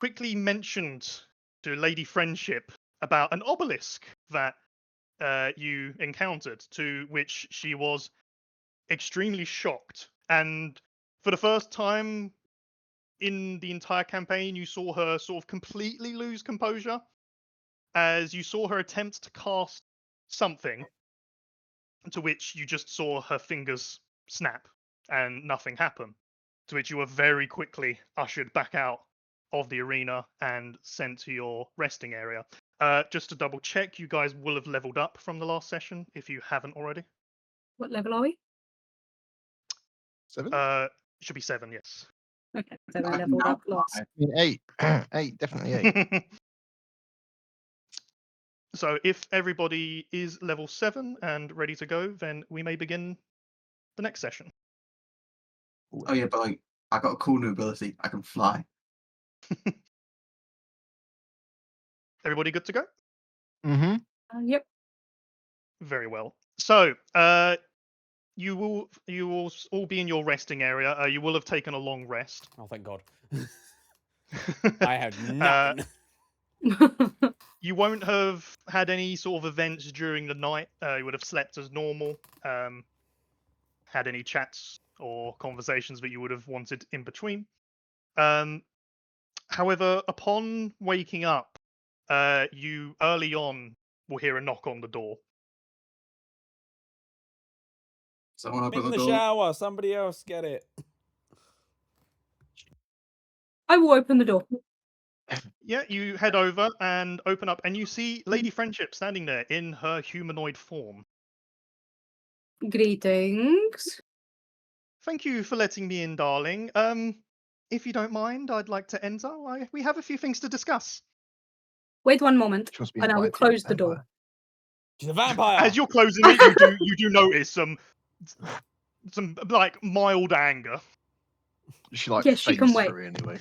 quickly mentioned to Lady Friendship about an obelisk that you encountered, to which she was extremely shocked. And for the first time in the entire campaign, you saw her sort of completely lose composure as you saw her attempt to cast something, to which you just saw her fingers snap and nothing happen, to which you were very quickly ushered back out of the arena and sent to your resting area. Just to double check, you guys will have leveled up from the last session if you haven't already. What level are we? 7? Should be 7, yes. Okay, so we leveled up lots. I mean, 8. 8, definitely 8. So if everybody is level 7 and ready to go, then we may begin the next session. Oh yeah, but like, I got a cool new ability. I can fly. Everybody good to go? Mm-hmm. Yep. Very well. So, you will all be in your resting area. You will have taken a long rest. Oh, thank God. I had nothing. You won't have had any sort of events during the night. You would have slept as normal. Had any chats or conversations that you would have wanted in between. However, upon waking up, you early on will hear a knock on the door. Someone I'm open in the the door. shower. Somebody else get it. I will open the door. Yeah, you head over and open up, and you see Lady Friendship standing there in her humanoid form. Greetings. Thank you for letting me in, darling. If you don't mind, I'd like to enter. We have a few things to discuss. Wait one moment, She must be and I will invited, close the vampire. door. She's a vampire. As you're closing it, you do notice some like mild anger. She like Yes, she can phased wait. through anyway.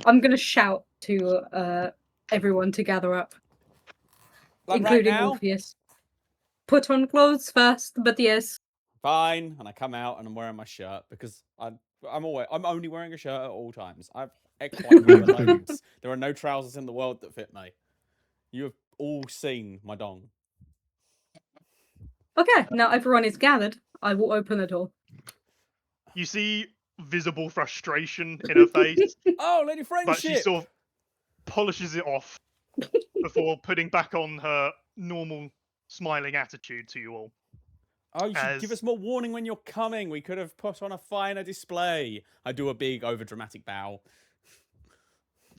I'm gonna shout to everyone to gather up, Like right including now? Orpheus. Put on clothes first, but yes. Fine. And I come out and I'm wearing my shirt because I'm only wearing a shirt at all times. I've quite big legs. There are no trousers in the world that fit me. You have all seen my dong. Okay, now everyone is gathered. I will open the door. You see visible frustration in her face, Oh, Lady but she Friendship. sort of polishes it off before putting back on her normal smiling attitude to you all. Oh, you should give us more warning when you're coming. We could have put on a finer display. I do a big overdramatic bow.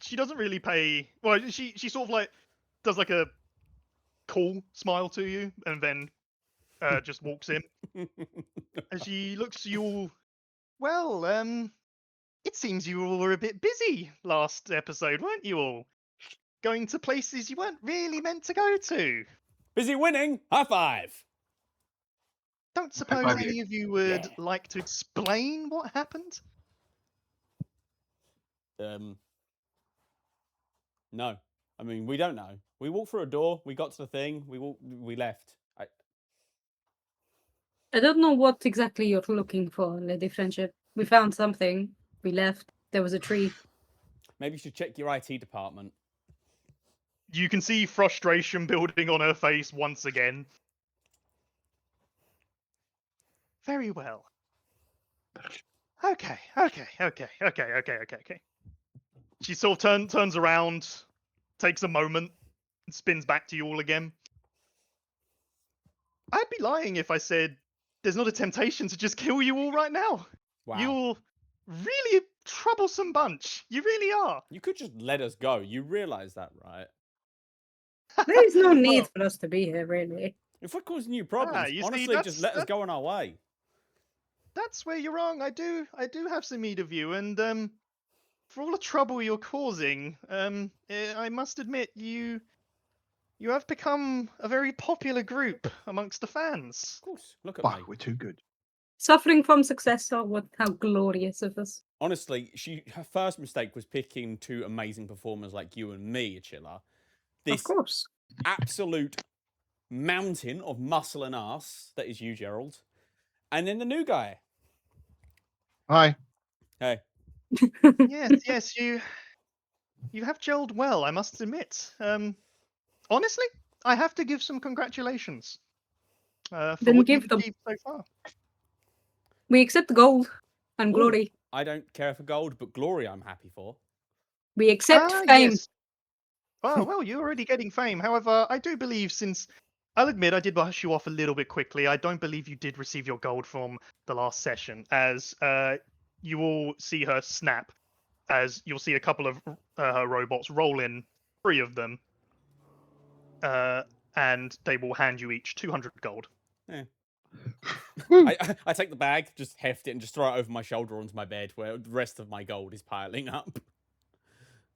She doesn't really pay. Well, she sort of like does like a cool smile to you, and then just walks in. And she looks at you all. Well, it seems you all were a bit busy last episode, weren't you all? Going to places you weren't really meant to go to. Busy winning. High five. Don't suppose five any you. of you would like to explain what happened? No. I mean, we don't know. We walked through a door. We got to the thing. We left. I don't know what exactly you're looking for, Lady Friendship. We found something. We left. There was a tree. Maybe you should check your IT department. You can see frustration building on her face once again. Very well. Okay. She sort of turns around, takes a moment, and spins back to you all again. I'd be lying if I said there's not a temptation to just kill you all right now. Wow. You're really a troublesome bunch. You really are. You could just let us go. You realise that, right? There is no need Well, for us to be here, really. If we're causing you problems, you see, honestly, just let us go on our way. That's where you're wrong. I do have some need of you, and for all the trouble you're causing, I must admit you have become a very popular group amongst the fans. Of course. Look at Fuck, me. we're too good. Suffering from success, oh, how glorious of us. Honestly, her first mistake was picking two amazing performers like you and me, Achilla. This Of course. absolute mountain of muscle and ass that is you, Gerald. And then the new guy. Hi. Hey. Yes, You have gelled well, I must admit. Honestly, I have to give some congratulations for Then what you've give them. achieved so far. We accept gold and Ooh, glory. I don't care for gold, but glory I'm happy for. We accept Ah, fame. yes. Well, you're already getting fame. However, I do believe since I'll admit I did brush you off a little bit quickly. I don't believe you did receive your gold from the last session, as you will see her snap, as you'll see a couple of her robots roll in, 3 of them, and they will hand you each 200 gold. Yeah. Woo. I take the bag, just heft it, and just throw it over my shoulder onto my bed, where the rest of my gold is piling up.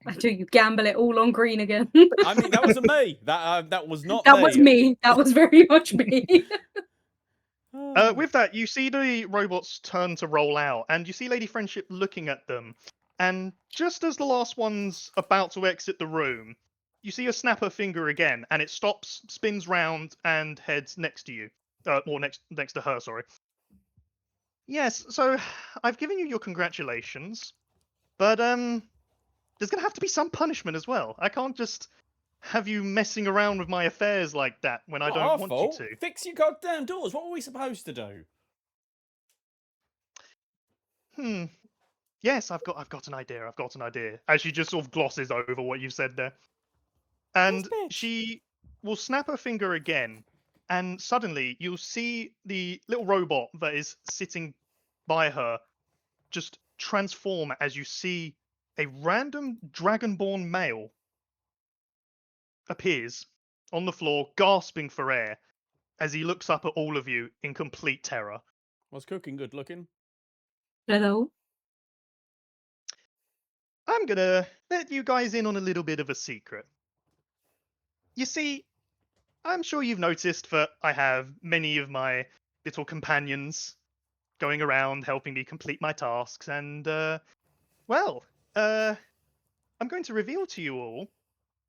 Until you gamble it all on green again. I mean, that wasn't me. That was not That me. was me. That was very much me. With that, you see the robots turn to roll out, and you see Lady Friendship looking at them. And just as the last one's about to exit the room, you see her snap her finger again, and it stops, spins round, and heads next to you. Or next to her, sorry. Yes, so I've given you your congratulations, but there's gonna have to be some punishment as well. I can't just have you messing around with my affairs like that when I Not don't our want fault. you to. Fix your goddamn doors. What were we supposed to do? Yes, I've got an idea. I've got an idea. As she just sort of glosses over what you've said there. And bitch. she will snap her finger again, and suddenly you'll see the little robot that is sitting by her just transform as you see a random dragonborn male appears on the floor, gasping for air, as he looks up at all of you in complete terror. Was cooking good looking? Hello. I'm gonna let you guys in on a little bit of a secret. You see, I'm sure you've noticed that I have many of my little companions going around helping me complete my tasks, and, well, I'm going to reveal to you all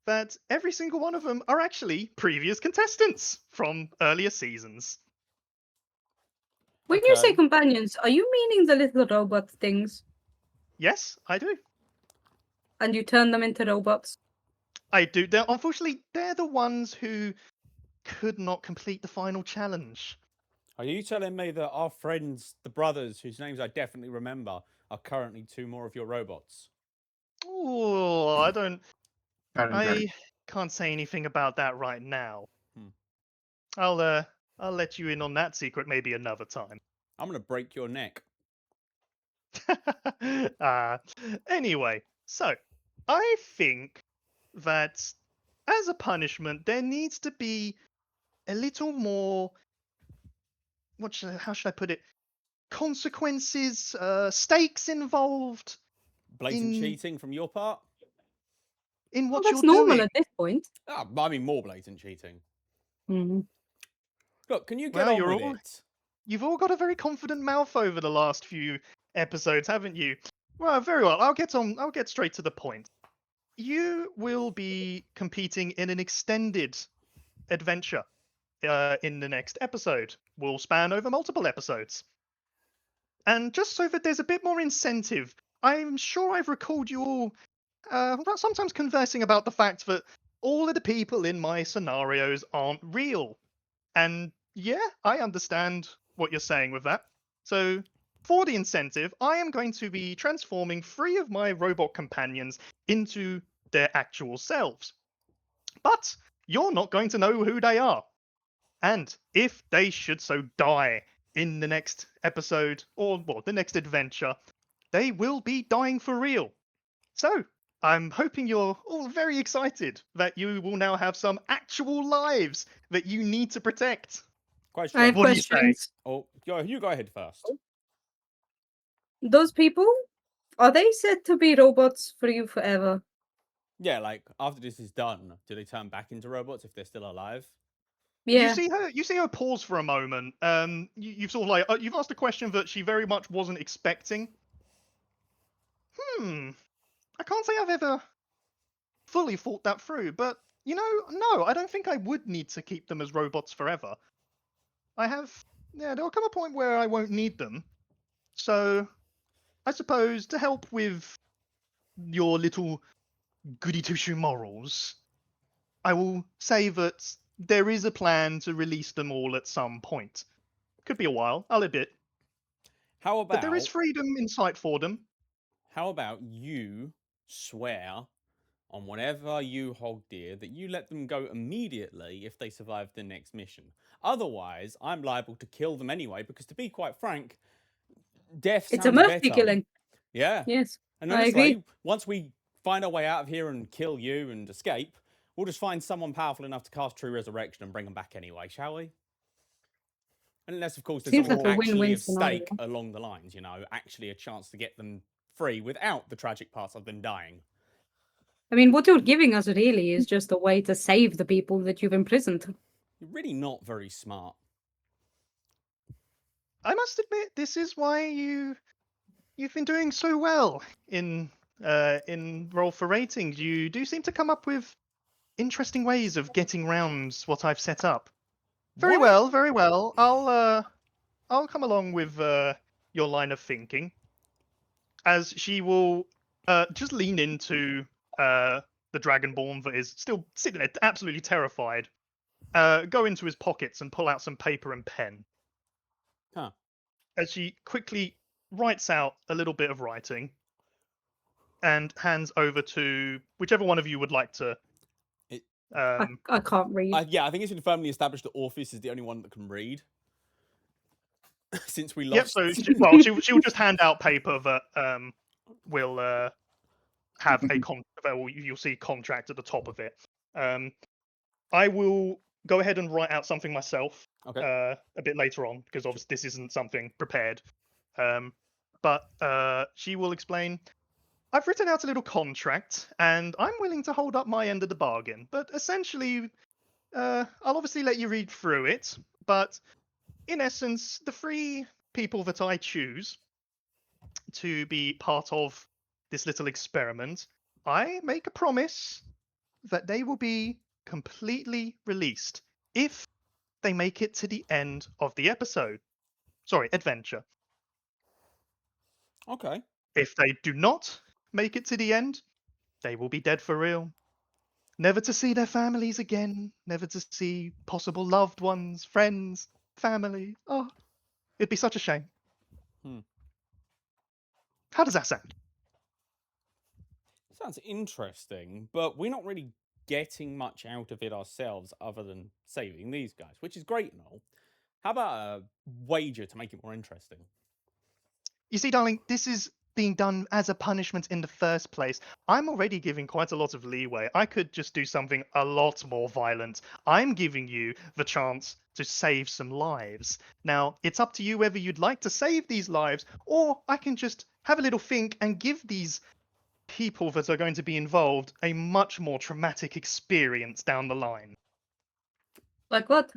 that every single one of them are actually previous contestants from earlier seasons. When you say Okay. companions, are you meaning the little robot things? Yes, I do. And you turn them into robots? I do. Unfortunately, they're the ones who could not complete the final challenge. Are you telling me that our friends, the brothers, whose names I definitely remember, are currently 2 more of your robots? Oh, I don't. Very, I can't say anything about that right now. Hmm. I'll let you in on that secret maybe another time. I'm gonna break your neck. uh, anyway, so I think that as a punishment, there needs to be a little more. How should I put it? Consequences, stakes involved Blatant in cheating from your part? in Well, what that's you're normal doing. at this point. Ah, I mean, more blatant cheating. Mhm. Look, can you get Well, on you're with all it? you've all got a very confident mouth over the last few episodes, haven't you? Well, very well. I'll get straight to the point. You will be competing in an extended adventure in the next episode. Will span over multiple episodes. And just so that there's a bit more incentive, I'm sure I've recalled you all sometimes conversing about the fact that all of the people in my scenarios aren't real. And yeah, I understand what you're saying with that. So, for the incentive, I am going to be transforming 3 of my robot companions into their actual selves. But you're not going to know who they are. And if they should so die in the next episode, or well, the next adventure, they will be dying for real. So, I'm hoping you're all very excited that you will now have some actual lives that you need to protect. Question. I have What do you say? questions. Oh, you go ahead first. Those people, are they said to be robots for you forever? Yeah, like after this is done, do they turn back into robots if they're still alive? Yeah. You see her pause for a moment. You've sort of like you've asked a question that she very much wasn't expecting. I can't say I've ever fully thought that through, but no, I don't think I would need to keep them as robots forever. There'll come a point where I won't need them. So, I suppose to help with your little goody two-shoe morals, I will say that there is a plan to release them all at some point. Could be a while, I'll admit, How but there is about freedom in sight for them. you swear on whatever you hold dear that you let them go immediately if they survive the next mission. Otherwise, I'm liable to kill them anyway because, to be quite frank, death It's a sounds mercy better. killing. Yeah. Yes, And I agree. honestly, once we find our way out of here and kill you and escape, we'll just find someone powerful enough to cast True Resurrection and bring them back anyway, shall we? Unless, of course, there's Seems something like a actually win-win of stake scenario. along the lines, actually a chance to get them free without the tragic parts of them dying. I mean, what you're giving us really is just a way to save the people that you've imprisoned. You're really not very smart. I must admit, this is why you've been doing so well in Roll for Ratings. You do seem to come up with interesting ways of getting round what I've set up. Very What? well, very well. I'll come along with your line of thinking, as she will just lean into the Dragonborn that is still sitting there, absolutely terrified. Go into his pockets and pull out some paper and pen. Huh. As she quickly writes out a little bit of writing and hands over to whichever one of you would like to. I can't read. Yeah, I think it's been firmly established that Orpheus is the only one that can read. Since we Yep. lost. So she'll just hand out paper that will have a you'll see contract at the top of it. I will go ahead and write out something myself Okay. a bit later on, because obviously this isn't something prepared. But she will explain. I've written out a little contract, and I'm willing to hold up my end of the bargain. But essentially, I'll obviously let you read through it. But in essence, the 3 people that I choose to be part of this little experiment, I make a promise that they will be completely released if they make it to the end of the episode. Sorry, adventure. Okay. If they do not make it to the end, they will be dead for real. Never to see their families again, never to see possible loved ones, friends, family. Oh, it'd be such a shame. Hmm. How does that sound? Sounds interesting, but we're not really getting much out of it ourselves other than saving these guys, which is great and all. How about a wager to make it more interesting? You see, darling, this is being done as a punishment in the first place. I'm already giving quite a lot of leeway. I could just do something a lot more violent. I'm giving you the chance to save some lives. Now, it's up to you whether you'd like to save these lives, or I can just have a little think and give these people that are going to be involved a much more traumatic experience down the line. Like what?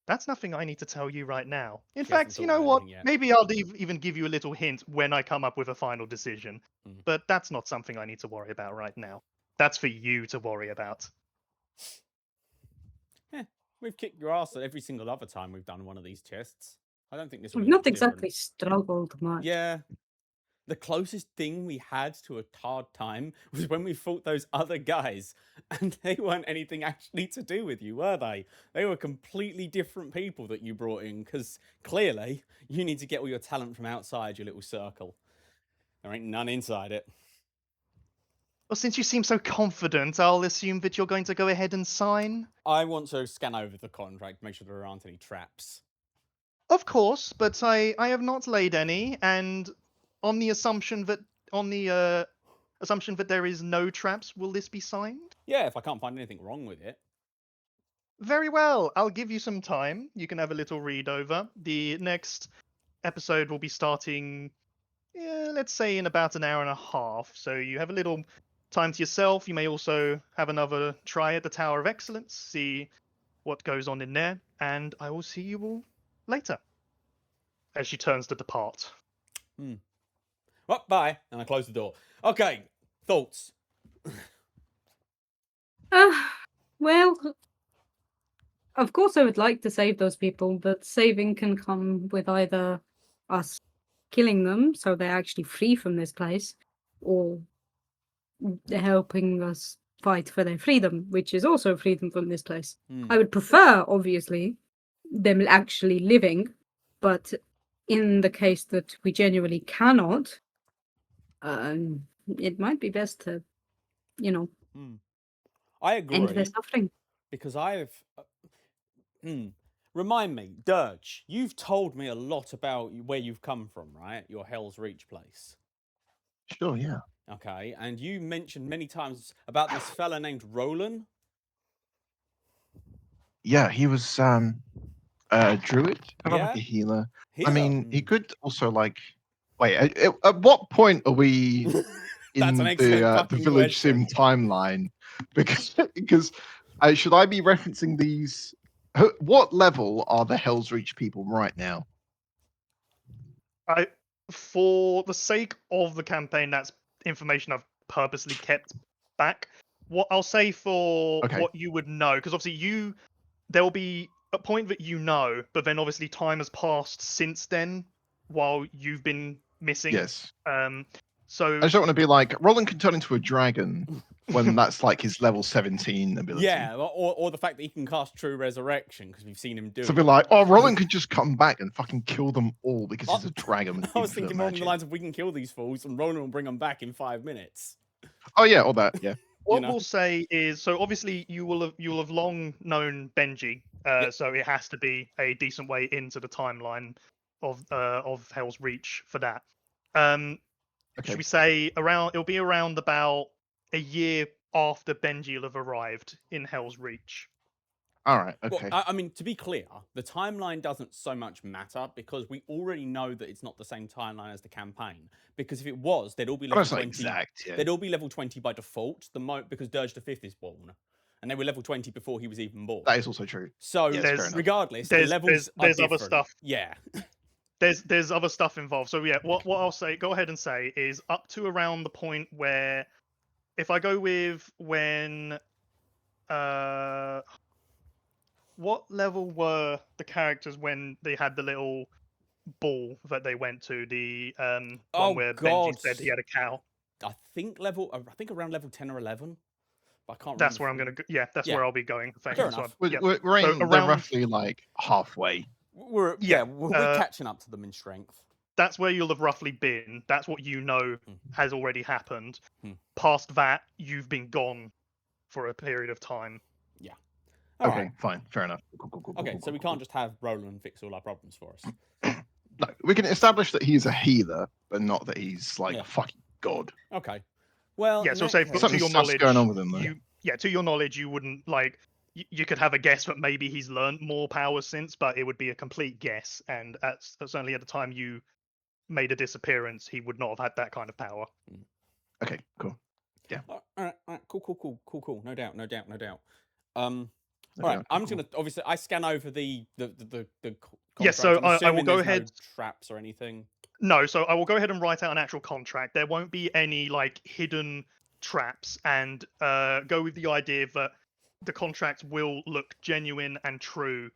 That's nothing I need to tell you right now. In She hasn't fact, you thought know of what? anything yet. Maybe I'll even give you a little hint when I come up with a final decision. Mhm. But that's not something I need to worry about right now. That's for you to worry about. We've kicked your ass at every single other time we've done one of these chests. I don't think this will We've be not much different. exactly struggled much. Yeah. The closest thing we had to a hard time was when we fought those other guys, and they weren't anything actually to do with you, were they? They were completely different people that you brought in, because clearly you need to get all your talent from outside your little circle. There ain't none inside it. Well, since you seem so confident, I'll assume that you're going to go ahead and sign. I want to scan over the contract, make sure there aren't any traps. Of course, but I have not laid any, and on the assumption that there is no traps, will this be signed? Yeah, if I can't find anything wrong with it. Very well. I'll give you some time. You can have a little read over. The next episode will be starting, let's say, in about an hour and a half. So you have a little time to yourself. You may also have another try at the Tower of Excellence, see what goes on in there, and I will see you all later. As she turns to depart. Well, bye. And I close the door. Okay, thoughts? Well, of course I would like to save those people, but saving can come with either us killing them so they're actually free from this place, or helping us fight for their freedom, which is also freedom from this place. Hmm. I would prefer, obviously, them actually living, but in the case that we genuinely cannot, it might be best to, I end their agree, suffering. because I've. Remind me, Dirge, you've told me a lot about where you've come from, right? Your Hell's Reach place. Sure, yeah. Okay, and you mentioned many times about this fella named Roland. Yeah, he was a druid, kind of like Yeah? a healer. Healer. I mean, he could also like. Wait, at what point are we That's an in excellent the fucking Village Sim question. timeline? Because should I be referencing these? What level are the Hell's Reach people right now? For the sake of the campaign, that's information I've purposely kept back. What I'll say for Okay. what you would know, because obviously there'll be a point that you know, but then obviously time has passed since then while you've been missing. Yes. So I just don't want to be like Roland can turn into a dragon when that's like his level 17 ability. Yeah, or the fact that he can cast True Resurrection, because we've seen him do So it. be like, oh, Roland can just come back and fucking kill them all because he's a dragon. With I was infinite thinking more along the magic. lines of we can kill these fools and Roland will bring them back in 5 minutes. Oh yeah, all that. Yeah. what know? we'll say is, so obviously you will have long known Benji, Yep. so it has to be a decent way into the timeline of Hell's Reach for that. Okay. Should we say it'll be around about a year after Benji will have arrived in Hell's Reach. All right. Well, Okay. I mean, to be clear, the timeline doesn't so much matter because we already know that it's not the same timeline as the campaign. Because if it was, they'd all be Oh, level it's not 20. exact. Yeah. They'd all be level 20 by default, because Dirge the Fifth is born, and they were level 20 before he was even born. That is also true. So, Yes, fair enough. regardless, the There's- levels there's are other different. stuff. Yeah. There's other stuff involved. So yeah, what I'll say, go ahead and say, is up to around the point where, if I go with when, what level were the characters when they had the little ball that they went to, the Oh, one where God. Benji said he had a cow? I think around level 10 or 11. But I can't remember. That's where I'm gonna go. Yeah, that's Yeah. where I'll be going. Fair So enough. yep. We're So they're around- roughly like halfway. We're Yeah, we're catching up to them in strength. That's where you'll have roughly been. That's what you know Hmm. has already happened. Hmm. Past that, you've been gone for a period of time. All Okay, right. fine, fair enough. Cool, Okay, so we can't just have Roland fix all our problems for us. No, we can establish that he's a healer, but not that he's like Yeah. a fucking god. Okay. Well, Yeah, in so that say case- to Something your sus knowledge, going on with him, though. to your knowledge, you wouldn't like. You could have a guess that maybe he's learned more powers since, but it would be a complete guess. And certainly at the time you made a disappearance, he would not have had that kind of power. Okay, cool. All right, cool. No doubt. No All right, doubt, I'm cool. gonna obviously I scan over the Yeah, so contract. I'm I will assuming go there's no ahead. traps or anything. No, so I will go ahead and write out an actual contract. There won't be any like hidden traps, and go with the idea that the contract will look genuine and true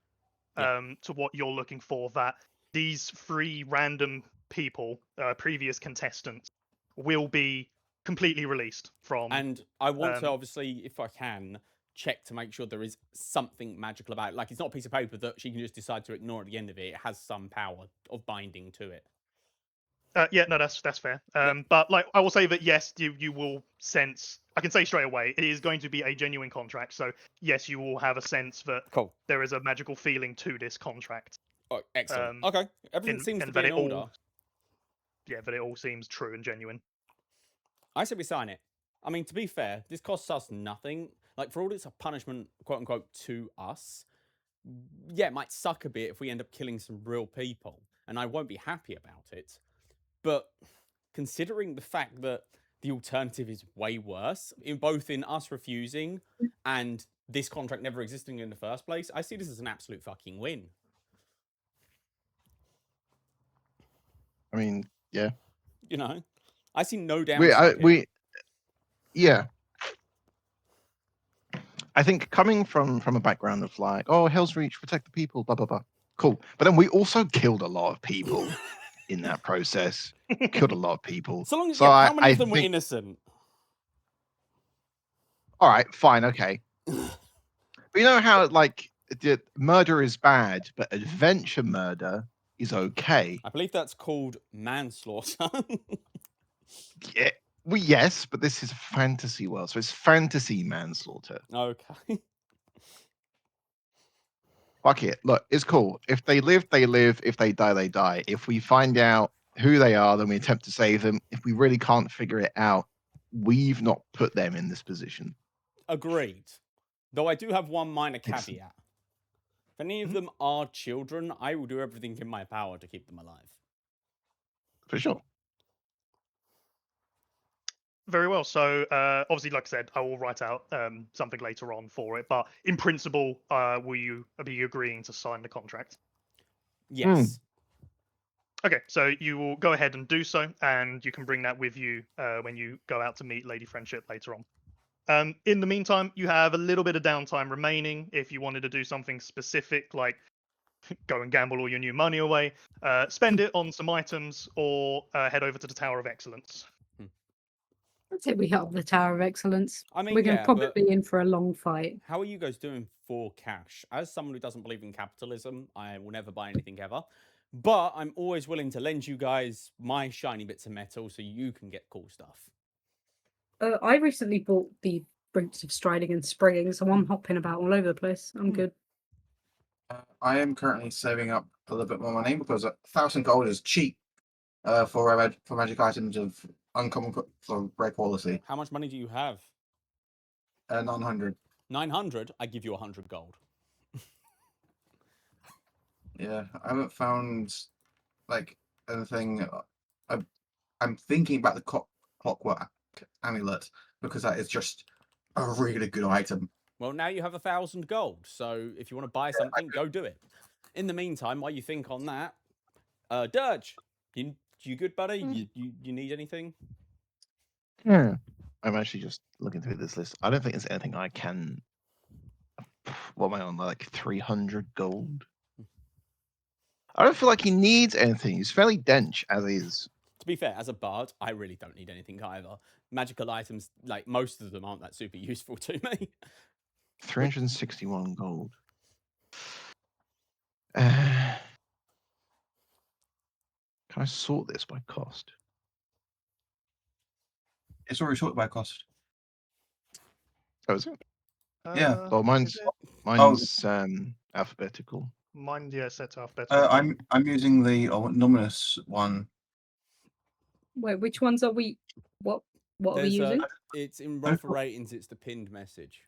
Yeah. to what you're looking for. That these 3 random people, previous contestants, will be completely released from. And I want to um, obviously, if I can, check to make sure there is something magical about it. Like it's not a piece of paper that she can just decide to ignore at the end of it. It has some power of binding to it. Yeah, no, that's fair. But like I will say that yes, you will sense. I can say straight away, it is going to be a genuine contract. So yes, you will have a sense that Cool. there is a magical feeling to this contract. Oh, excellent. Um, Okay, everything in- seems to and be that in it all- order. Yeah, that it all seems true and genuine. I said we sign it. I mean, to be fair, this costs us nothing. Like, for all it's a punishment, quote unquote, to us, yeah, it might suck a bit if we end up killing some real people, and I won't be happy about it. But considering the fact that the alternative is way worse, both in us refusing and this contract never existing in the first place, I see this as an absolute fucking win. I mean, yeah. You know? I see no downside. Yeah. I think coming from a background of like, oh, Hell's Reach, protect the people, blah blah blah. Cool. But then we also killed a lot of people in that process. Killed a lot of people. So long as So how I many of them were think- innocent? All right, fine, okay. But you know how like murder is bad, but adventure murder is okay. I believe that's called manslaughter. Yeah, well, yes, but this is a fantasy world, so it's fantasy manslaughter. Okay. Fuck it. Look, it's cool. If they live, they live. If they die, they die. If we find out who they are, then we attempt to save them. If we really can't figure it out, we've not put them in this position. Agreed. Though I do have one minor Excellent. caveat. If any of them are children, I will do everything in my power to keep them alive. For sure. Very well. So obviously, like I said, I will write out something later on for it. But in principle, will you be agreeing to sign the contract? Yes. Okay, so you will go ahead and do so, and you can bring that with you when you go out to meet Lady Friendship later on. In the meantime, you have a little bit of downtime remaining if you wanted to do something specific, like go and gamble all your new money away, spend it on some items, or head over to the Tower of Excellence. I'd say we help the Tower of Excellence. I mean, We're going to yeah, probably but be in for a long fight. how are you guys doing for cash? As someone who doesn't believe in capitalism, I will never buy anything ever. But I'm always willing to lend you guys my shiny bits of metal so you can get cool stuff. I recently bought the Roots of Striding and Springing, so I'm hopping about all over the place. I'm good. I am currently saving up a little bit more money because 1,000 gold is cheap for magic items of uncommon for rare quality. How much money do you have? 900. 900? I give you 100 gold. Yeah, I haven't found like anything. I'm thinking about the clockwork amulet because that is just a really good item. Well, now you have 1,000 gold, so if you want to buy something, go do it. In the meantime, while you think on that, Dirge, you good, buddy? You need anything? Yeah. I'm actually just looking through this list. I don't think there's anything I can. What am I on? Like 300 gold? I don't feel like he needs anything. He's fairly dense as is. To be fair, as a bard, I really don't need anything either. Magical items, like most of them, aren't that super useful to me. 361 gold. Can I sort this by cost? It's already sorted by cost. Oh, is it? Yeah. Well, Is mine's it? alphabetical. Mine, yeah, set alphabetical. I'm using the Nominous one. Wait, which ones are we? What are we using? It's in roll for ratings. It's the pinned message.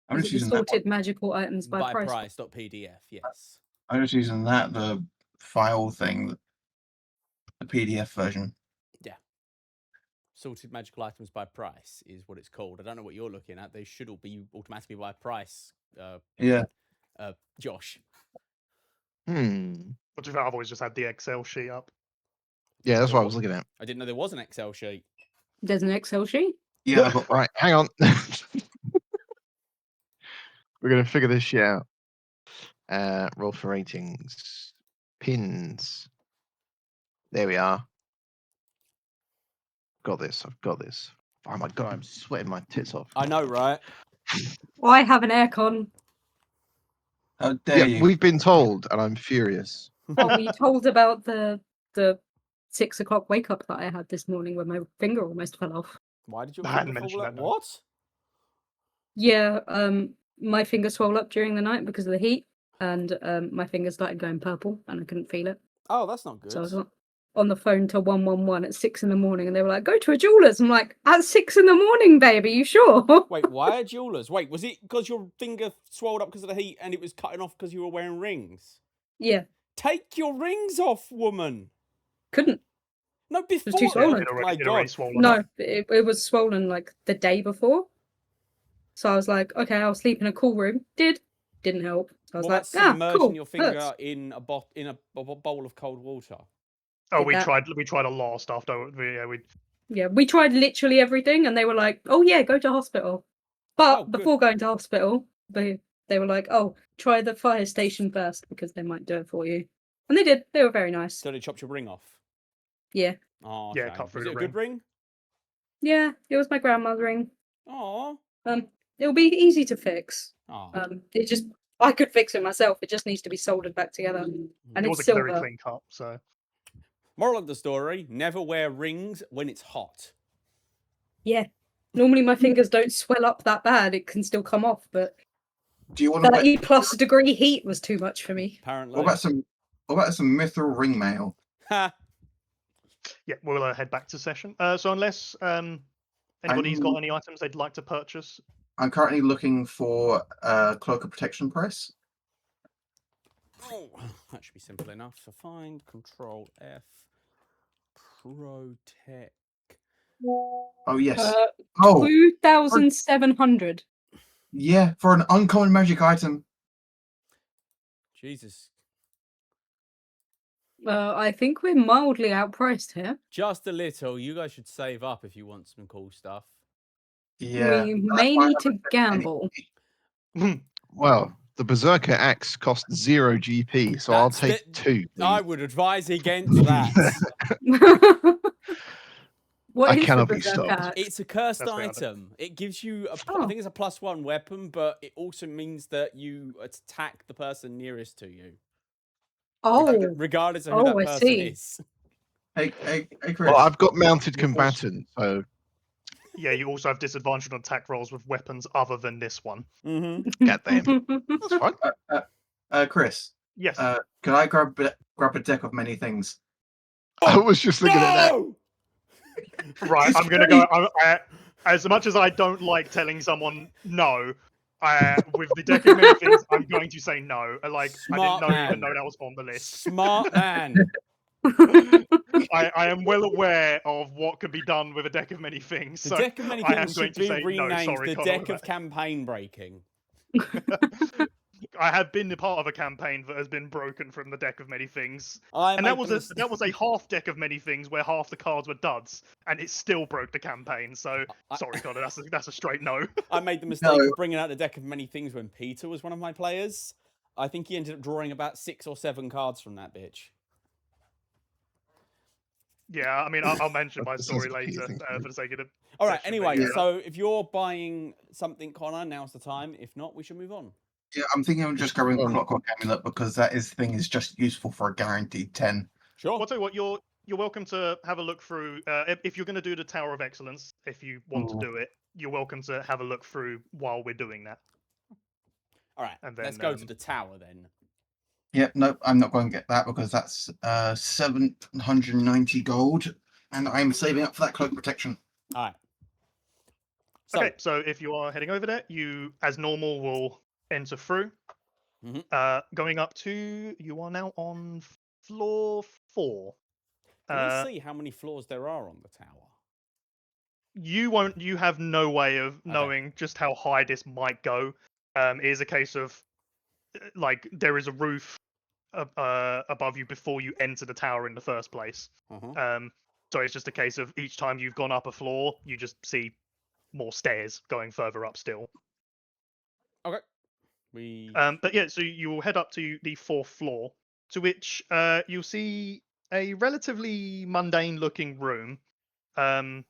I'm Is just it the using that one. sorted magical items by price? price.pdf, yes. I'm just using that, the file thing, the PDF version. Yeah. Sorted magical items by price is what it's called. I don't know what you're looking at. They should all be automatically by price. Yeah. Josh. What do you think? I've always just had the Excel sheet up. Yeah, that's what I was looking at. I didn't know there was an Excel sheet. There's an Excel sheet. Yeah, I've got Right, hang on. We're going to figure this shit out. Roll for ratings. Pins. There we are. Got this. I've got this. Oh my god, I'm sweating my tits off. I know, right? I have an aircon. How dare Yeah, you? we've been told, and I'm furious. Are we told about the 6 o'clock wake up that I had this morning when my finger almost fell off? Why did your I hadn't finger mentioned fall out? that, no. What? Yeah, my finger swelled up during the night because of the heat, and my finger started going purple, and I couldn't feel it. Oh, that's not good. So I was on the phone to 111 at 6 in the morning, and they were like, "Go to a jeweler's." I'm like, "At 6 in the morning, baby, you sure?" Wait, why a jeweler's? Wait, was it because your finger swelled up because of the heat and it was cutting off because you were wearing rings? Yeah, Take your rings off, woman. couldn't. No, before. too swollen. My It already God. swollen No, up. it was swollen like the day before. So I was like, okay, I'll sleep in a cool room. Didn't help. So I was What like, about submerging cool. your finger hurts. in a bowl of cold water? Oh, Did we that. tried a lot of stuff. Yeah, we tried literally everything, and they were like, "Oh yeah, go to hospital." But Oh, good. before going to hospital, they were like, "Oh, try the fire station first because they might do it for you." And they did. They were very nice. So they chopped your ring off? Yeah. Oh, Yeah, okay. cut through Was the it a good ring? Yeah, it was my grandma's ring. Oh, It'll be easy to fix. Oh, It just I could fix it myself. It just needs to be soldered back together, and It it's was a very silver. clean cut, so moral of the story: never wear rings when it's hot. Yeah. Normally my fingers don't swell up that bad. It can still come off, but Do you want to? 30+ degree heat was too much for me. Apparently. What about some mithril ring mail? Ha! yeah, we'll head back to session. So unless anybody's got any items they'd like to purchase, I'm currently looking for a cloak of protection press. Oh, that should be simple enough. So find Control F. Protect. Oh yes. Uh, Oh 2,700. yeah, for an uncommon magic item. Jesus. I think we're mildly outpriced here. Just a little. You guys should save up if you want some cool stuff. Yeah. We that's may why I need to haven't taken any- gamble. Well, the Berserker axe costs 0 GP, so I'll That's take bit- 2. I please. would advise against that. What I is the cannot be Berserker stopped. axe? It's a cursed That's fair. item. It gives you I Oh. think it's a +1 weapon, but it also means that you attack the person nearest to you, Oh, regardless of who Oh, that I person see. is. Hey, Chris. Well, I've got mounted What was- combatant, so yeah, you also have disadvantage on attack rolls with weapons other than this one. Mm-hmm. goddamn, that's fine. Chris. Yes. Can I grab a deck of many things? I was just looking at that. No! Right, It's I'm gonna go. As much as I don't like telling someone no, with the deck of many things, I'm going to say no. Like Smart I didn't even man. know that was on the list. Smart man. I am well aware of what can be done with a deck of many things. The So deck of many I am things going should to be say no. renamed Sorry, the Connor, deck of campaign breaking. I have been a part of a campaign that has been broken from the deck of many things, I and made that was the that was a half deck of many things where half the cards were duds, and it still broke the campaign. So sorry, Connor, that's a straight no. I made the mistake No. of bringing out the deck of many things when Peter was one of my players. I think he ended up drawing about 6 or 7 cards from that bitch. Yeah, I mean, I'll mention my That sounds story later confusing. for the sake of the. All right. session, Anyway, but yeah. so if you're buying something, Connor, now's the time. If not, we should move on. Yeah, I'm thinking of just grabbing Clockwork Amulet because thing is just useful for a guaranteed 10. Sure. I'll tell you what, you're welcome to have a look through. If you're going to do the Tower of Excellence, if you want to do it, you're welcome to have a look through while we're doing that. All right. And Let's then, go to the tower then. Yep, no, I'm not going to get that because that's 790 gold, and I'm saving up for that cloak protection. All right. So, Okay, so if you are heading over there, you, as normal, will enter through. Mhm. Going up to, you are now on floor 4. can we see how many floors there are on the tower? You have no way of knowing just how high this might go. It is a case of, like, there is a roof above you before you enter the tower in the first place. Uh-huh. So it's just a case of each time you've gone up a floor, you just see more stairs going further up still. Okay. We. But yeah, so you will head up to the 4th floor, to which you'll see a relatively mundane-looking room on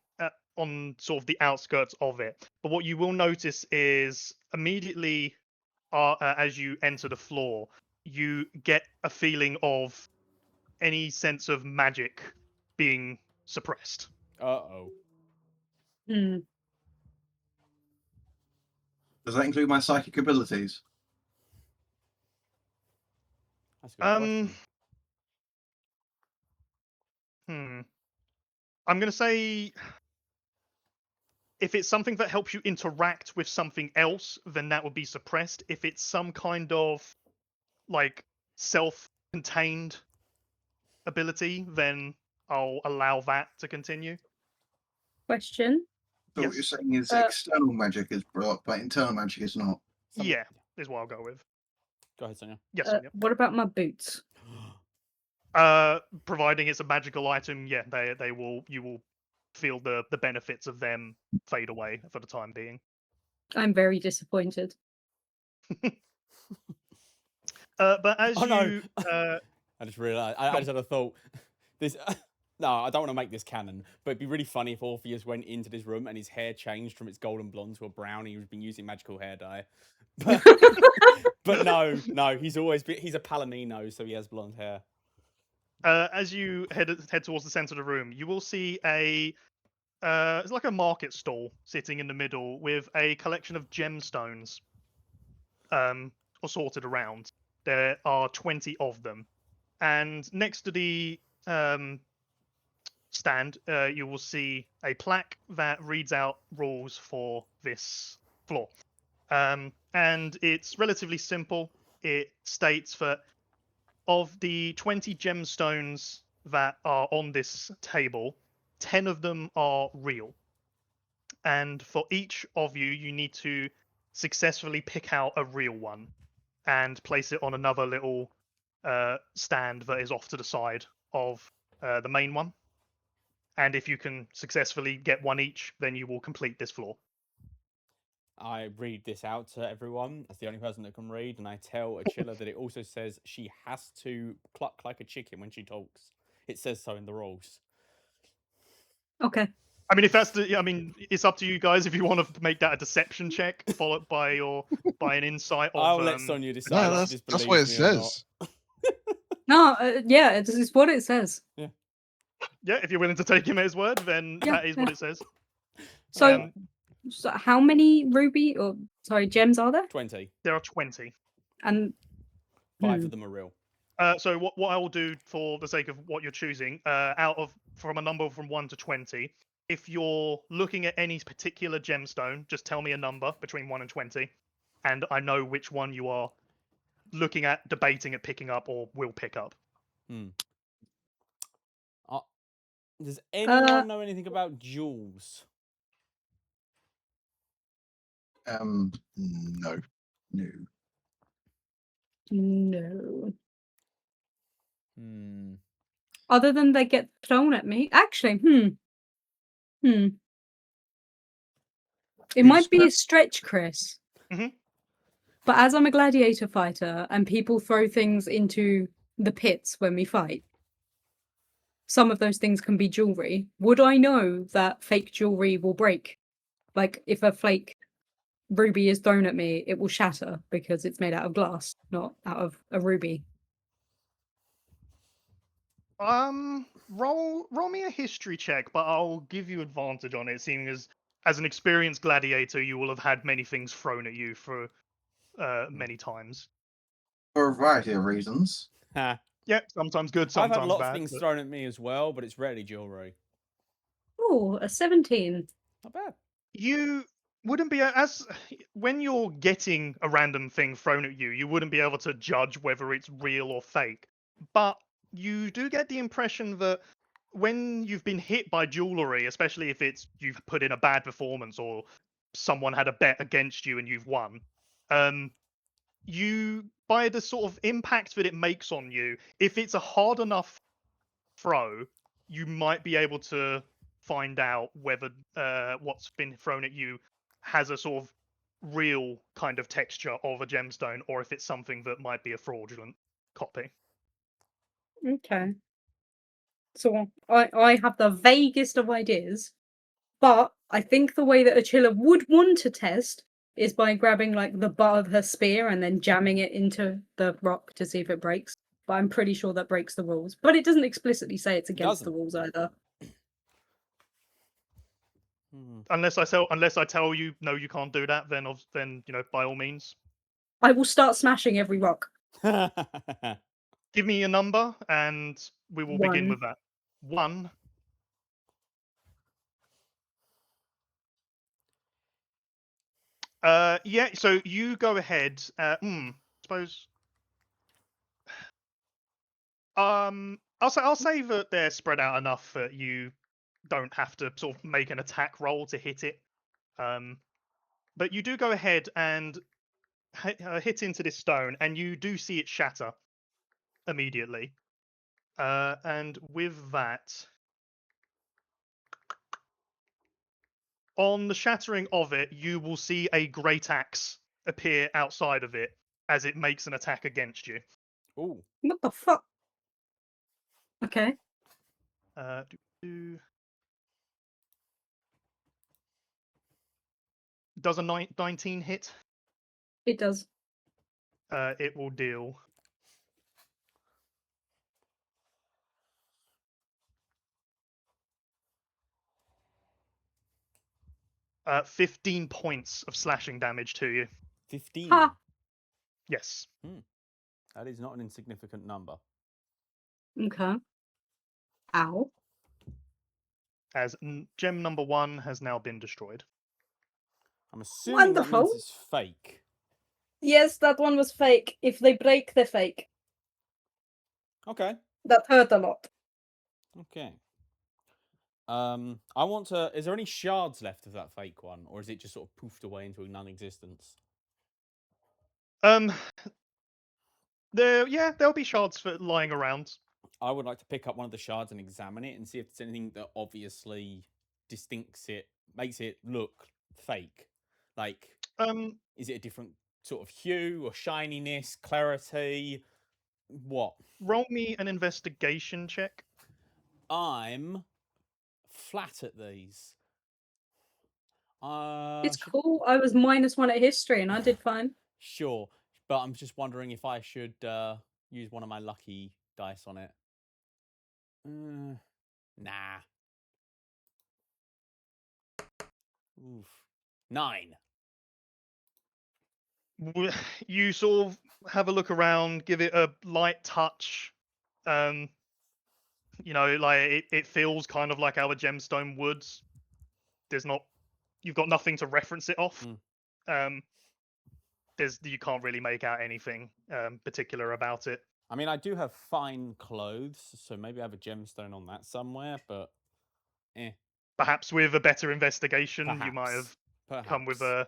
sort of the outskirts of it. But what you will notice is immediately as you enter the floor, you get a feeling of any sense of magic being suppressed. Uh-oh. Hmm. Does that include my psychic abilities? That's a good question. I'm going to say if it's something that helps you interact with something else, then that would be suppressed. If it's some kind of like self-contained ability, then I'll allow that to continue. Question. So what you're Yes. saying is external magic is blocked, but internal magic is not. Yeah, is what I'll go with. Go ahead, Sonia. Yes, Sonia. What about my boots? Providing it's a magical item, yeah, you will feel the benefits of them fade away for the time being. I'm very disappointed. But as Oh, no. you I just realised. I just had a thought. This No, I don't want to make this canon, but it'd be really funny if Orpheus went into this room and his hair changed from its golden blonde to a brown. And he's been using magical hair dye. But no, he's a Palomino, so he has blonde hair. As you head towards the center of the room, you will see it's like a market stall sitting in the middle with a collection of gemstones assorted around. There are 20 of them, and next to the stand, you will see a plaque that reads out rules for this floor. And it's relatively simple. It states that of the 20 gemstones that are on this table, 10 of them are real. And for each of you, you need to successfully pick out a real one and place it on another little stand that is off to the side of the main one. And if you can successfully get one each, then you will complete this floor. I read this out to everyone as the only person that can read, and I tell Achilla that it also says she has to cluck like a chicken when she talks. It says so in the rules. Okay. I mean, if that's it's up to you guys if you want to make that a deception check followed by an insight of. I'll let Sonia decide. No, if she just that's what it believes me or not. says. No, yeah, it's what it says. Yeah, if you're willing to take him at his word, then Yeah, that is what it says. So, how many gems are there? 20. There are 20. And 5 of them are real. So what I will do for the sake of what you're choosing, from a number from 1 to 20, if you're looking at any particular gemstone, just tell me a number between 1 and 20, and I know which one you are looking at, debating at picking up, or will pick up. Does anyone know anything about jewels? No. No. Hmm. Other than they get thrown at me. Actually, It might be a stretch, Chris. Mhm. But as I'm a gladiator fighter and people throw things into the pits when we fight, some of those things can be jewelry. Would I know that fake jewelry will break? Like, if a flake ruby is thrown at me, it will shatter because it's made out of glass, not out of a ruby. Roll me a history check, but I'll give you advantage on it, seeing as an experienced gladiator, you will have had many things thrown at you for many times. For a variety of reasons. Yeah, sometimes good, I've sometimes had lots bad. of things but- thrown at me as well, but it's rarely jewelry. Oh, a 17. Not bad. You wouldn't be when you're getting a random thing thrown at you, you wouldn't be able to judge whether it's real or fake. But you do get the impression that when you've been hit by jewelry, especially if you've put in a bad performance or someone had a bet against you and you've won, you, by the sort of impact that it makes on you, if it's a hard enough throw, you might be able to find out whether what's been thrown at you has a sort of real kind of texture of a gemstone, or if it's something that might be a fraudulent copy. Okay. So I have the vaguest of ideas, but I think the way that Achilla would want to test is by grabbing like the butt of her spear and then jamming it into the rock to see if it breaks. But I'm pretty sure that breaks the rules. But it doesn't explicitly say it's against the rules either. Unless I tell you no, you can't do that, then by all means, I will start smashing every rock. give me a number and we will begin 1. with that. 1. Yeah. So you go ahead. Suppose. I'll say that they're spread out enough that you don't have to sort of make an attack roll to hit it. But you do go ahead and hit into this stone, and you do see it shatter immediately. And with that, on the shattering of it, you will see a great axe appear outside of it as it makes an attack against you. Ooh. What the fuck? Okay. Do. Does a 19 hit? It does. It will deal 15 points of slashing damage to you. 15. Ha! Yes. That is not an insignificant number. Okay. Ow. As gem number 1 has now been destroyed. I'm assuming that Wonderful. means it's fake. Yes, that one was fake. If they break, they're fake. Okay. That hurt a lot. Okay. I want to. Is there any shards left of that fake one, or is it just sort of poofed away into non-existence? There'll be shards lying around. I would like to pick up one of the shards and examine it and see if there's anything that obviously distincts it, makes it look fake. Like, is it a different sort of hue or shininess, clarity? What? Roll me an investigation check. I'm flat at these. It's cool. I was -1 at history and I did fine. Sure, but I'm just wondering if I should use one of my lucky dice on it. Nah. Oof. 9. You sort of have a look around, give it a light touch. Like it feels kind of like our gemstone would. You've got nothing to reference it off. You can't really make out anything particular about it. I mean, I do have fine clothes, so maybe I have a gemstone on that somewhere, but Perhaps with a better investigation, you might have Perhaps. come with a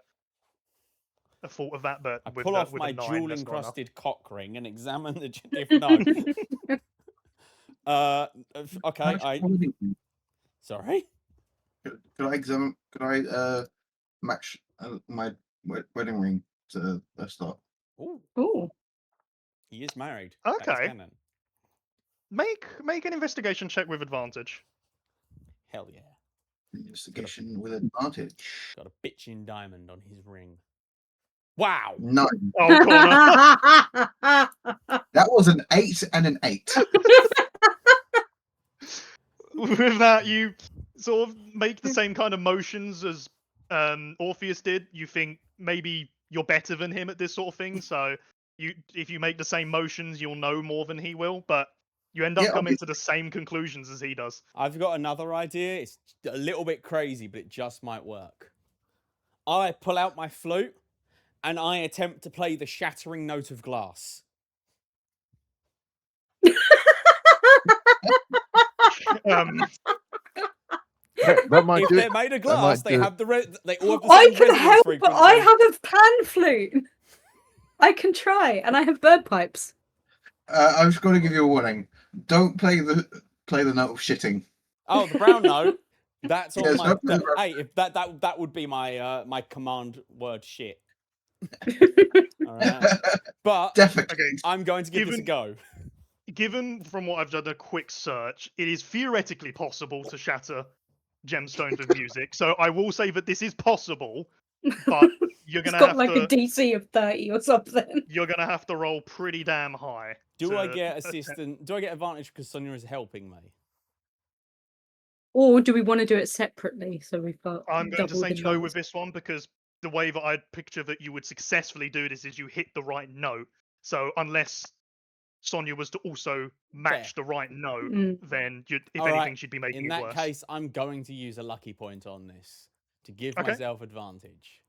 thought of that. But I with pull off with my a 9, that's not enough. jewel-encrusted cock ring and examine the no. Okay, Sorry? Could I examine? Could I match my wedding ring to the start? Ooh. He is married. Okay. That is canon. Make an investigation check with advantage. Hell yeah. Investigation with advantage. Got a bitchin' diamond on his ring. Wow. 9. Oh, Connor. That was an 8 and an 8. With that, you sort of make the same kind of motions as Orpheus did. You think maybe you're better than him at this sort of thing, so if you make the same motions, you'll know more than he will, but you end up coming to the same conclusions as he does. I've got another idea. It's a little bit crazy, but it just might work. I pull out my flute and I attempt to play the shattering note of glass. That might If do they're it. made of glass, they have they all have the I same can resonance help, but frequency. I have a pan flute. I can try, and I have bird pipes. I was going to give you a warning. Don't play the note of shitting. Oh, the brown note. That's on Yes, my. that's right. Hey, if that would be my my command word shit. All right. But Definitely. I'm going to give this a go. Given from what I've done a quick search, it is theoretically possible to shatter gemstones with music. So I will say that this is possible, but you're It's gonna got have like to a DC of 30 or something. you're gonna have to roll pretty damn high. Do I get assistant? Do I get advantage because Sonia is helping me? Or do we want to do it separately? So we've got. I'm going to double say the no chance? with this one because the way that I'd picture that you would successfully do this is you hit the right note. So unless Sonia was to also match the right note, then if anything, she'd be making it worse. In that case, I'm going to use a lucky point on this to give Okay. myself advantage.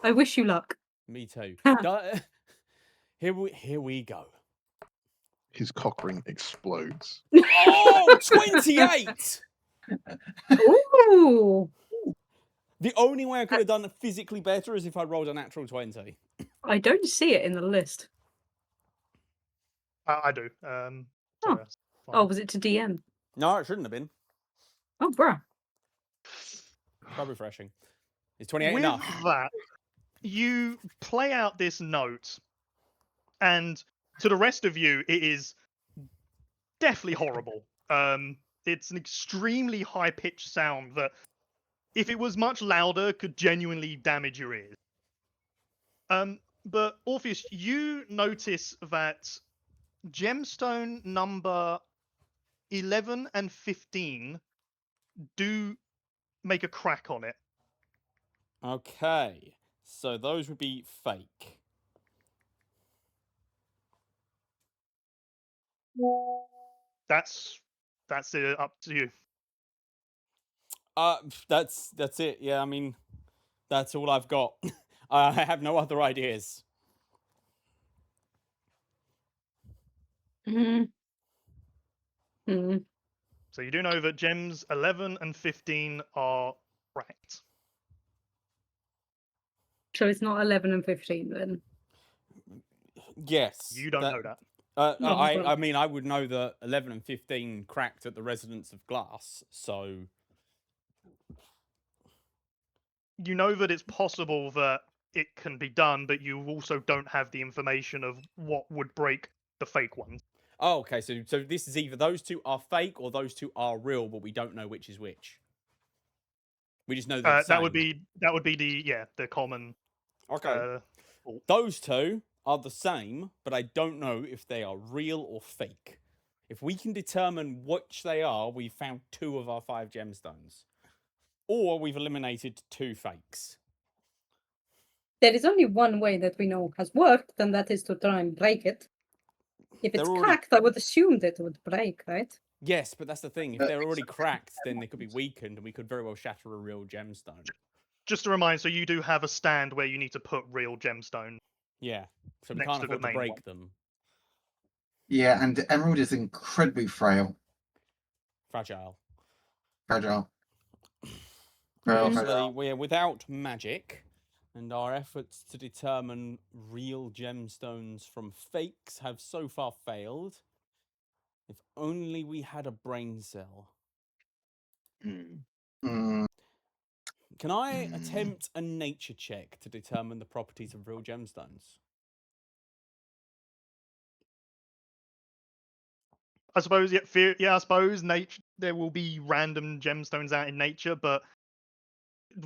I wish you luck. Me too. Here we go. His cock ring explodes. Oh, 28! Ooh! The only way I could have done it physically better is if I rolled a natural 20. I don't see it in the list. I do. Oh. That's fine. Oh, was it to DM? No, it shouldn't have been. Oh, bruh. Quite refreshing. Is 28 With enough? that, you play out this note, and to the rest of you, it is definitely horrible. It's an extremely high-pitched sound that, if it was much louder, could genuinely damage your ears. But Orpheus, you notice that gemstone number 11 and 15 do make a crack on it. Okay, so those would be fake. That's up to you. That's it. Yeah, I mean, that's all I've got. I have no other ideas. Mm. Mm. So you do know that gems 11 and 15 are cracked. So it's not 11 and 15 then. Yes. You don't know that. No, I mean, I would know that 11 and 15 cracked at the Residence of Glass, so... You know that it's possible that it can be done, but you also don't have the information of what would break the fake ones. Oh, okay, so this is either those two are fake or those two are real, but we don't know which is which. We just know they're the that would same. be the common. Okay. Those two are the same, but I don't know if they are real or fake. If we can determine which they are, we've found 2 of our 5 gemstones. Or we've eliminated 2 fakes. There is only one way that we know has worked, and that is to try and break it. If it's They're already- cracked, I would assume that it would break, right? Yes, but that's the thing. If they're already cracked, then they could be weakened, and we could very well shatter a real gemstone. Just to remind, so you do have a stand where you need to put real gemstone. Yeah, so we Next can't to the afford to main break one. them. Yeah, and emerald is incredibly frail, Fragile. fragile. Very Mhm. Obviously, fragile. we're without magic, and our efforts to determine real gemstones from fakes have so far failed. If only we had a brain cell. Mm, Can I attempt a nature check to determine the properties of real gemstones? I suppose, I suppose nature. There will be random gemstones out in nature, but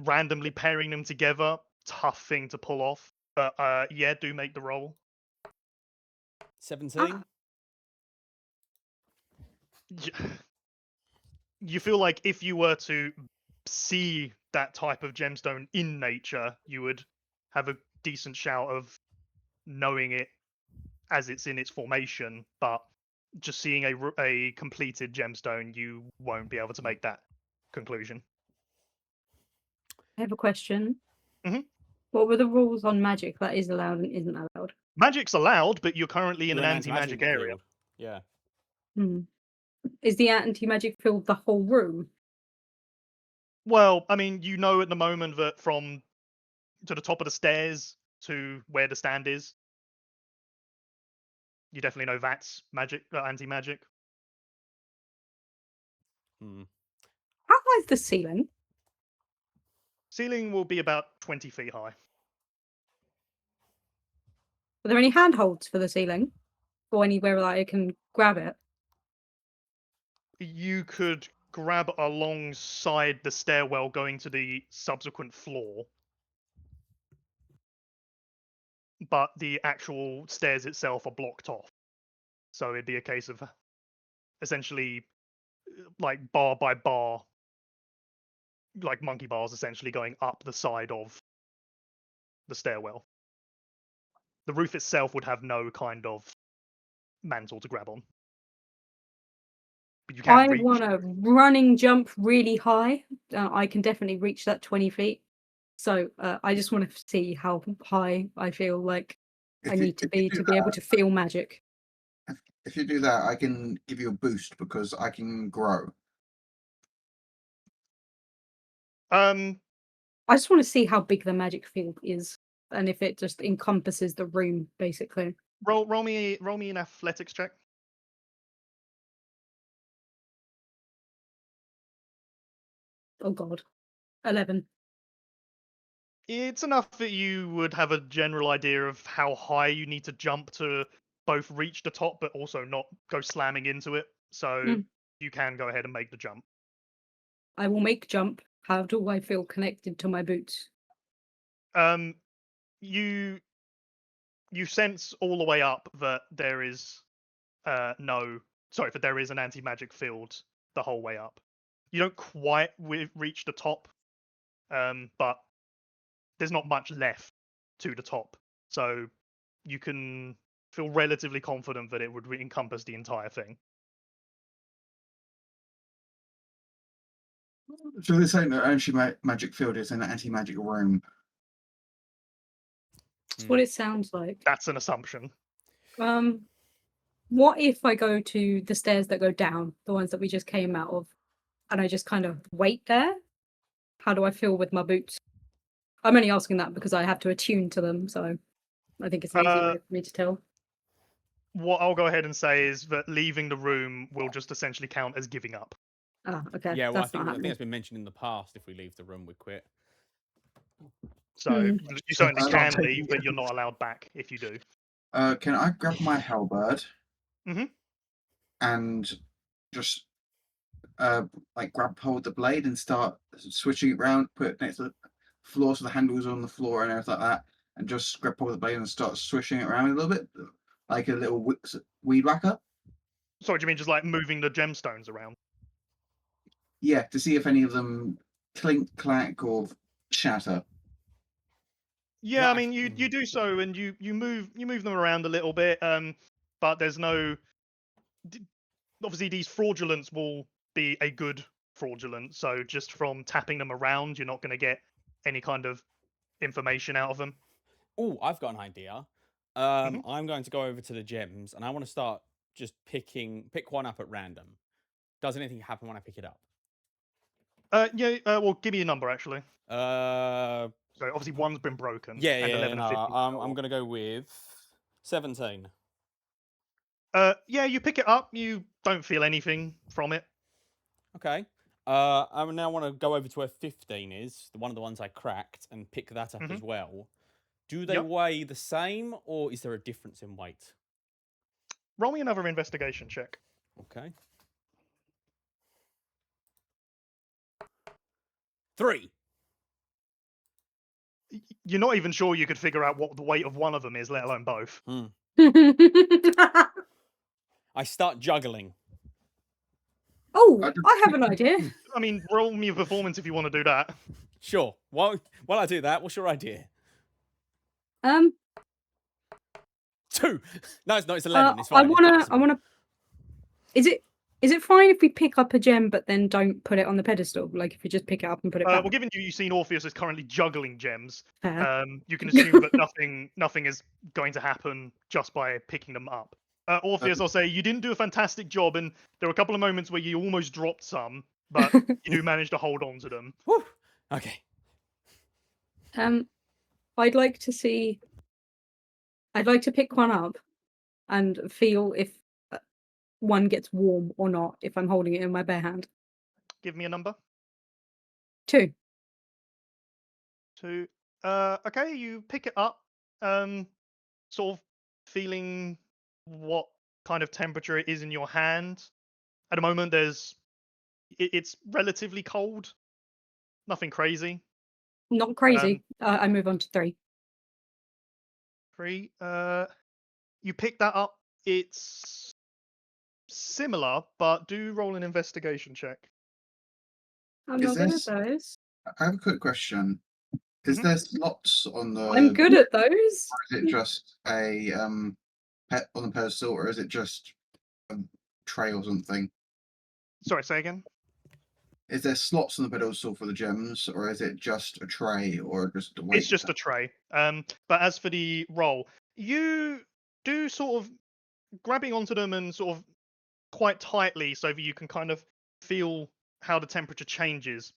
randomly pairing them together, tough thing to pull off. But yeah, do make the roll. 17? You feel like if you were to see that type of gemstone in nature, you would have a decent shout of knowing it as it's in its formation, but just seeing a completed gemstone, you won't be able to make that conclusion. I have a question. Mhm. What were the rules on magic that is allowed and isn't allowed? Magic's allowed, but you're currently in You're an in anti-magic area. field. Yeah. Hmm. Is the anti-magic field the whole room? Well, I mean, you know at the moment that from to the top of the stairs to where the stand is, you definitely know that's magic, anti-magic. Hmm. How high is the ceiling? Ceiling will be about 20 feet high. Are there any handholds for the ceiling? Or anywhere that I can grab it? You could grab alongside the stairwell going to the subsequent floor, but the actual stairs itself are blocked off. So it'd be a case of essentially like bar by bar, like monkey bars essentially going up the side of the stairwell. The roof itself would have no kind of mantle to grab on. But you can I reach. want to running jump really high. I can definitely reach that 20 feet. So I just want to see how high I feel like I need to be able to feel magic. If you do that, I can give you a boost because I can grow. Um, I just want to see how big the magic field is and if it just encompasses the room, basically. roll me an athletics check. Oh god. 11. It's enough that you would have a general idea of how high you need to jump to both reach the top, but also not go slamming into it. So you can go ahead and make the jump. I will make jump. How do I feel connected to my boots? You sense all the way up that there is there is an anti-magic field the whole way up. You don't quite reach the top, but there's not much left to the top, so you can feel relatively confident that it would encompass the entire thing. So they're saying that anti-magic field is an anti-magic room. That's what it sounds like. That's an assumption. What if I go to the stairs that go down, the ones that we just came out of, and I just kind of wait there? How do I feel with my boots? I'm only asking that because I have to attune to them, so I think it's an easy way for me to tell. What I'll go ahead and say is that leaving the room will just essentially count as giving up. Ah, okay. Yeah, well, That's I not think happening. it's been mentioned in the past. If we leave the room, we quit. So you certainly I'm can not taking leave, but you're not allowed back if you do. Can I grab my halberd Mhm. and just like grab hold of the blade and start switching it around, put it next to the floor so the handle's on the floor and everything like that, and just grab hold of the blade and start swishing it around a little bit, like a little weed whacker? Sorry, do you mean just like moving the gemstones around? Yeah, to see if any of them clink, clack, or shatter. Yeah, Yeah, I mean you do so, and you move them around a little bit, but there's no. Obviously, these fraudulents will be a good fraudulent, so just from tapping them around, you're not going to get any kind of information out of them. Oh, I've got an idea. Mhm. I'm going to go over to the gems, and I want to start just pick one up at random. Does anything happen when I pick it up? Well, give me a number actually. Uh, So obviously one's been broken. yeah, and yeah. 11 No, and 15. I'm going to go with 17. Yeah, you pick it up. You don't feel anything from it. Okay. I now want to go over to where 15 is, one of the ones I cracked, and pick that up as well. Do they Yep. weigh the same, or is there a difference in weight? Roll me another investigation check. Okay. 3. You're not even sure you could figure out what the weight of one of them is, let alone both. I start juggling. Oh, I have an idea. I mean, roll me a performance if you want to do that. Sure. While I do that, what's your idea? 2. No, it's 11. It's fine. I wanna. Is it fine if we pick up a gem but then don't put it on the pedestal? Like if you just pick it up and put it back? Well, given you've seen Orpheus is currently juggling gems, Fair. you can assume that nothing is going to happen just by picking them up. Orpheus, I'll say you didn't do a fantastic job, and there were a couple of moments where you almost dropped some, but you do manage to hold on to them. Whew. Okay. I'd like to pick one up and feel if one gets warm or not if I'm holding it in my bare hand. Give me a number. 2. 2. Okay, you pick it up, sort of feeling what kind of temperature it is in your hand. At the moment, it's relatively cold. Nothing crazy. Not crazy. I move on to 3. 3. You pick that up. It's similar, but do roll an investigation check. I'm Is not good at this- those. I have a quick question. Is there slots on the? I'm good at those. Or is it just a pet on the pedestal, or is it just a tray or something? Sorry, say again. Is there slots on the pedestal for the gems, or is it just a tray, or just a weight? It's just a tray. But as for the roll, you do sort of grabbing onto them and sort of quite tightly so that you can kind of feel how the temperature changes.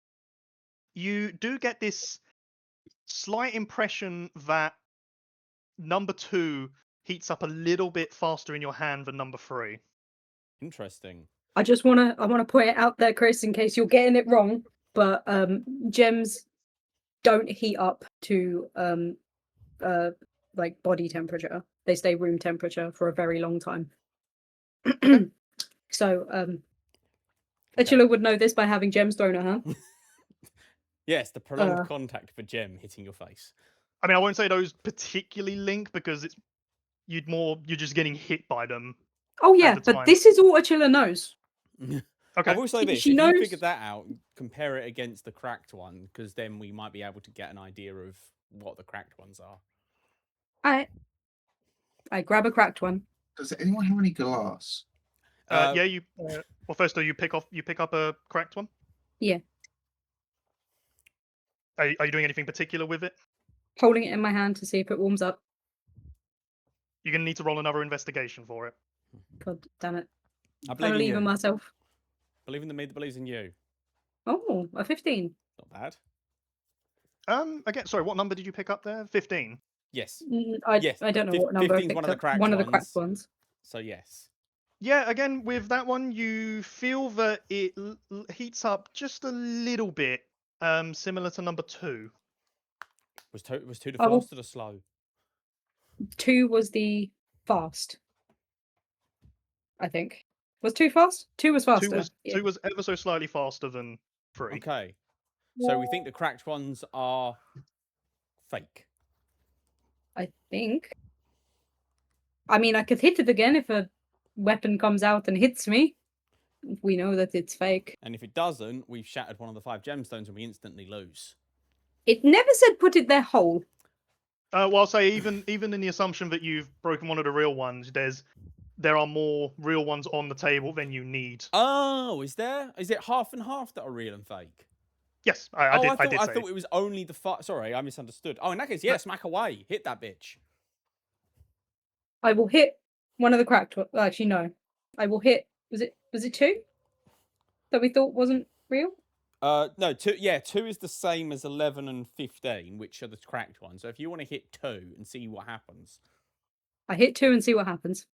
You do get this slight impression that number 2 heats up a little bit faster in your hand than number 3. Interesting. I want to put it out there, Chris, in case you're getting it wrong. But gems don't heat up to like body temperature. They stay room temperature for a very long time. So Achilla would know this by having gems thrown at her. Yes, the prolonged contact of a gem hitting your face. I mean, I won't say those particularly link because you're just getting hit by them. Oh yeah, the but time. this is all Achilla knows. Okay. I will say this: She if knows- you figured that out, compare it against the cracked one, because then we might be able to get an idea of what the cracked ones are. I grab a cracked one. Does anyone have any glass? Yeah, you. Well, first, you pick up a cracked one. Yeah. Are you doing anything particular with it? Holding it in my hand to see if it warms up. You're gonna need to roll another investigation for it. God damn it. I I believe in believe you. in myself. Believe in the me that believes in you. Oh, a 15. Not bad. Again, sorry, what number did you pick up there? 15. Yes. I don't know what number I 15's picked one of the up. cracked One of the ones. cracked ones. So yes. Yeah, again, with that one, you feel that it heats up just a little bit, similar to number 2. Was two the I will- fast or the slow? 2 was the fast. I think. Was 2 fast? 2 was faster. Two was ever so slightly faster than 3. Okay. So we think the cracked ones are fake. I think. I mean, I could hit it again if a weapon comes out and hits me. We know that it's fake. And if it doesn't, we've shattered one of the 5 gemstones and we instantly lose. It never said put it there whole. Well, I'll say even in the assumption that you've broken one of the real ones, there are more real ones on the table than you need. Oh, is there? Is it half and half that are real and fake? Yes, I did. I did I say. thought it was only the Sorry, I misunderstood. Oh, in that case, yeah, smack away. Hit that bitch. I will hit one of the cracked ones. Actually, no. I will hit. Was it 2 that we thought wasn't real? No, 2. Yeah, 2 is the same as 11 and 15, which are the cracked ones. So if you want to hit 2 and see what happens, I hit 2 and see what happens.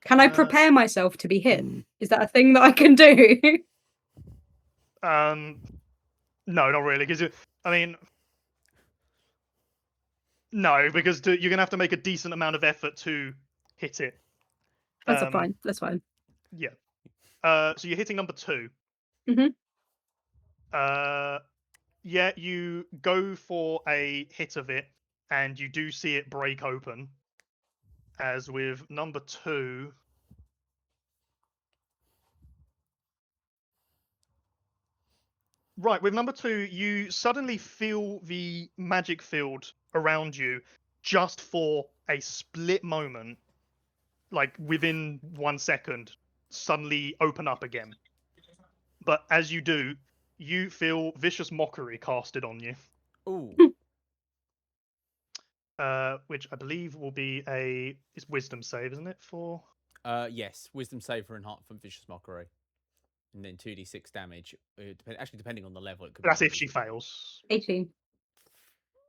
Can I prepare myself to be hit? Is that a thing that I can do? No, not really. Because I mean, no, because you're gonna have to make a decent amount of effort to hit it. That's fine. That's fine. Yeah. So you're hitting number 2. Mhm. Yeah, you go for a hit of it, and you do see it break open. As with number 2. Right, with number 2, you suddenly feel the magic field around you just for a split moment, like within 1 second, suddenly open up again. But as you do, you feel vicious mockery casted on you. ooh, Which I believe will be it's wisdom save, isn't it? For yes, wisdom save for vicious mockery, and then 2d6 damage. Actually, depending on the level, it could. that's be if she fails. 18.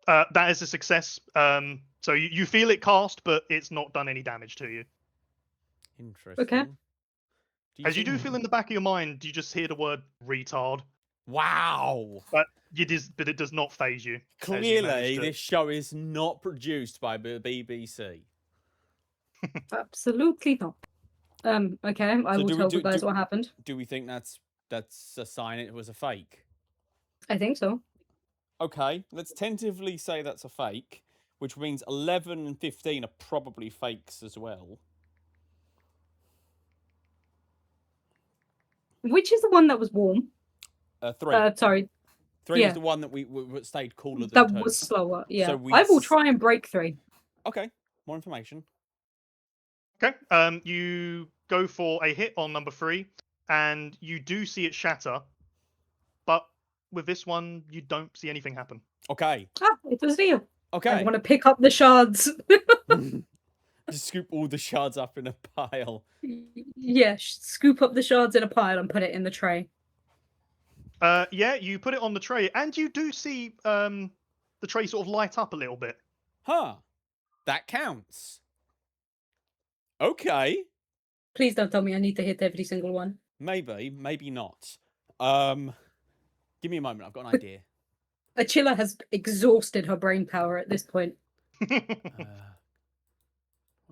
That is a success. So you feel it cast, but it's not done any damage to you. Interesting. As you do feel in the back of your mind, you just hear the word retard. Wow. But it does not phase you. as you manage Clearly, to- this show is not produced by the BBC. Absolutely not. Okay, I So will tell you guys what happened. Do we think that's a sign it was a fake? I think so. Okay, let's tentatively say that's a fake, which means 11 and 15 are probably fakes as well. Which is the one that was warm? 3. Sorry, 3 yeah. was the one that we stayed cooler than that 2. was slower. Yeah, So I will try and break 3. Okay, more information. Okay. You go for a hit on number 3, and you do see it shatter. But with this one, you don't see anything happen. Okay. It was real. I Okay. want to pick up the shards. Just scoop all the shards up in a pile. Yeah, scoop up the shards in a pile and put it in the tray. Yeah, you put it on the tray, and you do see the tray sort of light up a little bit. Huh. That counts. Okay. Please don't tell me I need to hit every single one. Maybe, maybe not. Give me a moment. I've got an idea. Achilla has exhausted her brain power at this point. What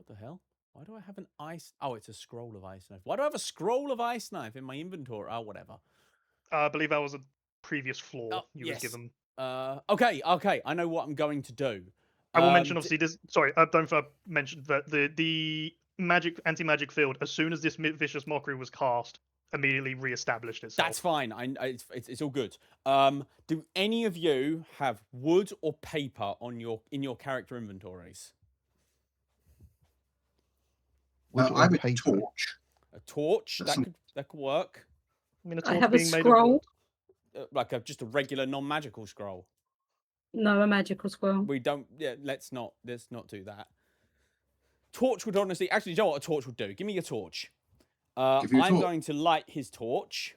the hell? Why do I have an ice? Oh, it's a scroll of ice knife. Why do I have a scroll of ice knife in my inventory? Oh, whatever. I believe that was a previous floor Oh, you was yes. given. Okay. I know what I'm going to do. I will mention, obviously, this. Sorry, don't mention that the magic anti-magic field, as soon as this vicious mockery was cast, immediately re-established itself. That's fine. It's all good. Do any of you have wood or paper on in your character inventories? Wood I have or a paper? torch. A torch That's that could work. I mean, a I torch have a being made of scroll. wood. Like just a regular non-magical scroll. No, a magical scroll. We don't. Yeah, let's not do that. Torch would honestly, actually, you know what a torch would do? Give me your torch. Give you a I'm torch. going to light his torch,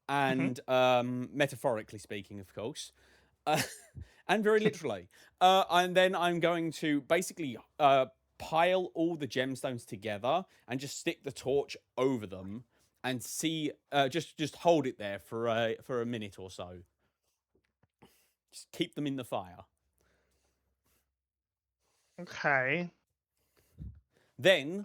and metaphorically speaking, of course, and very literally. And then I'm going to basically pile all the gemstones together and just stick the torch over them and see. Just hold it there for a minute or so. Just keep them in the fire. Okay. Then,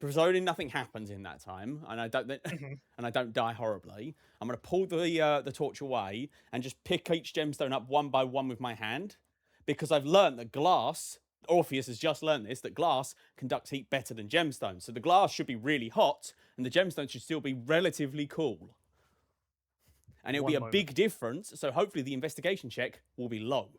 providing nothing happens in that time, and I don't and I don't die horribly, I'm going to pull the torch away and just pick each gemstone up one by one with my hand, because I've learned that glass. Orpheus has just learned this, that glass conducts heat better than gemstones. So the glass should be really hot, and the gemstones should still be relatively cool. And it'll be a big difference, so hopefully the investigation check will be low.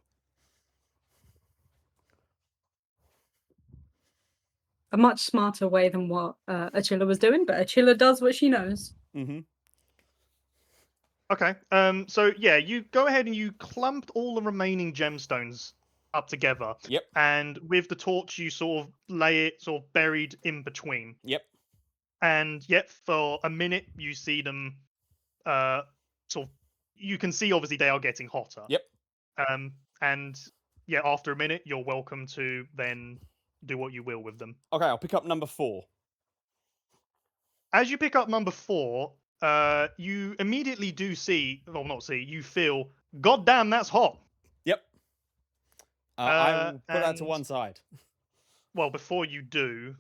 A much smarter way than what Achilla was doing, but Achilla does what she knows. Mm-hmm. Okay. So yeah, you go ahead and you clumped all the remaining gemstones up together. Yep. And with the torch, you sort of lay it sort of buried in between. Yep. And yet, for a minute, you see them. Sort of, you can see obviously they are getting hotter. Yep. And yeah, after a minute, you're welcome to then do what you will with them. Okay, I'll pick up number 4. As you pick up number 4, you immediately do see, well, not see, you feel, God damn, that's hot. Yep. I will put that to and- one side. Well, before you do,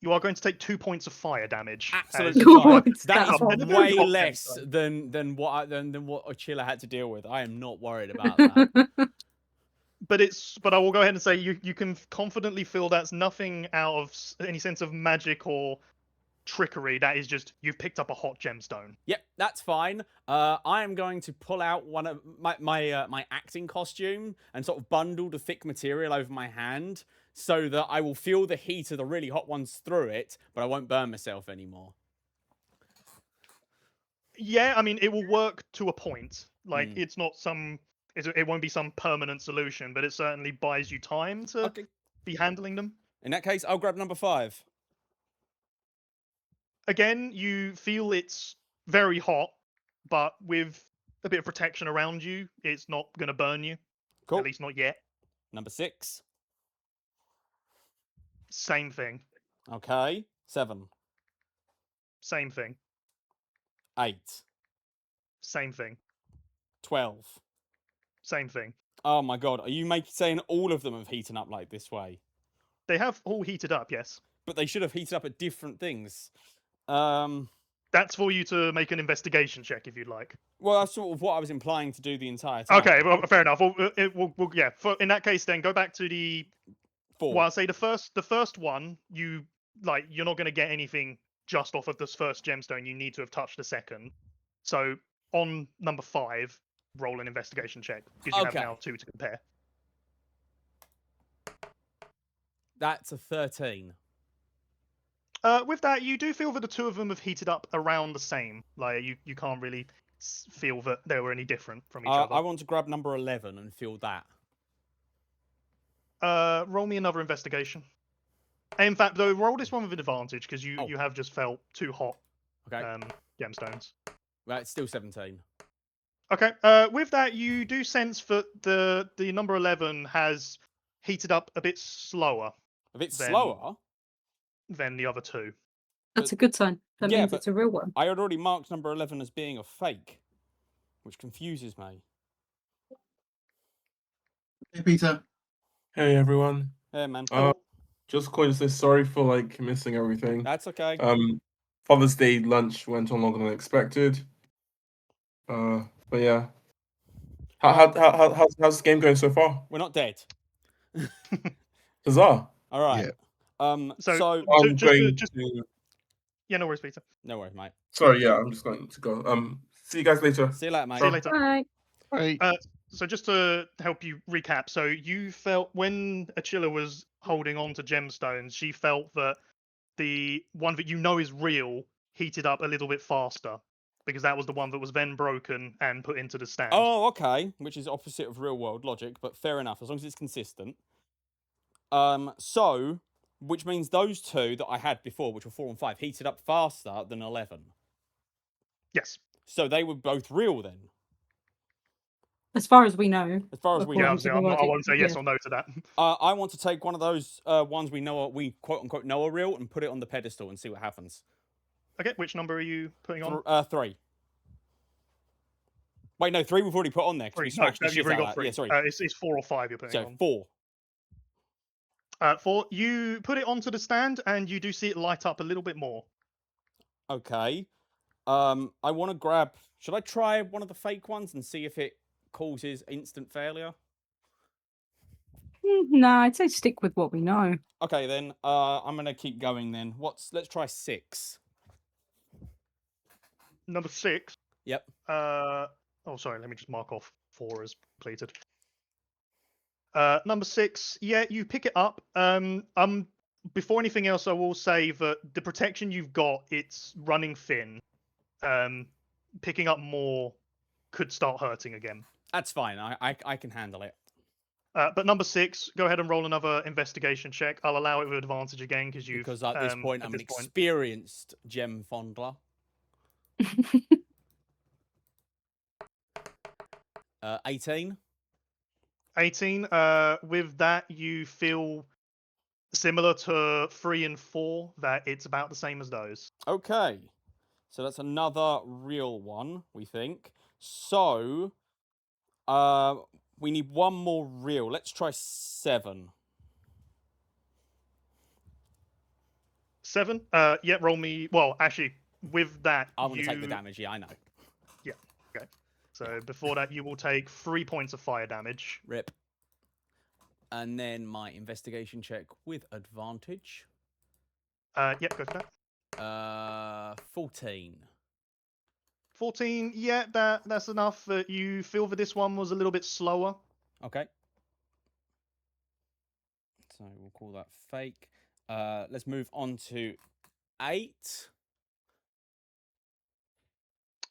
you are going to take 2 points of fire damage. Absolutely Oh, fine. it's That is hot. way Hot less gemstone. than what Ochilla had to deal with. I am not worried about that. But I will go ahead and say you can confidently feel that's nothing out of any sense of magic or trickery. That is just you've picked up a hot gemstone. Yep, that's fine. I am going to pull out one of my acting costume and sort of bundle the thick material over my hand so that I will feel the heat of the really hot ones through it, but I won't burn myself anymore. Yeah, I mean it will work to a point. Like it's not it won't be some permanent solution, but it certainly buys you time to be handling them. In that case, I'll grab number 5. Again, you feel it's very hot, but with a bit of protection around you, it's not going to burn you. Cool. At least not yet. Number 6. Same thing. Okay. 7. Same thing. 8. Same thing. 12. Same thing. Oh my god, are you saying all of them have heated up like this way? They have all heated up, yes. But they should have heated up at different things. That's for you to make an investigation check if you'd like. Well, that's sort of what I was implying to do the entire time. Okay, well, fair enough. Yeah. In that case, then go back to the 4. Well, I'll say the first one. You're not going to get anything just off of this first gemstone. You need to have touched the second. So on number 5, roll an investigation check because you have now 2 to compare. That's a 13. With that, you do feel that the 2 of them have heated up around the same. Like you can't really feel that they were any different from each other. I want to grab number 11 and feel that. Roll me another investigation. In fact, though, roll this one with an advantage because you have just felt 2 hot gemstones. Right, it's still 17. Okay. With that, you do sense that the number 11 has heated up a bit slower. A bit slower than the other 2. That's a good sign. That means it's a real one. I had already marked number 11 as being a fake, which confuses me. Hey, Peter. Hey everyone. Hey, man. Just calling to say sorry for like missing everything. That's okay. Father's Day lunch went on longer than expected. But yeah. How's the game going so far? We're not dead. Huzzah. All right. Yeah. So I'm just going to- to. Yeah, no worries, Peter. no worries, mate. Sorry, yeah, I'm just going to go. See you guys later. See you later, mate. See you later. Bye. Right. So just to help you recap, so you felt when Achilla was holding on to gemstones, she felt that the one that you know is real heated up a little bit faster because that was the one that was then broken and put into the stand. Oh, okay. Which is opposite of real world logic, but fair enough, as long as it's consistent. So, which means those two that I had before, which were 4 and 5, heated up faster than 11. Yes. So they were both real then, As far as we know. as far as we Yeah, know. obviously, I won't say yes or no to that. I want to take one of those ones we know we quote unquote know are real and put it on the pedestal and see what happens. Okay, which number are you putting on? 3. Wait, no, 3 we've already put on there because we 3. No, smashed the you've shit already out got of 3. that. Yeah, sorry. It's 4 or 5 you're putting So on. 4. 4. You put it onto the stand and you do see it light up a little bit more. Okay. I want to grab. Should I try one of the fake ones and see if it causes instant failure? No, I'd say stick with what we know. Okay, then. I'm gonna keep going then. Let's try 6. Number 6. Yep. Oh, sorry. Let me just mark off 4 as completed. Number 6. Yeah, you pick it up. Before anything else, I will say that the protection you've got, it's running thin. Picking up more could start hurting again. That's fine. I can handle it. But number 6, go ahead and roll another investigation check. I'll allow it with advantage again Because at this point, I'm an experienced gem fondler. 18. 18. With that, you feel similar to 3 and 4, that it's about the same as those. Okay. So that's another real one, we think. So, we need one more real. Let's try 7. 7. Yeah, roll me. Well, actually, with that, I'm going to take the damage. Yeah, I know. Yeah. Okay. So before that, you will take 3 points of fire damage. Rip. And then my investigation check with advantage. Yeah, go for that. 14. 14. Yeah, that's enough. That you feel that this one was a little bit slower. Okay. So we'll call that fake. Let's move on to 8.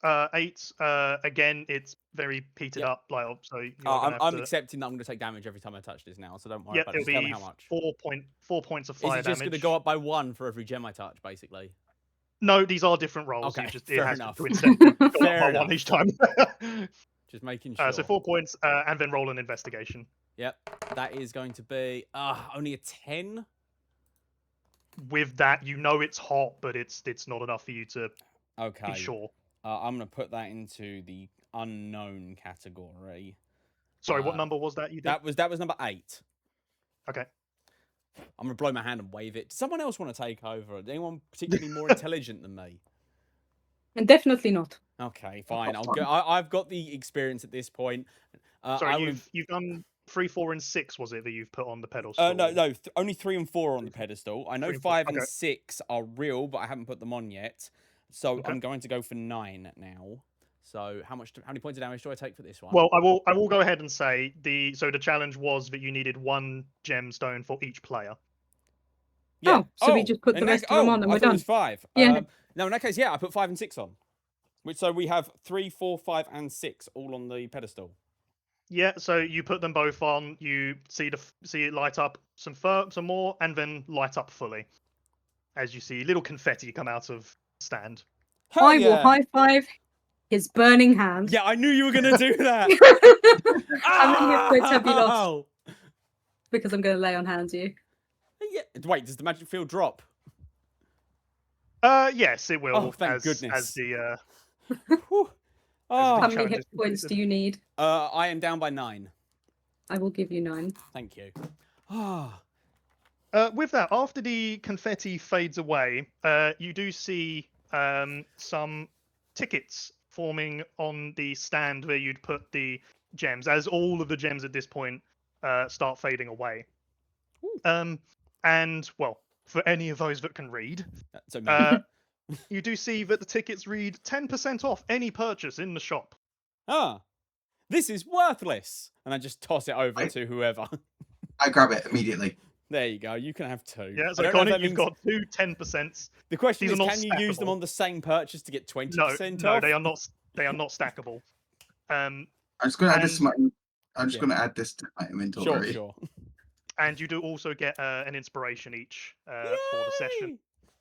8. Again, it's very peated up. Like, so you're I'm accepting that I'm going to take damage every time I touch this now, so don't worry about it. Just tell me how much. 4 points of fire damage. Is it just going to go up by 1 for every gem I touch, basically? No, these are different rolls. Okay, It fair has enough. to coincidentally go up Fair by enough. 1 each time. Just making sure. So 4 points, and then roll an investigation. Yep, that is going to be only a 10. With that, you know it's hot, but it's not enough for you to Okay. be sure. I'm going to put that into the unknown category. Sorry, what number was that you did? That was number 8. Okay. I'm going to blow my hand and wave it. Does someone else want to take over? Anyone particularly more intelligent than me? And definitely not. Okay, fine. I've got the experience at this point. Sorry, you've done 3, 4, and 6, was it, that you've put on the pedestal? No, only 3 and 4 are on the pedestal. I know 3 and 4, 5 and okay. 6 are real, but I haven't put them on yet. So Okay. I'm going to go for 9 now. So how many points of damage do I take for this one? Well, I will go ahead and say the challenge was that you needed 1 gemstone for each player. Yeah. Oh, so we just put the rest of them on and I we're thought it done. was 5. Yeah. No, in that case, yeah, I put 5 and 6 on. So we have 3, 4, 5, and 6 all on the pedestal. Yeah, so you put them both on. You see it light up some more, and then light up fully, as you see little confetti come out of the stand. Hell I yeah. will high five his burning hand. Yeah, I knew you were going to do that. How many points have you lost? Because I'm going to lay on hands you. Yeah. Wait, does the magic field drop? Yes, it will. Oh, thank as goodness. the Whew. How Oh, many challenge hit is points do completed. you need? I am down by 9. I will give you 9. Thank you. Ah, With that, after the confetti fades away, you do see some tickets forming on the stand where you'd put the gems, as all of the gems at this point start fading away. And, well, for any of those that can read, so me. you do see that the tickets read 10% off any purchase in the shop. Ah, this is worthless. And I just toss it over I- to whoever. I grab it immediately. There you go. You can have two. Yeah, I so don't know if Connor, that you've means... got two 10%s. The question These is, are not can you use them stackable. on the same purchase to get 20% No, off? they are not. They are not stackable. I'm just going to add this to my. I'm just Yeah. going to add this to my inventory. Sure. And you do also get an inspiration each for the session. Yay!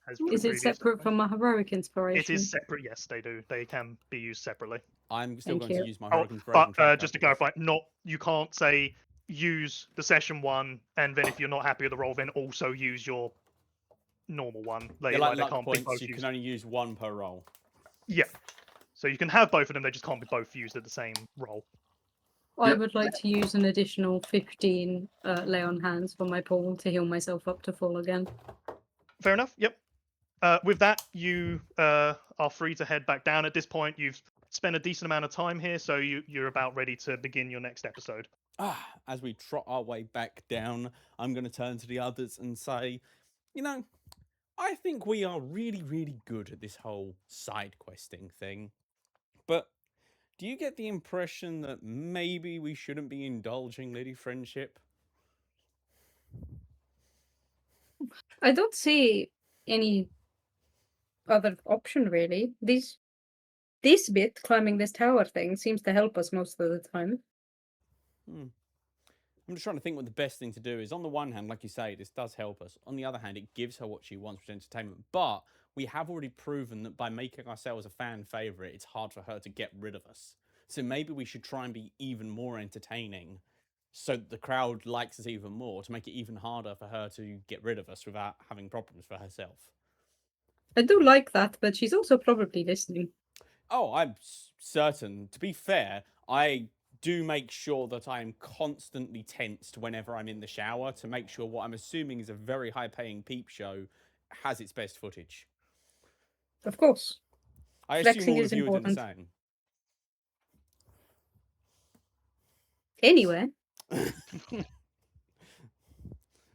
As Is it previous. separate from my heroic It inspiration? is separate. Yes, they do. They can be used separately. I'm still Thank going you. to use my Oh, heroic inspiration. but just to clarify, not you can't say use the session one, and then if you're not happy with the roll, then also use your normal one. They're like they luck can't be points. both You used. can only use one per roll. Yeah. So you can have both of them. They just can't be both used at the same roll. I Yep. would like to use an additional 15 lay on hands for my pool to heal myself up to full again. Fair enough. Yep. With that, you are free to head back down. At this point, you've spent a decent amount of time here, so you're about ready to begin your next episode. As we trot our way back down, I'm going to turn to the others and say, you know, I think we are really, really good at this whole side questing thing. But do you get the impression that maybe we shouldn't be indulging Lady Friendship? I don't see any other option really. This bit, climbing this tower thing, seems to help us most of the time. I'm just trying to think what the best thing to do is. On the one hand, like you say, this does help us. On the other hand, it gives her what she wants, which is entertainment. But we have already proven that by making ourselves a fan favourite, it's hard for her to get rid of us. So maybe we should try and be even more entertaining so that the crowd likes us even more, to make it even harder for her to get rid of us without having problems for herself. I do like that, but she's also probably listening. Oh, I'm certain. To be fair, I do make sure that I am constantly tensed whenever I'm in the shower to make sure what I'm assuming is a very high-paying peep show has its best footage. Of course. I Flexing assume all is of you are doing the important. same. Anyway,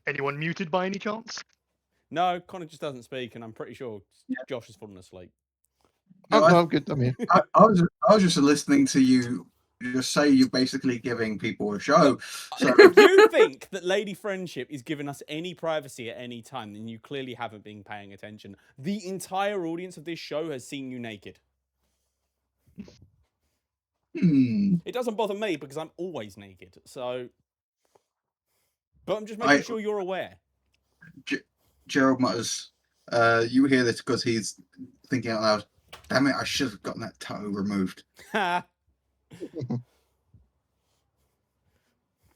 Anyone muted by any chance? No, Connor just doesn't speak, and I'm pretty sure Josh has fallen asleep. No, No, I'm good. I'm here. I was just listening to you just say you're basically giving people a show. So If you think that Lady Friendship is giving us any privacy at any time, then you clearly haven't been paying attention. The entire audience of this show has seen you naked. It doesn't bother me because I'm always naked, so... But I'm just making sure you're aware. Gerald mutters, you hear this because he's thinking out loud, damn it, I should have gotten that tattoo removed. Ha!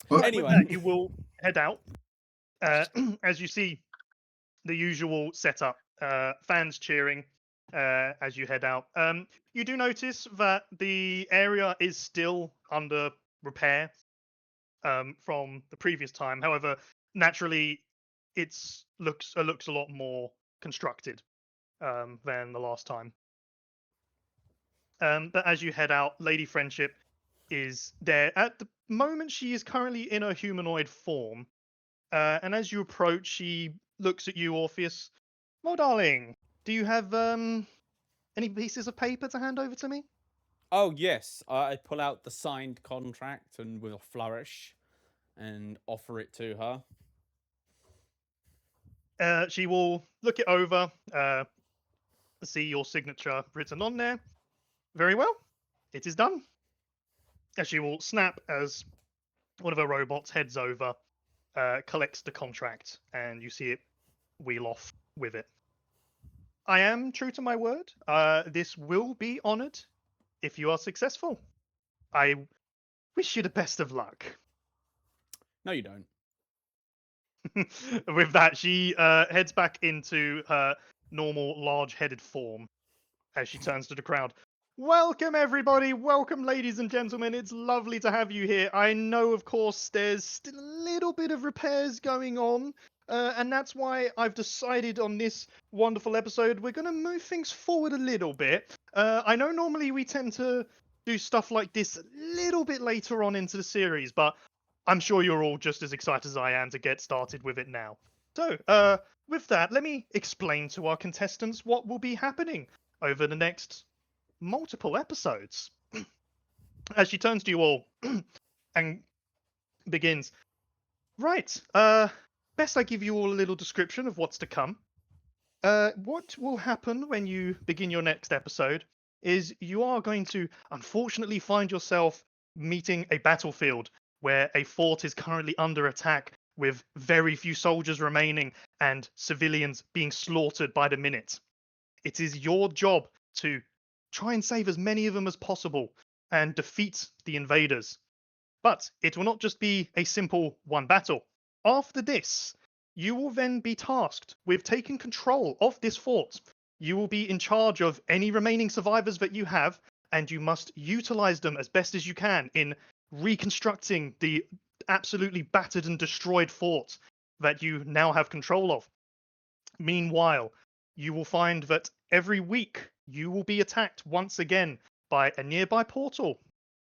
But Anyway. With that, you will head out. As you see the usual setup, fans cheering as you head out. You do notice that the area is still under repair from the previous time. However, naturally, it looks a lot more constructed than the last time. But as you head out, Lady Friendship is there. At the moment, she is currently in a humanoid form. And as you approach, she looks at you, Orpheus. Well, darling, do you have any pieces of paper to hand over to me? Oh, yes. I pull out the signed contract and with a flourish and offer it to her. She will look it over, see your signature written on there. Very well. It is done. As she will snap as one of her robots heads over, collects the contract, and you see it wheel off with it. I am true to my word. This will be honored if you are successful. I wish you the best of luck. No, you don't. With that, she heads back into her normal large-headed form as she turns to the crowd. Welcome, everybody. Welcome, ladies and gentlemen. It's lovely to have you here. I know, of course, there's still a little bit of repairs going on. And that's why I've decided on this wonderful episode, we're going to move things forward a little bit. I know normally we tend to do stuff like this a little bit later on into the series, but I'm sure you're all just as excited as I am to get started with it now. So, with that, let me explain to our contestants what will be happening over the next multiple episodes. As she turns to you all and begins, right, best I give you all a little description of what's to come. What will happen when you begin your next episode is you are going to unfortunately find yourself meeting a battlefield where a fort is currently under attack with very few soldiers remaining and civilians being slaughtered by the minute. It is your job to try and save as many of them as possible and defeat the invaders. But it will not just be a simple one battle. After this, you will then be tasked with taking control of this fort. You will be in charge of any remaining survivors that you have, and you must utilize them as best as you can in reconstructing the absolutely battered and destroyed fort that you now have control of. Meanwhile, you will find that every week you will be attacked once again by a nearby portal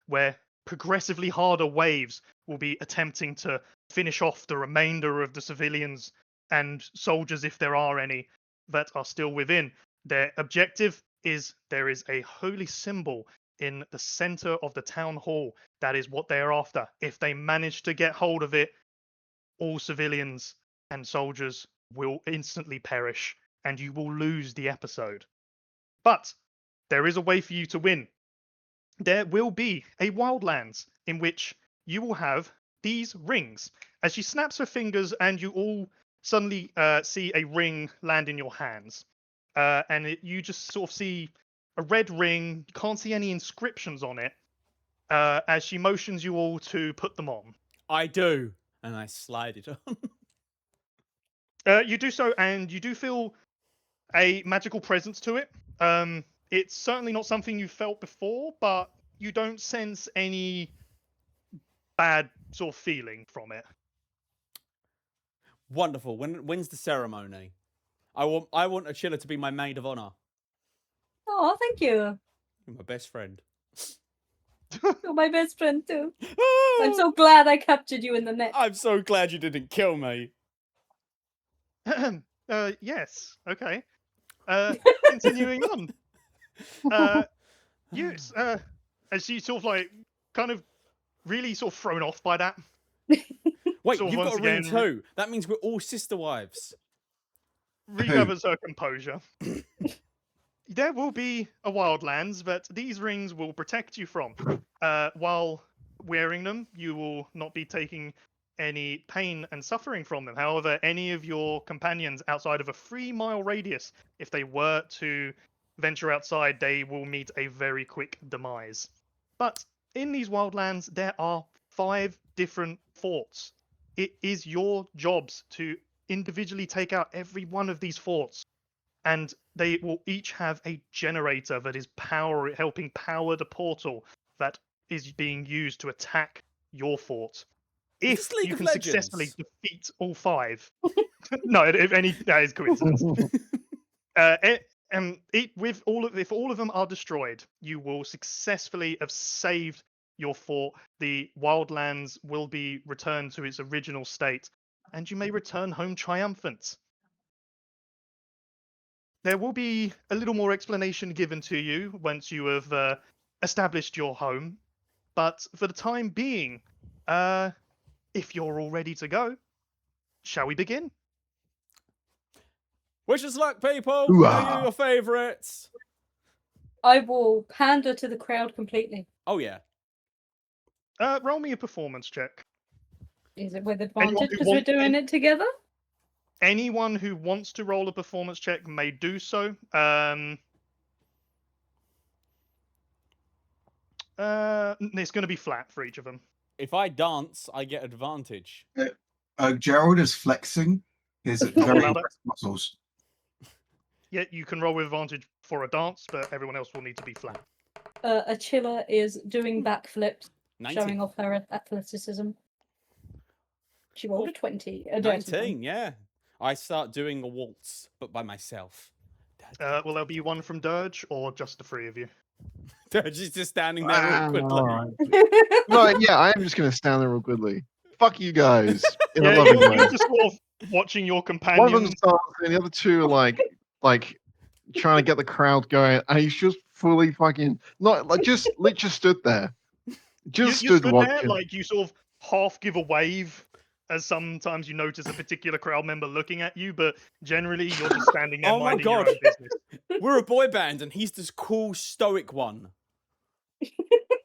where progressively harder waves will be attempting to finish off the remainder of the civilians and soldiers, if there are any, that are still within. Their objective is there is a holy symbol in the center of the town hall. That is what they are after. If they manage to get hold of it, all civilians and soldiers will instantly perish and you will lose the episode. But there is a way for you to win. There will be a Wildlands in which you will have these rings. As she snaps her fingers and you all suddenly see a ring land in your hands. You just sort of see a red ring. You can't see any inscriptions on it as she motions you all to put them on. I do, and I slide it on. You do so, and you do feel a magical presence to it. It's certainly not something you felt before, but you don't sense any bad sort of feeling from it. Wonderful. When's the ceremony? I want a chiller to be my maid of honor. Oh, thank you. You're my best friend. You're my best friend too. I'm so glad I captured you in the net. I'm so glad you didn't kill me. Yes. Okay. Continuing on. Yes. As she sort of like kind of really sort of thrown off by that. Wait, Sort of you've got once a ring again- too. That means we're all sister wives. Recovers her composure. There will be a Wildlands that these rings will protect you from. While wearing them, you will not be taking any pain and suffering from them. However, any of your companions outside of a 3-mile radius, if they were to venture outside, they will meet a very quick demise. But in these Wildlands, there are 5 different forts. It is your jobs to individually take out every one of these forts, and they will each have a generator that is helping power the portal that is being used to attack your fort. Is If this League you of can successfully Legends? defeat all 5, no, if any, that is coincidence. If all of them are destroyed, you will successfully have saved your fort. The Wildlands will be returned to its original state, and you may return home triumphant. There will be a little more explanation given to you once you have established your home, but for the time being, if you're all ready to go, shall we begin? Wish us luck, people. Are Hoo-ah. you your favourites? I will pander to the crowd completely. Oh yeah. Roll me a performance check. Is it with Anyone advantage who because we're wants doing it together? Anyone who wants to roll a performance check may do so. It's going to be flat for each of them. If I dance, I get advantage. Gerald is flexing his very allow that. impressive muscles. Yeah, you can roll with advantage for a dance, but everyone else will need to be flat. A chiller is doing backflips, 19. showing off her athleticism. She rolled a 20. A dirty 19, yeah. I start doing a waltz, but by myself. Will there be one from Dirge or just the three of you? She's just standing there awkwardly. Alright. one. Right, yeah, I am just going to stand there awkwardly. Fuck you guys. In a Yeah, loving way. you're just sort of watching your One of companions. them's dancing, the other two are like trying to get the crowd going, and he's just fully fucking not like just literally stood there. You Just stood stood there, watching. like you sort of half give a wave as sometimes you notice a particular crowd member looking at you, but generally you're just standing there Oh my minding your God. own business. We're a boy band, and he's this cool, stoic one.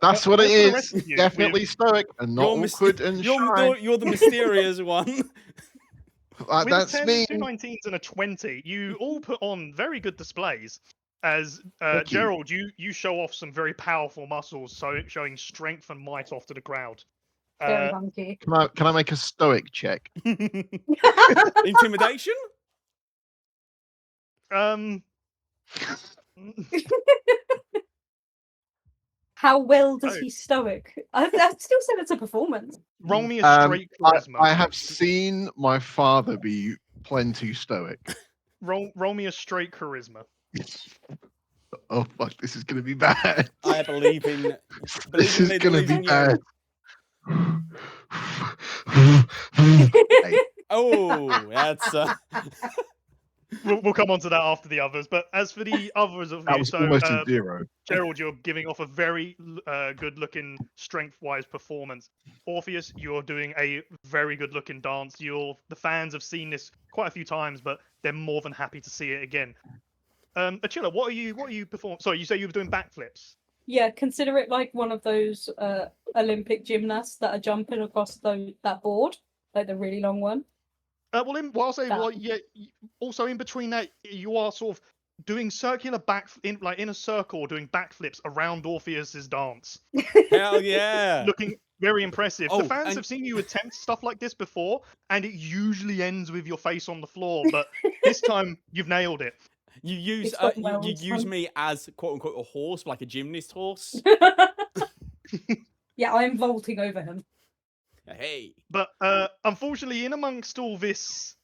That's what it As for the is. rest of you, Definitely stoic and not You're awkward and shy. you're the mysterious one. With That's a 10, me. 2 19s and a 20, you all put on very good displays. As Thank you. Gerald, you show off some very powerful muscles, so showing strength and might off to the crowd. Very hunky. Can I make a stoic check? Intimidation? Um, How well does Oh. he stoic? I'd still say it's a performance. roll me a straight charisma. I have seen my father be plenty stoic. Roll me a straight charisma. Oh fuck, this is gonna be bad. I believe in. This is Lid, gonna believe be in you. bad. Hey, Oh, that's. We'll come on to that after the others. But as for the others of that you, was so almost a 0. Gerald, you're giving off a very good-looking, strength-wise performance. Orpheus, you're doing a very good-looking dance. The fans have seen this quite a few times, but they're more than happy to see it again. Achilla, what are you performing? Sorry, you say you were doing backflips. Yeah, consider it like one of those Olympic gymnasts that are jumping across that board, like the really long one. I'll say, That. yeah. Also, in between that, you are sort of doing circular in a circle, doing backflips around Orpheus's dance. Hell yeah! Looking very impressive. Oh, The fans and- have seen you attempt stuff like this before, and it usually ends with your face on the floor. But this time, you've nailed it. You use It's got you wells use on. me as quote unquote a horse, like a gymnast horse. Yeah, I'm vaulting over him. Hey, But unfortunately, in amongst all this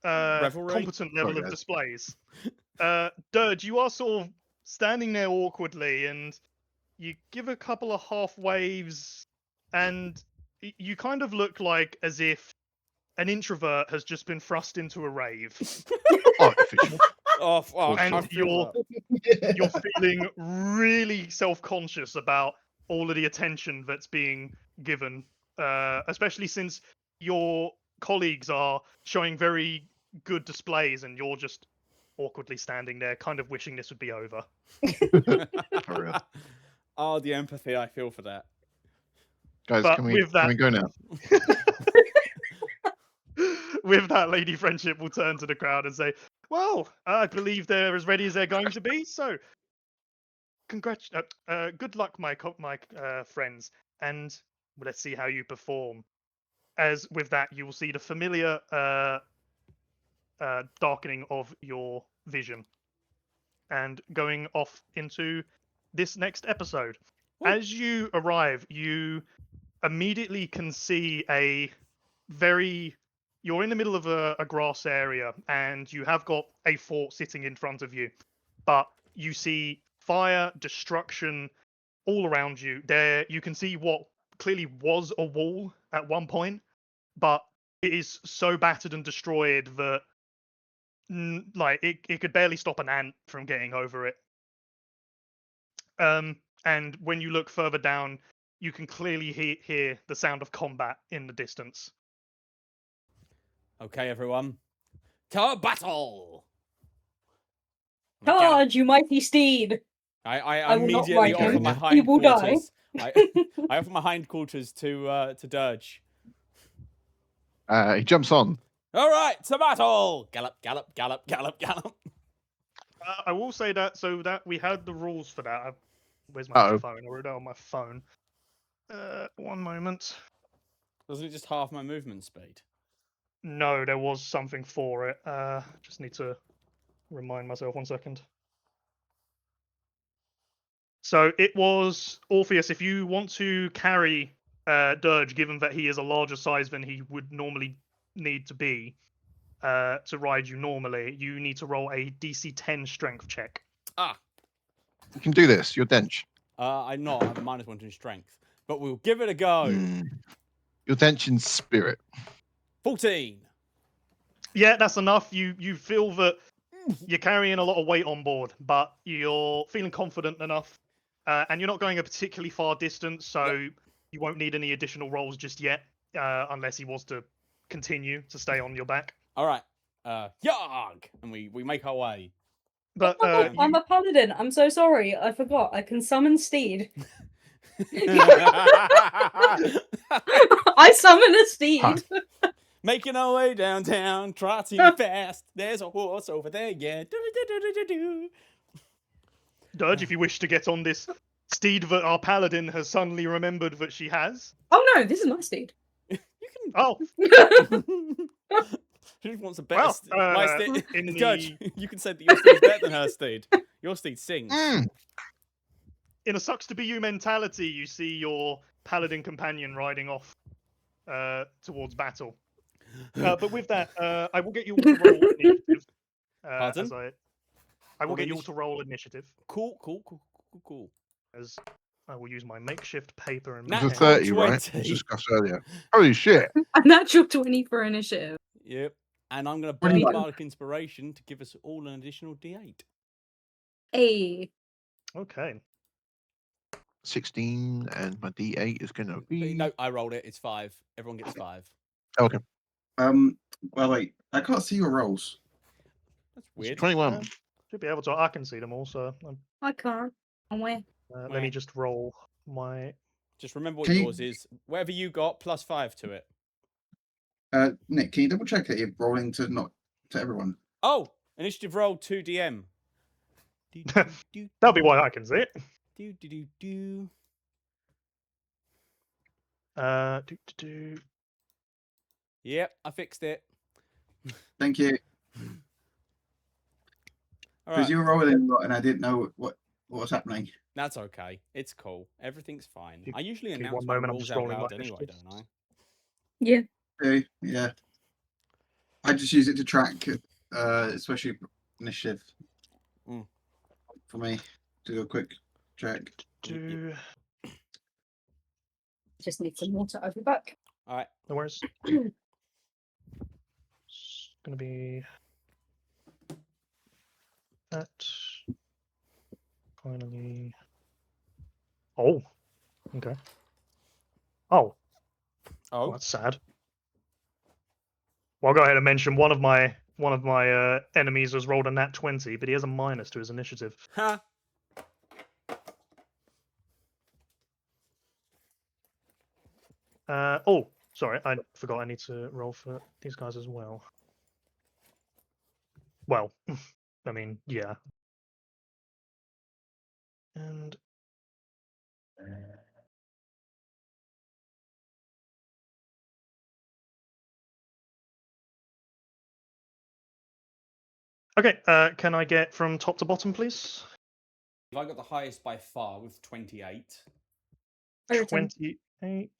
Revelry? competent level Sorry, of guys. displays, Dirge, you are sort of standing there awkwardly, and you give a couple of half waves, and you kind of look like as if an introvert has just been thrust into a rave, Oh, official. oh fuck! and I feel you're feeling really self-conscious about all of the attention that's being given, especially since your colleagues are showing very good displays and you're just awkwardly standing there, kind of wishing this would be over. For real. Oh, the empathy I feel for that. Guys, But can we with that- go now? With that, Lady Friendship will turn to the crowd and say, "Well, I believe they're as ready as they're going to be. So, good luck, my friends, and let's see how you perform." As with that, you will see the familiar darkening of your vision, and going off into this next episode. Ooh. As you arrive, you immediately can see you're in the middle of a grass area, and you have got a fort sitting in front of you, but you see fire, destruction all around you. There, you can see what clearly was a wall at one point, but it is so battered and destroyed that it could barely stop an ant from getting over it. And when you look further down, you can clearly hear the sound of combat in the distance. Okay, everyone, to battle! Charge, you mighty steed! I I will not immediately ride offer him. my He will die. hindquarters. I offer my hindquarters to Dirge. He jumps on. All right, to battle! Gallop, gallop, gallop, gallop, gallop. I will say that we had the rules for that. Where's my Uh-oh. phone? I wrote it on my phone. One moment. Wasn't it just half my movement speed? No, there was something for it. Just need to remind myself 1 second. So it was Orpheus. If you want to carry Dirge, given that he is a larger size than he would normally need to be to ride you normally, you need to roll a DC 10 strength check. Ah, You can do this. You're dench. I'm not. I'm -1 to strength, but we'll give it a go. You're dench in spirit. 14. Yeah, that's enough. You feel that you're carrying a lot of weight on board, but you're feeling confident enough, and you're not going a particularly far distance, so you won't need any additional rolls just yet, unless he was to continue to stay on your back. All right. Yog! And we make our way. But Oh my God, I'm you, a paladin. I'm so sorry. I forgot. I can summon steed. I summon a steed. Making our way downtown, trotting fast. There's a horse over there, yeah. Do-do-do-do-do-do. Dirge, if you wish to get on this steed that our paladin has suddenly remembered that she has. Oh no, this is my steed. You can. Oh, Who wants a better well, steed? My steed. in Judge, the you can say that your steed's better than her steed. Your steed sings. in a sucks to be you mentality, you see your paladin companion riding off towards battle. But with that, I will get you all to roll initiative. Pardon? As I will Roll get you all to roll initiative, Cool. as I will use my makeshift paper and Nat It was a pen. 30, right? 20. As discussed earlier. Holy shit. A natural 20 for initiative. Yep. And I'm going to burn 21. Bardic Inspiration to give us all an additional D8. Hey. Okay. 16, and my D8 is going to be. No, I rolled it. It's 5. Everyone gets 5. Okay. Well, wait. I can't see your rolls. That's It's weird. 21. Should be able to. I can see them all, so I can't. I'm where? let Where? me just roll my. Just remember what Can you- yours is. Whatever you got, +5 to it. Nick, can you double check that you're rolling to not to everyone? Oh, initiative roll 2 DM. That'll be why I can see it. Do. Do. Yep, I fixed it. Thank you. All Because right, you were rolling a lot and I didn't know what was happening. that's okay. It's cool. Everything's fine. Give- I usually give me announce one my moment, I'm rules just out rolling loud my anyway, initiatives. don't I? Yeah. Okay, yeah. I just use it to track, especially initiative. Mm. For me, to do a quick check. Do. Just need some water over back. All right. No worries. It's gonna be that. Finally. Oh. Okay. Oh. Well, Oh, that's sad. Well, I'll go ahead and mention one of my enemies has rolled a nat 20, but he has a minus to his initiative. ha. Oh, sorry, I forgot I need to roll for these guys as well. Well, I mean, yeah. And okay, can I get from top to bottom, please? I got the highest by far with 28. Over 10. 28.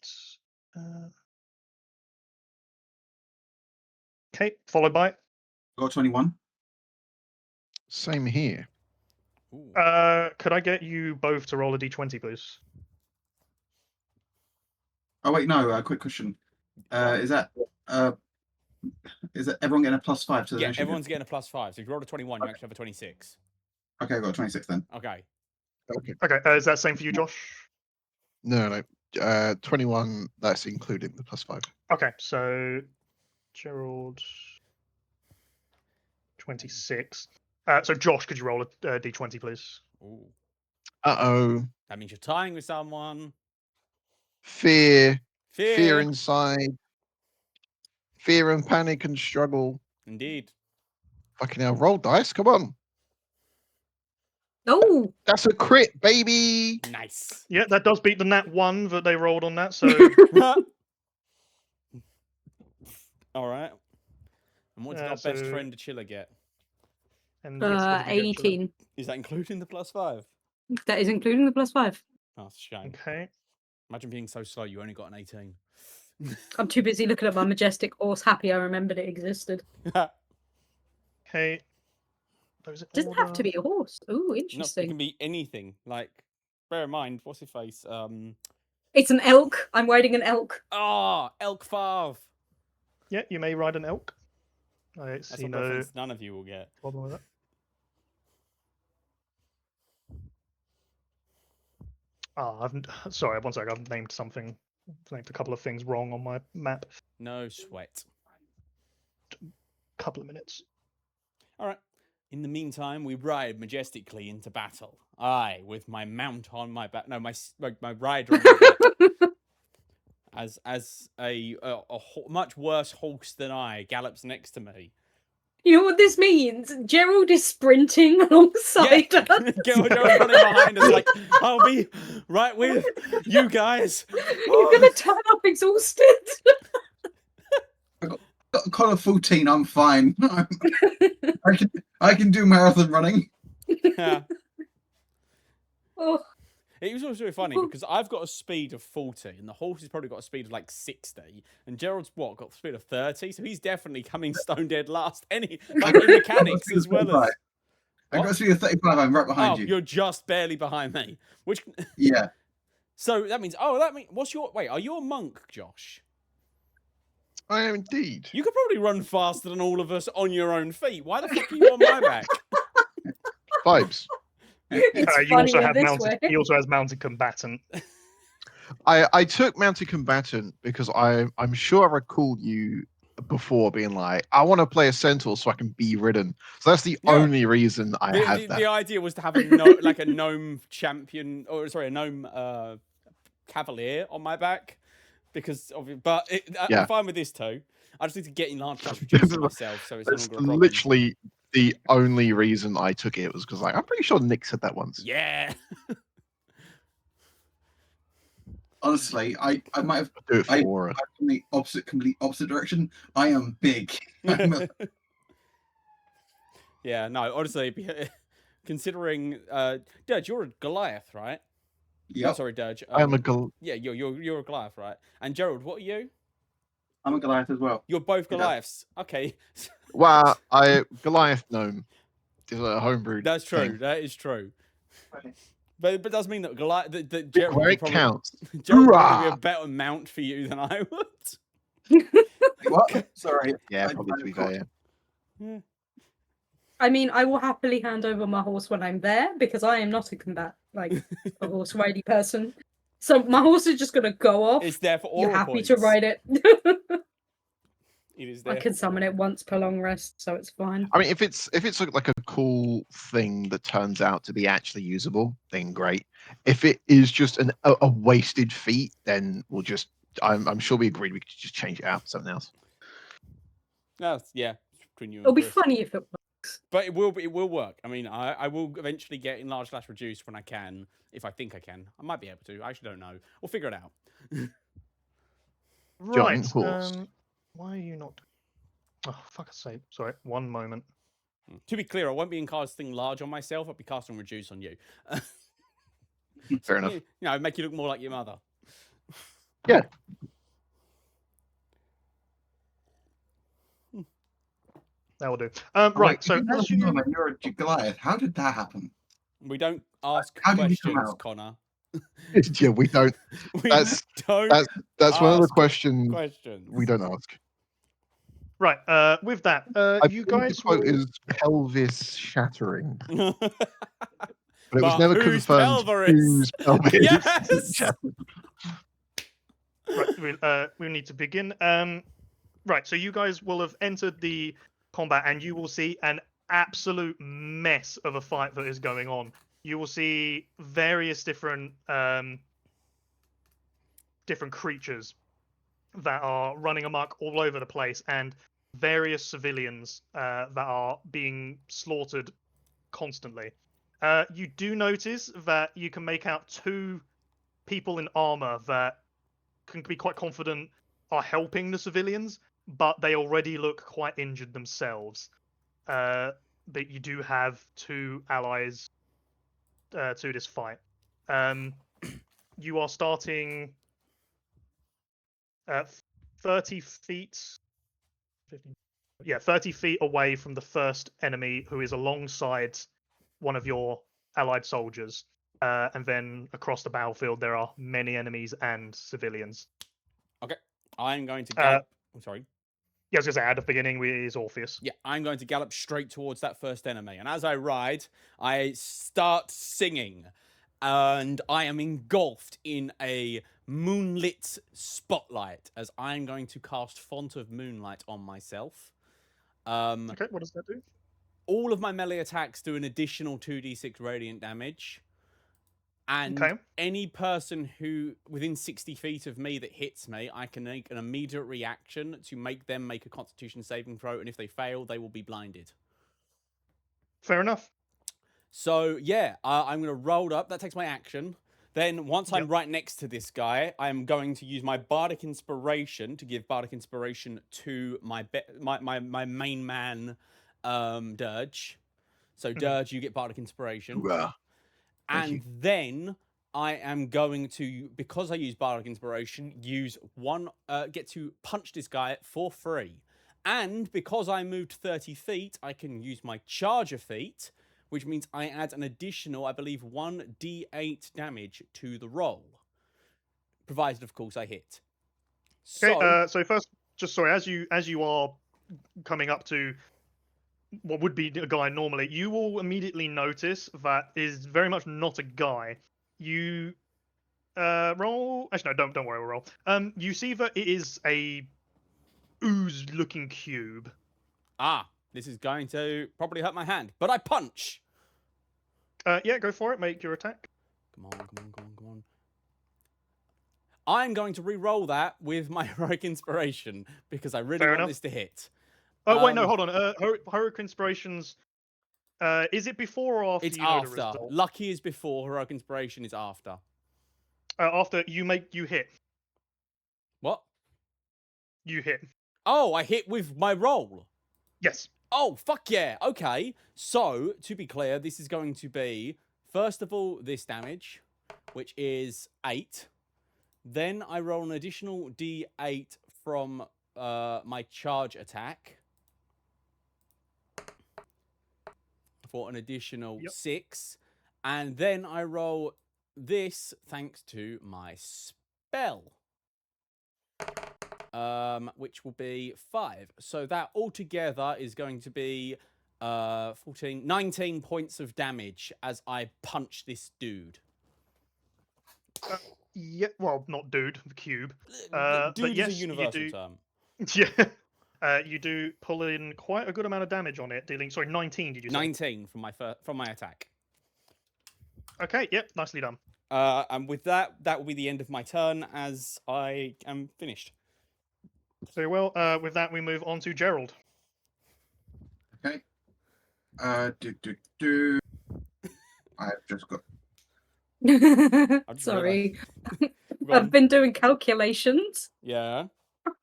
Okay, followed by. Got 21. Same here. Ooh. Could I get you both to roll a d20, please? Oh wait, no. Quick question. Is that everyone getting a +5 to the Yeah, initiative? everyone's getting a +5. So if you roll a 21, you actually have a 26. Okay, I got a 26 then. Okay. Okay. Okay, is that same for you, Josh? No. 21, that's including the +5. Okay, so Gerald 26. So Josh, could you roll a d20, please? Ooh. Uh-oh. That means you're tying with someone. Fear. Fear. Fear inside. Fear and panic and struggle. Indeed. Fucking hell, roll dice, come on. Oh, That's a crit, baby. Nice. Yeah, that does beat the nat 1 that they rolled on that, so All right. And what did our best so- friend Chiller get? and yes, what did you get, Chilla? 18. Is that including the +5? That is including the +5. Oh, that's a shame. Okay. Imagine being so slow you only got an 18. I'm too busy looking at my majestic horse, happy I remembered it existed. Okay. Those in Doesn't have to order. be a horse. Ooh, No, it interesting. can be anything. Like, bear in mind, what's his face? It's an elk. I'm riding an elk. Elk Favre. Yeah, you may ride an elk. I That's see a no reference none of you will get. problem with that. Sorry, one sec. I've named something. Named a couple of things wrong on my map. No sweat. Couple of minutes. All right. In the meantime, we ride majestically into battle. I, with my mount on my back, no, my rider on my back, as a much worse horse than I gallops next to me. You know what this means? Gerald is sprinting alongside us. Gerald's running behind us like, I'll be right with you guys. You're gonna turn up exhausted. Got a collar 14. I'm fine. I can do marathon running. Yeah. Oh, It was also funny because I've got a speed of 40 and the horse has probably got a speed of like 60 and Gerald's got a speed of 30, so he's definitely coming stone dead last in mechanics as well as... I got a speed of 35. I'm right behind you. You're just barely behind me. Which... Yeah. So that means... what's your... Wait, are you a monk, Josh? I am indeed. You could probably run faster than all of us on your own feet. Why the fuck are you on my back? Vibes. it's You also have this mounted. way. He also has mounted combatant. I took mounted combatant because I'm sure I recalled you before being like, I want to play a centaur so I can be ridden. So that's the only reason I had that. The idea was to have a gnome champion, or sorry, a gnome cavalier on my back, because but I'm fine with this too. I just need to get enlarged class reduced myself, so it's no longer a problem. Literally the only reason I took it was because I'm pretty sure Nick said that once. Yeah. Honestly, I might have do it for it. In the complete opposite direction. I am big. Yeah, no, honestly, considering Dirge, you're a Goliath, right? Yeah. Oh, sorry, Dirge. I'm a Goliath. Yeah, you're a Goliath, right? And Gerald, what are you? I'm a Goliath as well. You're both Goliaths. Okay. Well, Goliath gnome is a homebrew. That's true. thing. That is true. Okay. But it does mean that Goliath, that Gerald Where would it probably, counts. Gerald would probably be a better mount for you than I would. What? Sorry. Yeah, probably to be fair. Yeah. I mean, I will happily hand over my horse when I'm there because I am not a horse riding person. So my horse is just gonna go off. It's there for all You're happy points. to ride it. It is there. I can summon it once per long rest, so it's fine. I mean, if it's like a cool thing that turns out to be actually usable, then great. If it is just a wasted feat, then we'll just. I'm sure we agreed we could just change it out for something else. No, yeah. Between you and It'll be Chris. funny if it works. But it will work. I mean, I will eventually get enlarged / reduced when I can, if I think I can. I might be able to. I actually don't know. We'll figure it out. Right. horse. Why are you not? Oh, fuck's sake! Sorry, one moment. To be clear, I won't be casting large on myself. I'll be casting reduce on you. Fair enough. You know, make you look more like your mother. Yeah. That will do. Right. So as you you're a Goliath. How did that happen? We don't ask How did you come questions, out? Connor. Yeah, we don't. We That's don't that's one of the ask questions questions. we don't ask. right. With that, I you think guys the quote will... is pelvis shattering, But but it was never whose confirmed pelvis? whose pelvis Yes! shattered. Right. We need to begin. Right. So you guys will have entered the combat, and you will see an absolute mess of a fight that is going on. You will see various different creatures that are running amok all over the place, and various civilians that are being slaughtered constantly. You do notice that you can make out two people in armor that can be quite confident are helping the civilians, but they already look quite injured themselves. But you do have two allies to this fight. you are starting at 30 feet. 15, yeah, 30 feet away from the first enemy, who is alongside one of your allied soldiers. And then across the battlefield, there are many enemies and civilians. Okay. I'm going to gallop. I'm sorry. Yeah, I was going to say, at the beginning is Orpheus. Yeah, I'm going to gallop straight towards that first enemy. And as I ride, I start singing. And I am engulfed in a moonlit spotlight as I'm going to cast Font of Moonlight on myself. Okay, what does that do? All of my melee attacks do an additional 2d6 radiant damage. And Okay. any person who within 60 feet of me that hits me, I can make an immediate reaction to make them make a Constitution saving throw, and if they fail, they will be blinded. Fair enough. So yeah, I'm going to roll up. That takes my action. Then once I'm right next to this guy, I'm going to use my Bardic Inspiration to give Bardic Inspiration to my main man, Dirge. So Dirge, you get Bardic Inspiration. Hoorah. And then I am going to, because I use Bardic Inspiration, get to punch this guy for free. And because I moved 30 feet, I can use my Charger feat, which means I add an additional, I believe, 1d8 damage to the roll. Provided, of course, I hit. Okay, so first, just sorry, as you are coming up to what would be a guy normally, you will immediately notice that is very much not a guy. You roll. Actually, no, don't worry. We'll roll. You see that it is a ooze-looking cube. Ah, this is going to probably hurt my hand, but I punch. Yeah, go for it. Make your attack. Come on. I'm going to re-roll that with my Heroic Inspiration because I really want this to hit. Oh, wait, no, hold on. Heroic Inspirations, is it before or after it's you know after. the result? Lucky is before, Heroic Inspiration is after. After you hit. What? You hit. Oh, I hit with my roll. Yes. Oh, fuck yeah. Okay. So, to be clear, this is going to be, first of all, this damage, which is 8. Then I roll an additional d8 from my charge attack for an additional 6. And then I roll this thanks to my spell, which will be 5. So that altogether is going to be 19 points of damage as I punch this dude. Yeah, well, not dude, the cube. Dude but yes, is a universal term. Yeah. You do pull in quite a good amount of damage on it, dealing. Sorry, 19. Did you say? 19 from my attack. Okay. Yep. Nicely done. And with that will be the end of my turn as I am finished. Very well. With that, we move on to Gerald. Okay. I've just got. Sorry. I've been doing calculations. Yeah.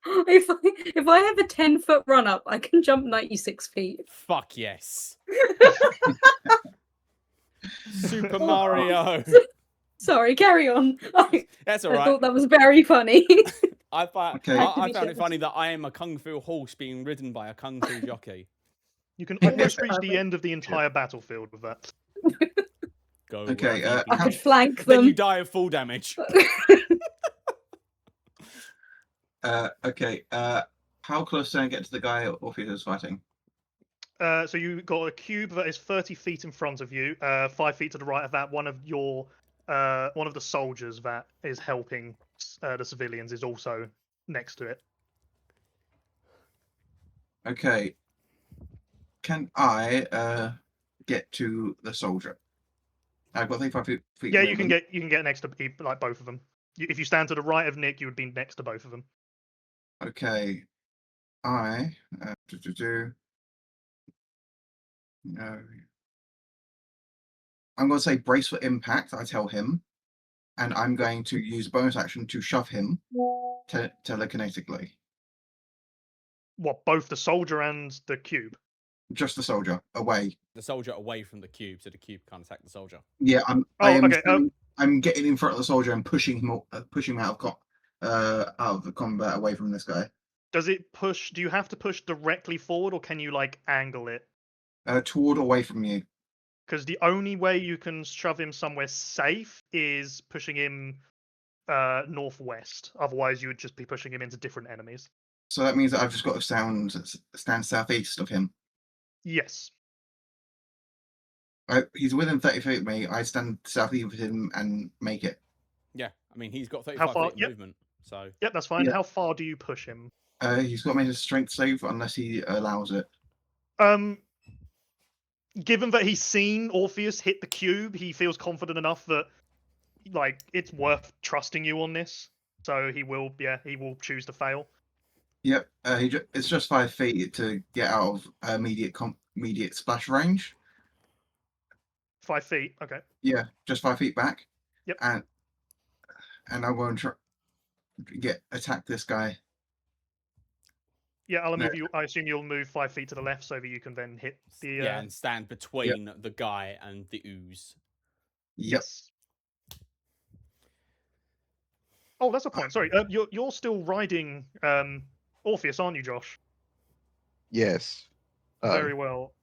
If I have a 10-foot run up, I can jump 96 feet. Fuck yes. Super Mario. Sorry, carry on. That's all right. I thought that was very funny. I found it funny that I am a kung fu horse being ridden by a kung fu jockey. You can almost reach the end of the entire battlefield with that. Go. Okay. I could flank Then them. you die of full damage. Okay. How close can I get to the guy Orpheus is fighting? So you got a cube that is 30 feet in front of you. 5 feet to the right of that, one of the soldiers that is helping the civilians is also next to it. Okay. Can I get to the soldier? I've got 35 feet. Yeah, you can get next to like both of them. If you stand to the right of Nick, you would be next to both of them. Okay. No. I'm going to say brace for impact. I tell him, and I'm going to use bonus action to shove him telekinetically. What? Both the soldier and the cube? Just the soldier away. The soldier away from the cube, so the cube can't attack the soldier. Yeah, okay. I'm getting in front of the soldier and pushing him out of the combat away from this guy. Does it push? Do you have to push directly forward, or can you like angle it? Toward away from you. Because the only way you can shove him somewhere safe is pushing him northwest. Otherwise, you would just be pushing him into different enemies. So that means that I've just got to stand southeast of him. Yes. He's within 30 feet of me. I stand southeast of him and make it. Yeah, I mean he's got How 35 far? feet of Yep. movement, so Yep, that's fine. Yeah. How far do you push him? He's got to make a strength save unless he allows it. Given that he's seen Orpheus hit the cube, he feels confident enough that like it's worth trusting you on this. So he will choose to fail. Yep. It's just 5 feet to get out of immediate splash range. 5 feet. Okay. Yeah, just 5 feet back. Yep. And I'm going to attack this guy. Yeah, I'll No. move you. I assume you'll move 5 feet to the left so that you can then hit the. yeah, and stand between the guy and the ooze. Yep. Yes. Oh, that's a point. Sorry, you're still riding Orpheus, aren't you, Josh? Yes. Very well.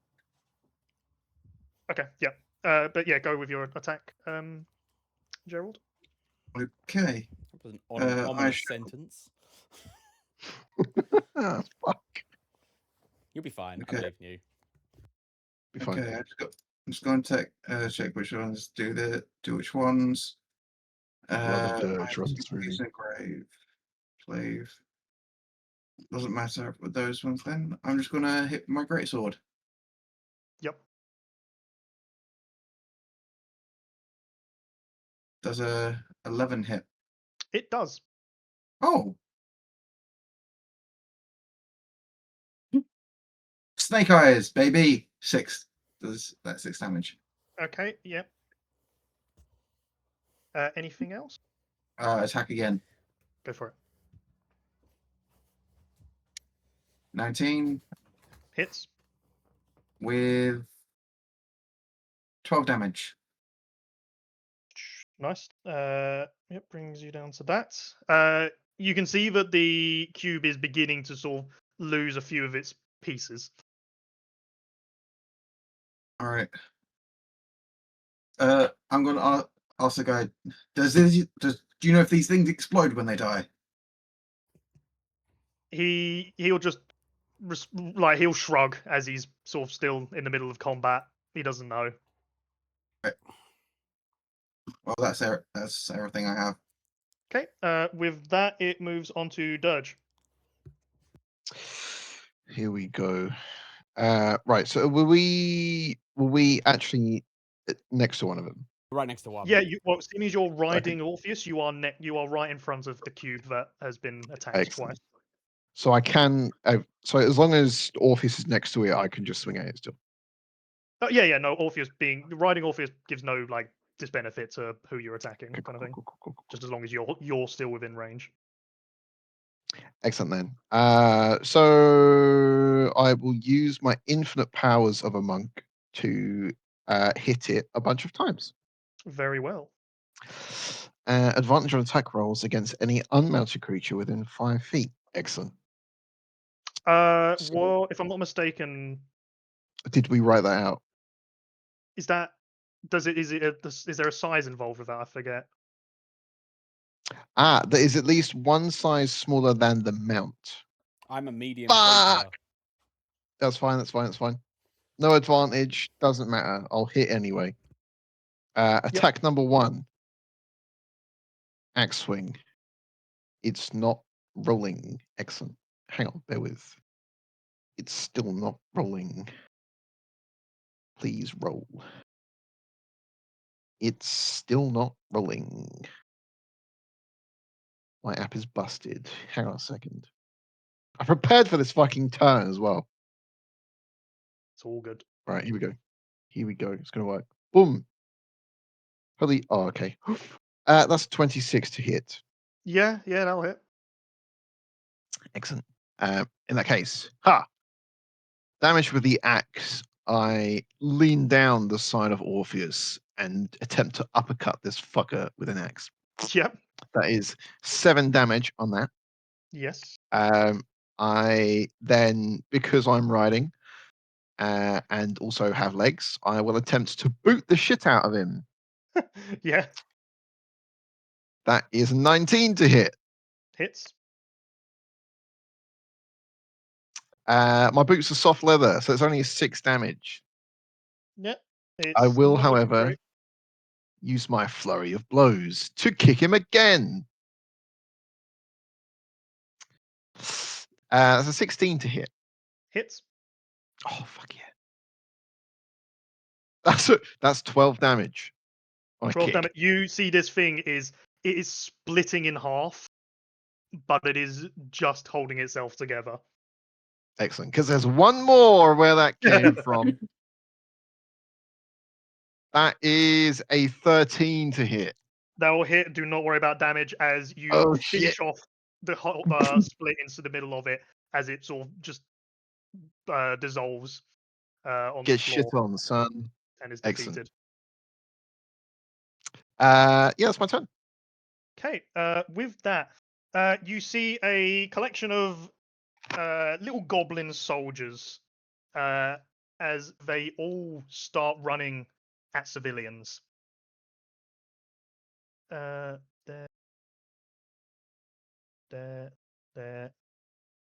Okay. Yeah. But yeah, go with your attack, Gerald. Okay. That was an ominous shall- sentence. Ah, fuck. You'll be fine. I Okay. believe in you. Be fine. Okay. I'm just going to check which ones do which ones. Blood of dirge runs through me. Grave. Slave. Doesn't matter with those ones then. I'm just going to hit my greatsword. Yep. Does a 11 hit? It does. Oh. Snake eyes, baby. 6. Does that 6 damage? Okay. Yep. Anything else? Attack again. Go for it. 19 Hits. with 12 damage. Nice. Yep, brings you down to that. You can see that the cube is beginning to sort of lose a few of its pieces. All right. I'm gonna ask the guy. Do you know if these things explode when they die? He'll just he'll shrug as he's sort of still in the middle of combat. He doesn't know. Well, that's everything I have. Okay. With that, it moves on to Dirge. Here we go. Right. So were we actually next to one of them? Right next to one. Yeah. Seeing as you're riding Orpheus, you are right in front of the cube that has been attacked Excellent. twice. So I can. So as long as Orpheus is next to it, I can just swing at it still. Yeah. No, riding Orpheus gives no like disbenefit to who you're attacking, Okay, kind of thing. cool. Just as long as you're still within range. Excellent then. So I will use my infinite powers of a monk to hit it a bunch of times. Very well. Advantage on attack rolls against any unmounted creature within 5 feet. Excellent. Well, if I'm not mistaken, Did we write that out? is there a size involved with that? I forget. There is at least one size smaller than the mount. I'm a medium Fuck! creature. That's fine. No advantage, doesn't matter. I'll hit anyway. Attack number 1. Axe swing. It's not rolling. Excellent. Hang on, bear with. It's still not rolling. Please roll. It's still not rolling. My app is busted. Hang on a second. I prepared for this fucking turn as well. It's all good. Right, here we go. It's gonna work. Boom. Holy. Oh, okay. That's 26 to hit. Yeah, that'll hit. Excellent. In that case, damage with the axe I lean down the side of Orpheus and attempt to uppercut this fucker with an axe. Yep. That is 7 damage on that. Yes. I then, because I'm riding and also have legs, I will attempt to boot the shit out of him. Yeah. That is 19 to hit. Hits. My boots are soft leather, so it's only 6 damage. Yep. I It's will, not looking however, great. use my flurry of blows to kick him again. That's a 16 to hit. Hits. Oh, fuck yeah. That's 12 damage on a 12 kick. damage. You see this thing it is splitting in half, but it is just holding itself together. Excellent, because there's one more where that came from. That is a 13 to hit. That will hit. Do not worry about damage as you Oh, finish shit. off the whole split into the middle of it as it sort of just dissolves on Get the shit floor on, son. and is Excellent. defeated. Yeah, that's my turn. Okay. With that, you see a collection of little goblin soldiers as they all start running at civilians. There, there.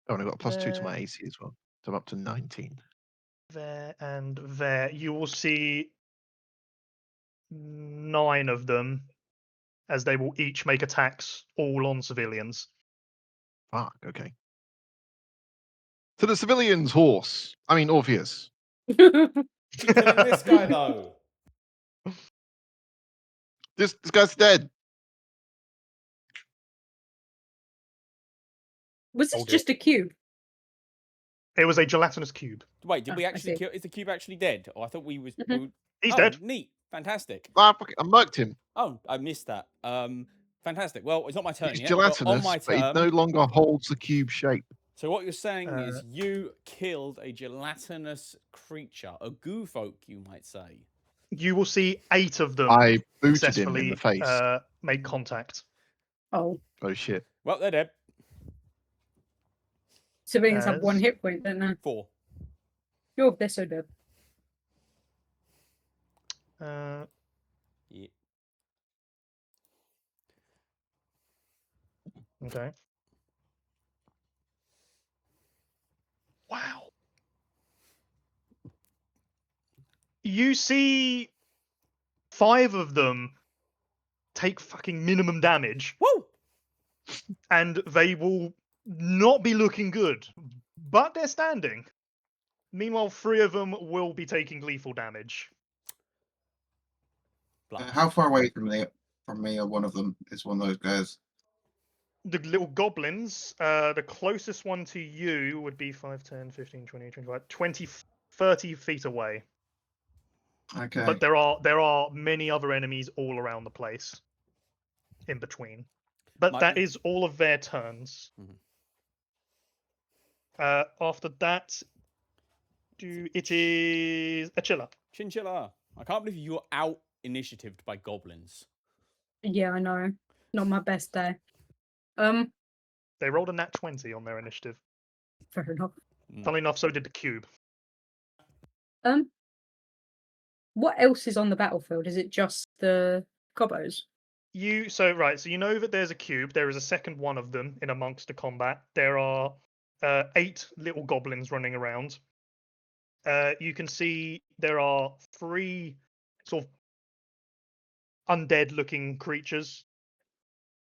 Oh, and I got a +2 to my There. AC as well. So I'm up to 19. There and there. You will see 9 of them as they will each make attacks all on civilians. Fuck, okay. To the civilian's horse. I mean, Orpheus. Keep telling this guy though. This guy's dead. Was this Hold it. just a cube? It was a gelatinous cube. Wait, did Ah, we I actually see. kill? Is the cube actually dead? Oh, I thought we was. Mhm. He's oh, dead. Neat, fantastic. I murked him. Oh, I missed that. Fantastic. Well, it's not my turn He's yet. But on gelatinous, my but he turn. no longer holds the cube shape. So what you're saying is you killed a gelatinous creature, a goo folk, you might say. You will see 8 of them I booted him in the successfully face. make contact. Oh, Oh, shit. Well, they're dead. civilians have 1 As- hit point, don't they? 4. Oh, they're so dead. Uh, Yeah. okay. Wow. You see 5 of them take fucking minimum damage, Woo! and they will not be looking good, but they're standing. Meanwhile, 3 of them will be taking lethal damage. How far away from me are one of them is one of those guys? The little goblins, the closest one to you would be 5, 10, 15, 20, 25, 20, 30 feet away. Okay. But there are many other enemies all around the place in between. But Might that be- is all of their turns. Mhm. After that, it is Achilla. Chinchilla. I can't believe you're out initiatived by goblins. Yeah, I know. Not my best day. They rolled a nat 20 on their initiative. Fair enough. Funnily enough, so did the cube. What else is on the battlefield? Is it just the gobos? So you know that there's a cube. There is a second one of them in amongst the combat. There are 8 little goblins running around. You can see there are 3 sort of undead-looking creatures,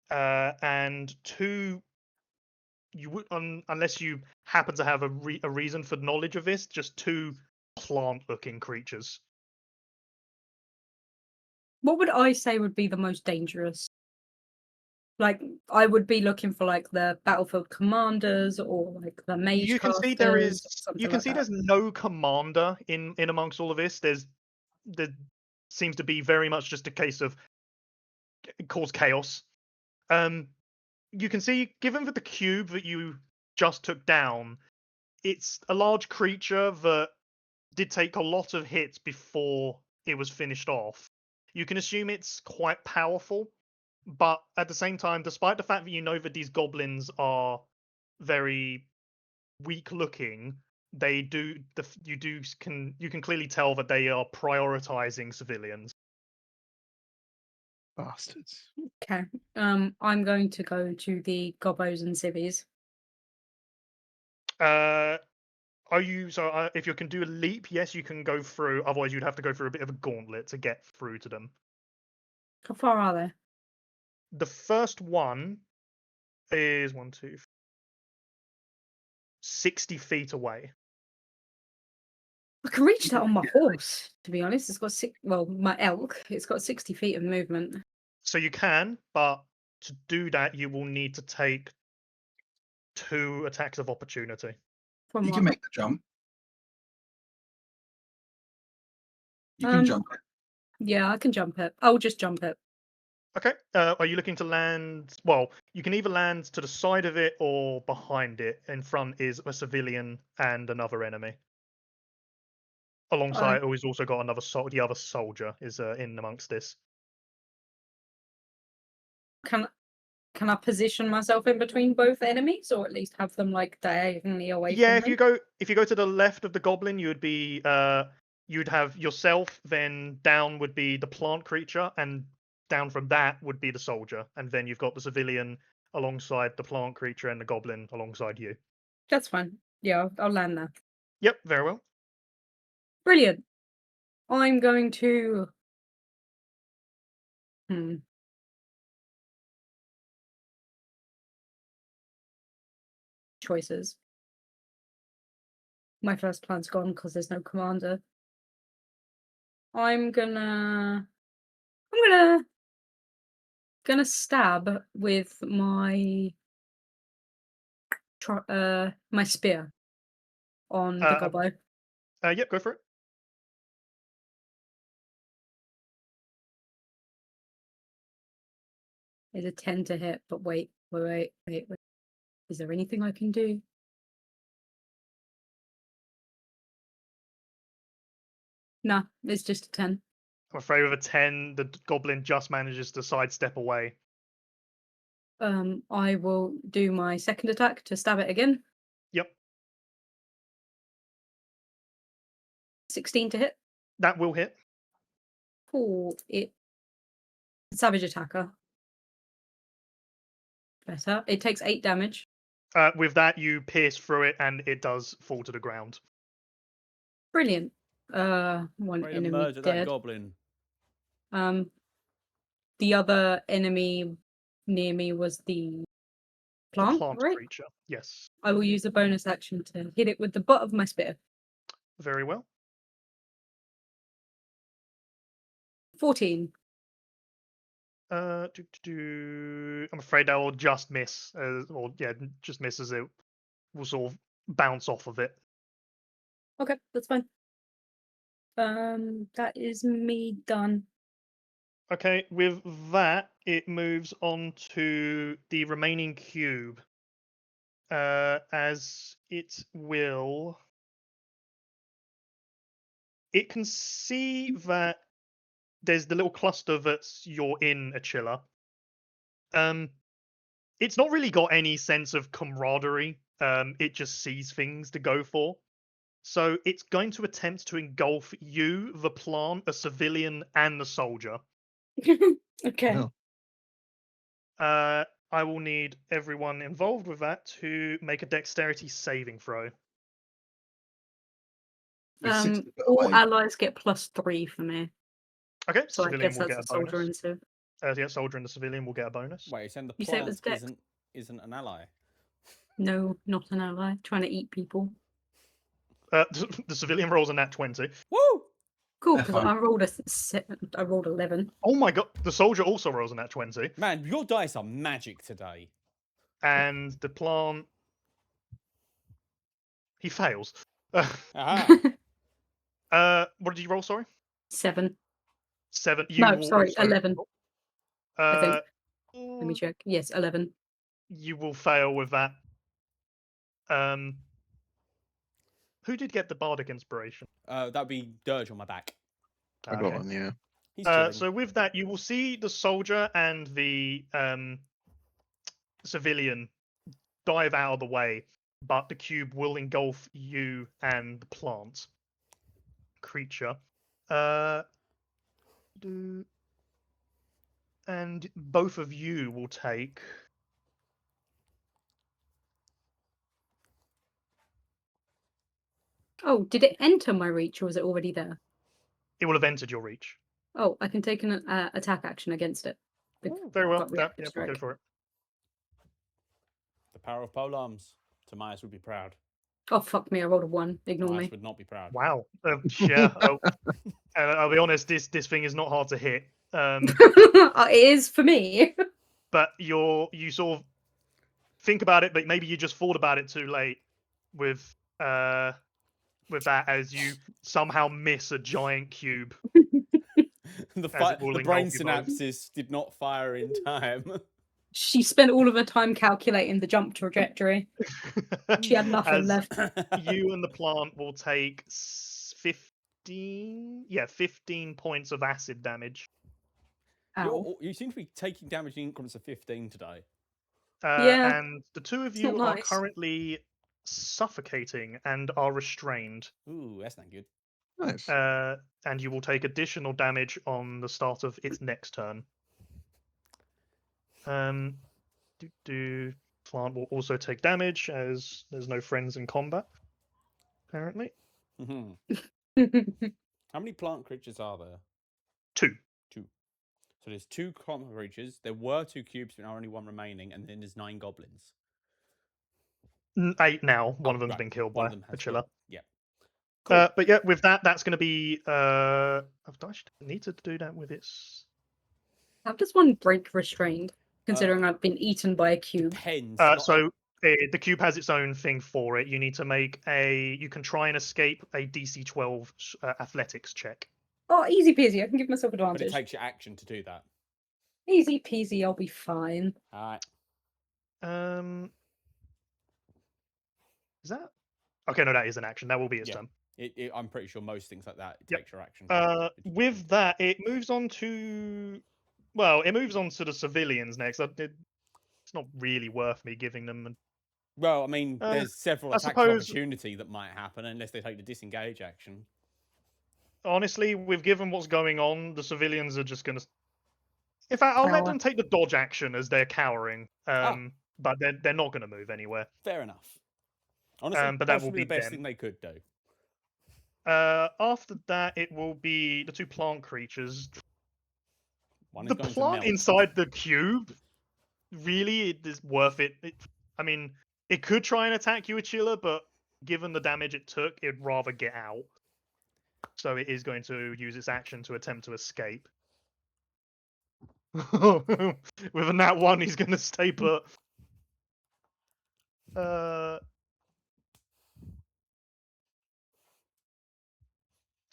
and 2. You would, unless you happen to have a reason for knowledge of this, just 2 plant-looking creatures. What would I say would be the most dangerous? Like, I would be looking for like the battlefield commanders or like the mage You can see casters or something you can like see that. there's no commander in amongst all of this. There seems to be very much just a case of cause chaos. You can see, given that the cube that you just took down, it's a large creature that did take a lot of hits before it was finished off. You can assume it's quite powerful, but at the same time, despite the fact that you know that these goblins are very weak looking, you can clearly tell that they are prioritizing civilians. Bastards. Okay. I'm going to go to the gobos and civvies. If you can do a leap, yes, you can go through. Otherwise, you'd have to go through a bit of a gauntlet to get through to them. How far are they? The first one is 60 feet away. I can reach that on my horse, to be honest. It's got my elk. It's got 60 feet of movement. So you can, but to do that, you will need to take 2 attacks of opportunity. From You what? can make the jump. You can Um, jump it. Yeah, I can jump it. I'll just jump it. Okay. Are you looking to land? Well, you can either land to the side of it or behind it. In front is a civilian and another enemy. Alongside, he's also got another the other soldier is in amongst this. Can I position myself in between both enemies, or at least have them like diagonally away Yeah, from if me? you go to the left of the goblin, you'd have yourself. Then down would be the plant creature, and down from that would be the soldier, and then you've got the civilian alongside the plant creature and the goblin alongside you. That's fine. Yeah, I'll land there. Yep, very well. Brilliant. I'm going to. Choices. My first plan's gone because there's no commander. I'm gonna stab with my my spear on the gobbo. Yep, go for it. It's a 10 to hit, but wait. Is there anything I can do? No, it's just a 10. I'm afraid with a 10, the goblin just manages to sidestep away. I will do my second attack to stab it again. Yep. 16 to hit. That will hit. Oh, it. Savage attacker. Better. It takes 8 damage. With that, you pierce through it, and it does fall to the ground. Brilliant. One Ready to enemy murder that dead. goblin. The other enemy near me was the plant, The plant right? creature. Yes. I will use a bonus action to hit it with the butt of my spear. Very well. 14. I'm afraid that will just miss, just miss as it will sort of bounce off of it. Okay, that's fine. That is me done. Okay, with that, it moves on to the remaining cube. As it will. It can see that there's the little cluster that's you're in, Achilla. It's not really got any sense of camaraderie. It just sees things to go for. So it's going to attempt to engulf you, the plant, a civilian, and the soldier. Okay. No. I will need everyone involved with that to make a dexterity saving throw. You're 60 foot All away. allies get +3 for me. Okay, So I civilian guess will that's get a a soldier bonus. and so. Yeah, soldier and the civilian will get a bonus. Wait, saying the You said it was plant dex? isn't an ally. No, not an ally. Trying to eat people. The civilian rolls a nat 20. Woo! Cool, They're because fine. I rolled 11. Oh my god, the soldier also rolls a nat 20. Man, your dice are magic today. And the plant. He fails. Aha. What did you roll, sorry? 7. 7. No, sorry, 11. I think. Uh, Let me check. Yes, 11. You will fail with that. Who did get the bardic inspiration? That'd be Dirge on my back. I got one, yeah. He's chilling. So with that, you will see the soldier and the civilian dive out of the way, but the cube will engulf you and the plant creature. And both of you will take. Oh, did it enter my reach or was it already there? It will have entered your reach. Oh, I can take an attack action against it. Very well. Got Yeah, reactive go strike. for it. The power of polearms. Tobias would be proud. Oh, fuck me, I rolled a 1. Ignore Tobias me. would not be proud. Wow. Yeah. I'll be honest. This thing is not hard to hit. It is for me. But you sort of think about it, but maybe you just thought about it too late with that as you somehow miss a giant cube. the it will the brain engulf you both. synapses did not fire in time. She spent all of her time calculating the jump trajectory. She had nothing As left. you and the plant will take 15 points of acid damage. Ow. You seem to be taking damage in increments of 15 today. Yeah, And the two of it's not you are nice. currently suffocating and are restrained. Ooh, that's not good. Nice. And you will take additional damage on the start of its next turn. Plant will also take damage as there's no friends in combat, apparently. Mhm. How many plant creatures are there? 2. So there's 2 plant creatures. There were 2 cubes, but now only 1 remaining, and then there's 9 goblins. 8 now. One of them's right. been killed One by of them a has chiller. been. Yeah. Cool. But yeah, with that, that's going to be. I need to do that with its. How does one break restrained, considering I've been eaten by a cube? Depends. The cube has its own thing for it. You need to make you can try and escape a DC 12 athletics check. Oh, easy peasy. I can give myself but it advantage. takes your action to do that. Easy peasy. I'll be fine. All right. Is that? Okay, no, that is an action. That will be its Yeah. turn. I'm pretty sure most things like that it Yep. takes your action. With that, it moves on to. Well, it moves on to the civilians next. It's not really worth me giving them. Well, I mean, there's several I attacks of suppose- opportunity that might happen unless they take the disengage action. Honestly, with given what's going on, the civilians are just going to. In fact, I'll let Cower. them take the dodge action as they're cowering. But they're not going to move anywhere. Fair enough. Honestly, but that will possibly be the best them. thing they could do. After that, it will be the 2 plant creatures. One is The going to plant melt. inside the cube, really, it is worth it. I mean, it could try and attack you, Achilla, but given the damage it took, it'd rather get out. So it is going to use its action to attempt to escape. With a nat 1, he's going to stay put.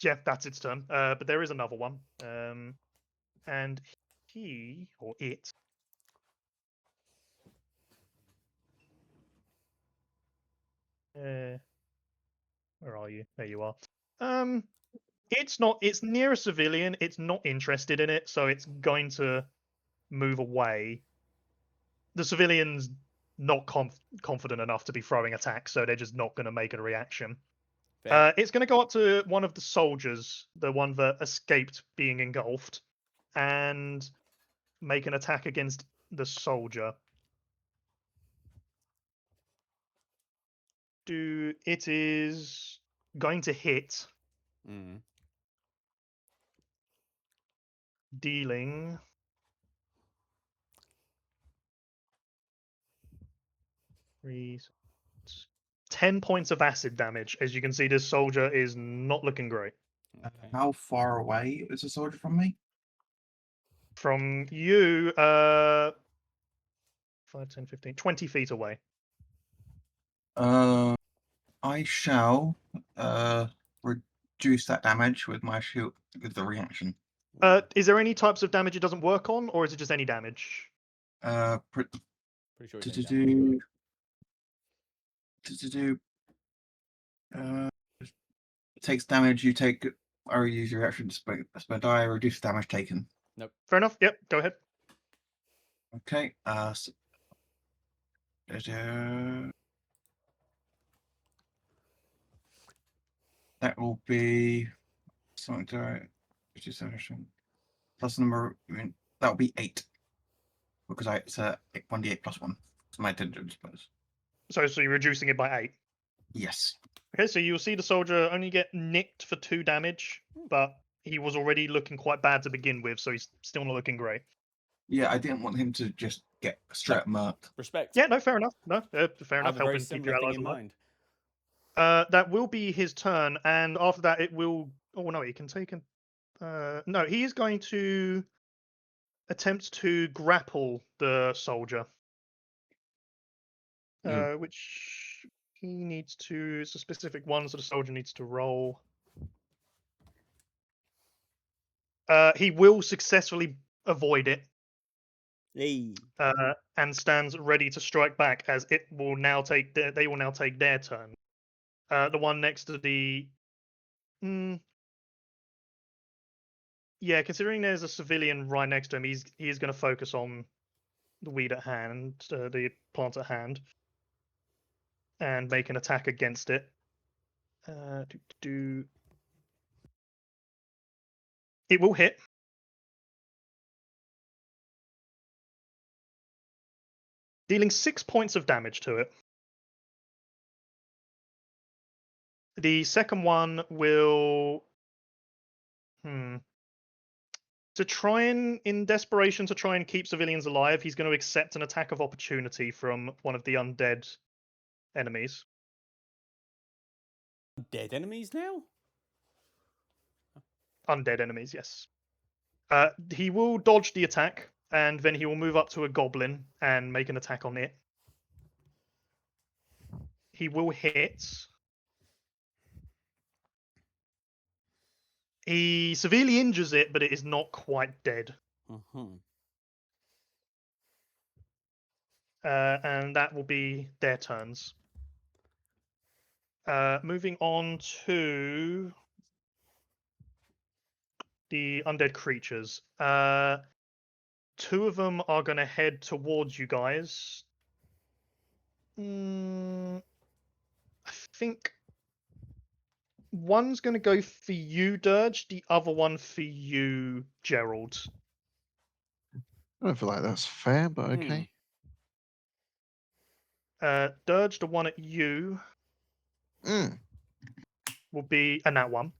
Yeah, that's its turn. But there is another one. And he, or it, where are you? There you are. It's near a civilian. It's not interested in it, so it's going to move away. The civilian's not confident enough to be throwing attacks, so they're just not going to make a reaction. It's going to go up to one of the soldiers, the one that escaped being engulfed, and make an attack against the soldier. It is going to hit, dealing 10 points of acid damage. As you can see, this soldier is not looking great. Okay. How far away is the soldier from me? From you, 5, 10, 15, 20 feet away. I shall reduce that damage with my shield with the reaction. Is there any types of damage it doesn't work on, or is it just any damage? Pretty sure it's any damage. takes damage, you take or use your action to spend die, reduce damage taken. Fair enough. Yep. Go ahead. Okay. That will be something to reduce damage plus the number. I mean, that will be 8 because it's a 1d8 plus 1. It's my intelligence bonus. So you're reducing it by 8. Yes. Okay, so you'll see the soldier only get nicked for 2 damage, but he was already looking quite bad to begin with, so he's still not looking great. Yeah, I didn't want him to just get straight up murked. Respect. Yeah, no, fair enough. No, fair I enough. have a very Helping keep similar your thing allies in alive. mind. That will be his turn, and after that, it will. Oh no, he can take an. No, he is going to attempt to grapple the soldier, which he needs to. It's a specific one, so the soldier needs to roll. He will successfully avoid it. Hey. And stands ready to strike back as it will now take. They will now take their turn. The one next to the. Yeah, considering there's a civilian right next to him, he's going to focus on the weed at hand, the plant at hand, and make an attack against it. It will hit. Dealing 6 points of damage to it. The second one will. To try and, in desperation, to try and keep civilians alive, he's going to accept an attack of opportunity from one of the undead enemies. Dead enemies now? Undead enemies, yes. He will dodge the attack, and then he will move up to a goblin and make an attack on it. He will hit. He severely injures it, but it is not quite dead. And that will be their turns. Moving on to the undead creatures. 2 of them are going to head towards you guys. I think one's going to go for you, Dirge. The other one for you, Gerald. I don't feel like that's fair, but okay. Dirge, the one at you will be a nat 1.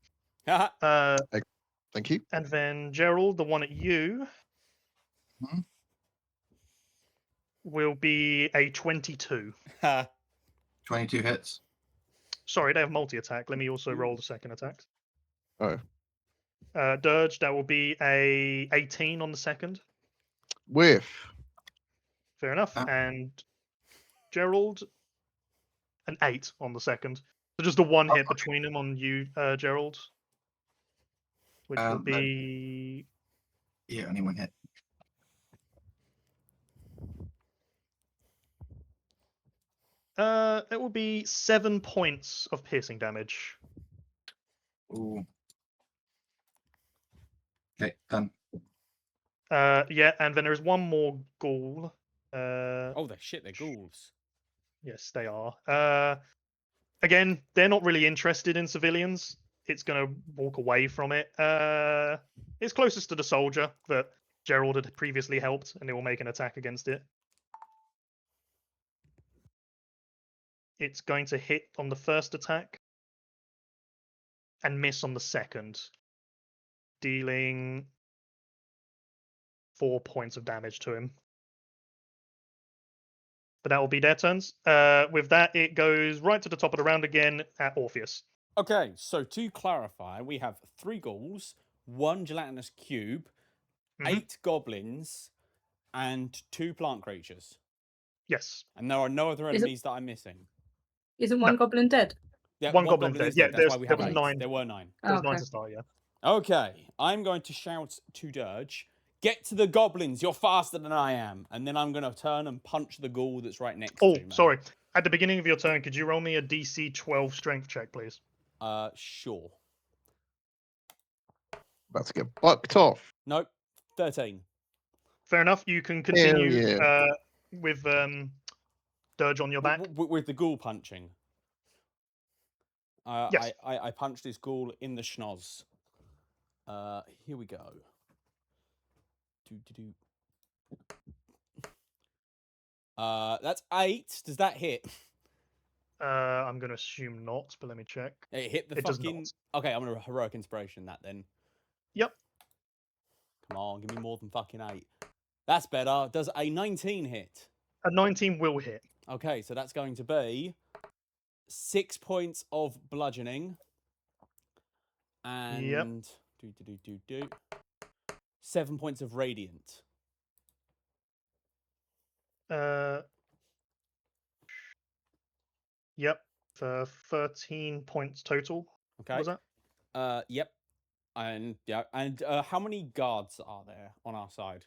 Thank you. And then Gerald, the one at you, will be a 22. 22 hits. Sorry, they have multi-attack. Let me also roll the second attack. Oh. Dirge, that will be a 18 on the second. Whiff. Fair enough. And Gerald, an 8 on the second. So just a 1 hit between them on you, Gerald. Which will be... Yeah, only 1 hit. It will be 7 points of piercing damage. Ooh. Okay, done. Yeah, and then there is one more ghoul. Oh, they're ghouls. Yes, they are. Again, they're not really interested in civilians. It's going to walk away from it. It's closest to the soldier that Gerald had previously helped, and it will make an attack against it. It's going to hit on the first attack and miss on the second, dealing 4 points of damage to him. But that will be their turns. With that, it goes right to the top of the round again at Orpheus. Okay, so to clarify, we have 3 ghouls, 1 gelatinous cube, 8 goblins, and 2 plant creatures. Yes. And there are no other enemies that I'm missing. Isn't one goblin dead? Yeah, one goblin is dead. dead. Yeah, That's why we there have was 8. 9. There were 9. There was okay. 9 to start, yeah. Okay, I'm going to shout to Dirge, "Get to the goblins, you're faster than I am." And then I'm going to turn and punch the ghoul that's right next to me. Sorry. At the beginning of your turn, could you roll me a DC 12 strength check, please? Sure. About to get bucked off. Nope. 13. Fair enough. You can Hell continue yeah. with Dirge on your back. With the ghoul punching. Yes. I punched this ghoul in the schnoz. Here we go. That's 8. Does that hit? I'm going to assume not, but let me check. It hit the It does fucking. not. Okay, I'm gonna heroic inspiration that then. Yep. Come on, give me more than fucking 8. That's better. Does a 19 hit? A 19 will hit. Okay, so that's going to be 6 points of bludgeoning. And 7 points of radiant. Yep. For 13 points total. Okay. What was that? Yep. And how many guards are there on our side?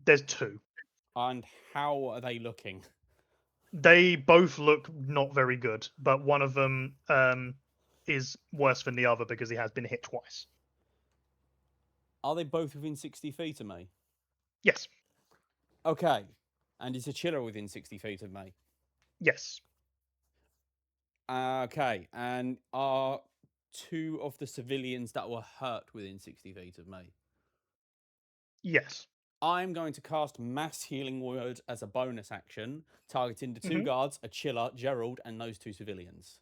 There's 2. And how are they looking? They both look not very good, but one of them is worse than the other because he has been hit twice. Are they both within 60 feet of me? Yes. Okay. And is a chiller within 60 feet of me? Yes. Okay. And are 2 of the civilians that were hurt within 60 feet of me? Yes. I'm going to cast Mass Healing Word as a bonus action, targeting the 2 guards, a chiller, Gerald, and those 2 civilians.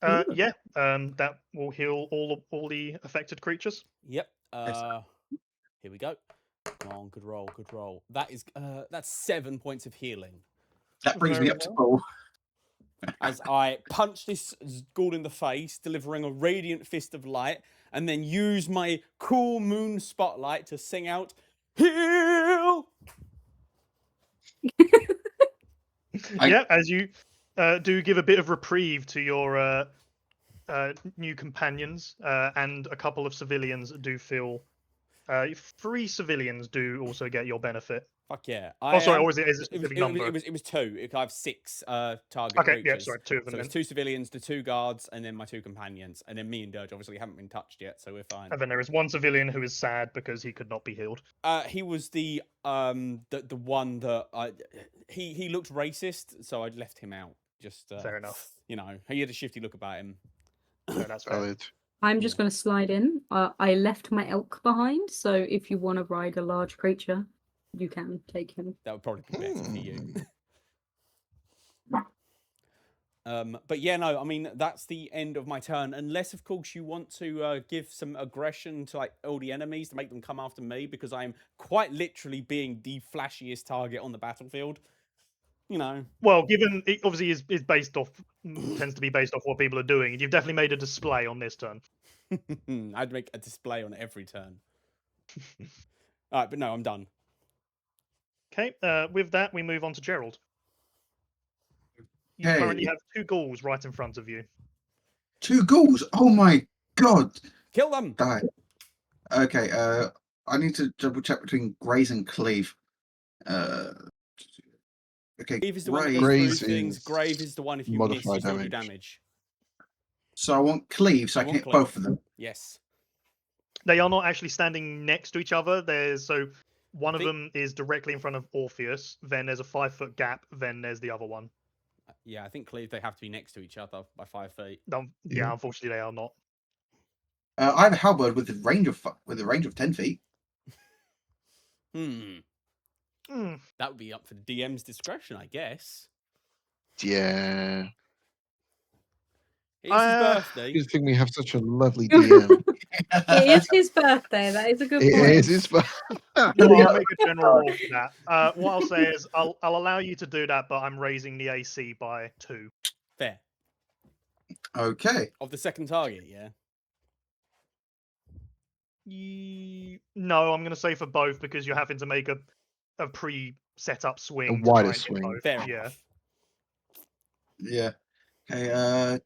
Yeah. That will heal all the affected creatures. Yep. Here we go. Come on, good roll, good roll. That is that's 7 points of healing. That brings me Very up to full. As I punch this ghoul in the face, delivering a radiant fist of light, and then use my cool moon spotlight to sing out, "Heal!" Yeah, as you do give a bit of reprieve to your new companions, and a couple of civilians do feel. 3 civilians do also get your benefit. Fuck yeah! Oh, sorry, or was it a specific it number? was 2. I have 6 target Okay, creatures. yeah, sorry, 2 of them So then. it's 2 civilians, the 2 guards, and then my 2 companions, and then me and Dirge obviously haven't been touched yet, so we're fine. And then there is 1 civilian who is sad because he could not be healed. He was the one that he looked racist, so I left him out. Just Fair enough. You know, he had a shifty look about him. So that's fair. Valid. I'm just going to slide in. I left my elk behind, so if you want to ride a large creature, you can take him. That would probably be better for you. But yeah, no, I mean, that's the end of my turn. Unless, of course, you want to give some aggression to like all the enemies to make them come after me, because I'm quite literally being the flashiest target on the battlefield. You know. Well, given it obviously is based off, tends to be based off what people are doing, and you've definitely made a display on this turn. I'd make a display on every turn. All right, but no, I'm done. Okay, with that, we move on to Gerald. You Okay. currently have 2 ghouls right in front of you. 2 ghouls. Oh my god. Kill them. Die. Okay. I need to double check between Graze and Cleave. Okay. Grave is the one that Graze goes through things. is Grave is the one if you miss, you modified still do damage. damage. So I want Cleave, so I You can want hit both of Cleave. them. Yes. They are not actually standing next to each other. So one of think- them is directly in front of Orpheus. Then there's a 5-foot gap. Then there's the other one. Yeah, I think Cleave, they have to be next to each other by 5 feet. Yeah, Yeah. unfortunately they are not. I have a halberd with a range of 10 feet. That would be up for the DM's discretion, I guess. Yeah. It's his birthday. Good thing we have such a lovely DM. It is his birthday. That is a good It point. is his Well, I'll make a general rule for that. What I'll say is I'll allow you to do that, but I'm raising the AC by 2. Fair. Okay. Of the second target, yeah? No, I'm going to say for both because you're having to make a pre-set up swing. A wider to try and hit swing. both. Fair Yeah. enough. Yeah. Okay.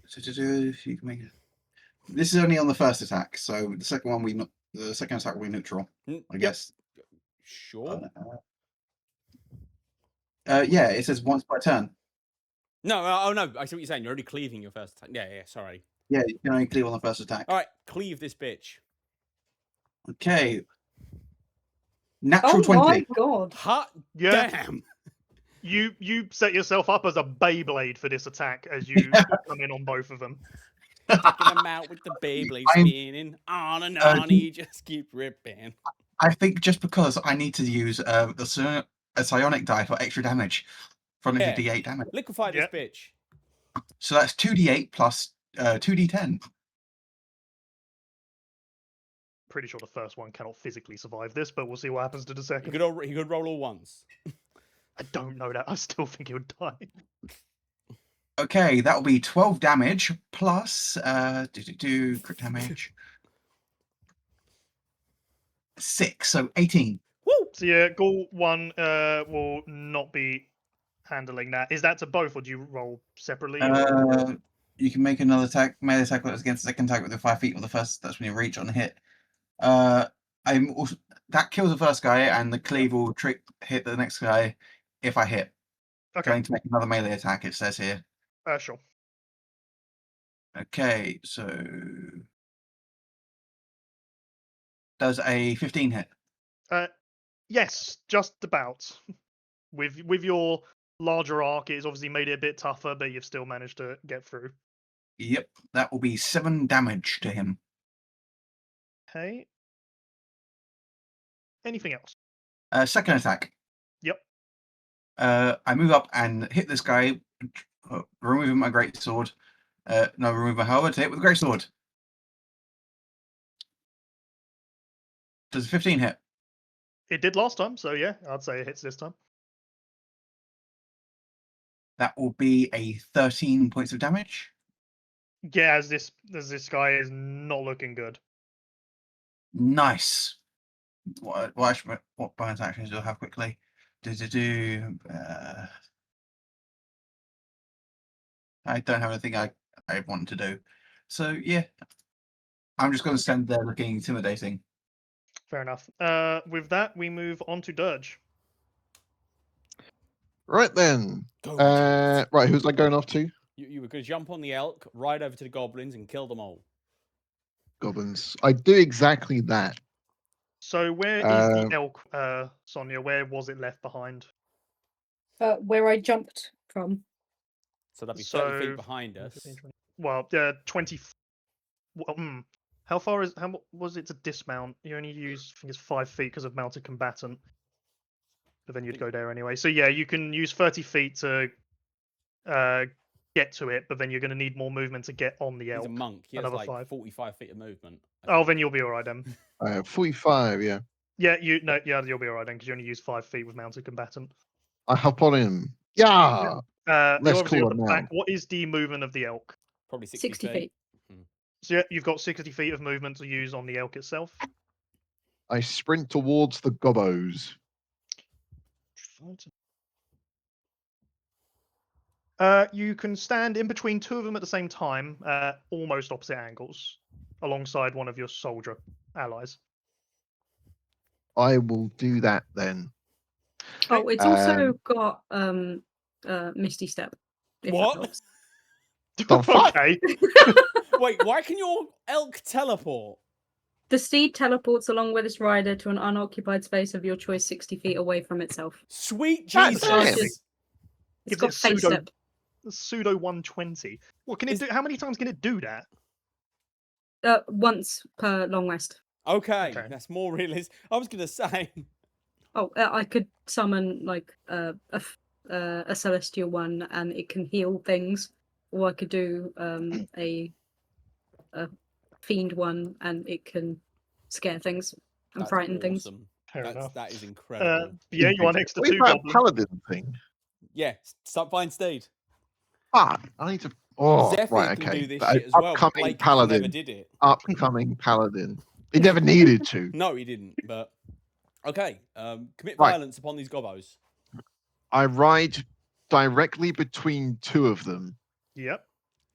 If you can make it. This is only on the first attack, so the second attack will be neutral, I guess. Sure. Yeah, it says once per turn. No, oh no, I see what you're saying. You're already cleaving your first attack. Yeah, sorry. Yeah, you can only cleave on the first attack. All right, cleave this bitch. Okay. Oh Natural my 20. god! Hot Yeah. damn! You set yourself up as a Beyblade for this attack as you come in on both of them. Taking them out with the Beyblade I'm- spinning on and on. You just keep ripping. I think just because I need to use a psionic die for extra damage for an Yeah. D8 damage. Liquefy this Yep. bitch. So that's 2d8 plus 2d10. Pretty sure the first one cannot physically survive this, but we'll see what happens to the He second. could roll all once. I don't know that. I still think he would die. Okay, that will be 12 damage plus crit damage. 6, so 18. Woo! So yeah, Ghoul 1 will not be handling that. Is that to both, or do you roll separately? Or... You can make another attack, melee attack that's against the second attack with the 5 feet, or the first. That's when you reach on a hit. I'm also, that kills the first guy, and the cleave will hit the next guy if I hit. Okay, Going to make another melee attack. It says here. sure. Okay, so does a 15 hit? Yes, just about. With your larger arc, it's obviously made it a bit tougher, but you've still managed to get through. Yep, that will be 7 damage to him. Okay. Anything else? Second attack. Yep. I move up and hit this guy, remove my great sword. No, remove my halberd to hit with a great sword. Does a 15 hit? It did last time, so yeah, I'd say it hits this time. That will be a 13 points of damage. Yeah, as this guy is not looking good. Nice. What bonus actions do I have quickly? I don't have anything I want to do. So yeah, I'm just going to stand there looking intimidating. Fair enough. With that, we move on to Dirge. Right then. Go. Right, who's I going off to? You were going to jump on the elk, ride over to the goblins, and kill them all. Goblins. I do exactly that. So where is the elk, Sonia? Where was it left behind? Where I jumped from. So that'd be 30 feet So- behind us. Well, 20. How was it to dismount? You only use, I think it's 5 feet because of mounted combatant. But then you'd go there anyway. So yeah, you can use 30 feet to get to it, but then you're going to need more movement to get on the He's elk. a monk. He has Another like 5. 45 feet of movement. Oh, then you'll be all right then. I have 45, yeah. Yeah, you'll be all right then because you only use 5 feet with mounted combatant. I hop on him. Yeah! You're Let's obviously call at it the now. back. What is the movement of the elk? Probably 60, 60 feet. So yeah, you've got 60 feet of movement to use on the elk itself. I sprint towards the gobbos. You can stand in between 2 of them at the same time, almost opposite angles, alongside one of your soldier allies. I will do that then. Oh, it's also got Misty Step. if that What? helps. The fuck? Okay. Wait, why can your elk teleport? The steed teleports along with its rider to an unoccupied space of your choice 60 feet away from itself. Sweet That's Jesus! nice. It's Gives got it face pseudo- step. Pseudo 120. What can it do? How many times can it do that? Once per long rest. Okay, Okay. that's more realistic. I was going to say. Oh, I could summon like a celestial one, and it can heal things, or I could do a fiend one, and it can scare things and That's frighten things. awesome. Fair enough. That is incredible. Yeah, you are next to What 2 about goblins. paladin thing? Yeah, stop find Steed. Ah, I need to. Oh, Zephyr right, can okay. do this But shit as well. but upcoming Blake paladin. never did it. Upcoming paladin. He never needed to. No, he didn't. But okay, commit Right. violence upon these gobbos. I ride directly between 2 of them Yep.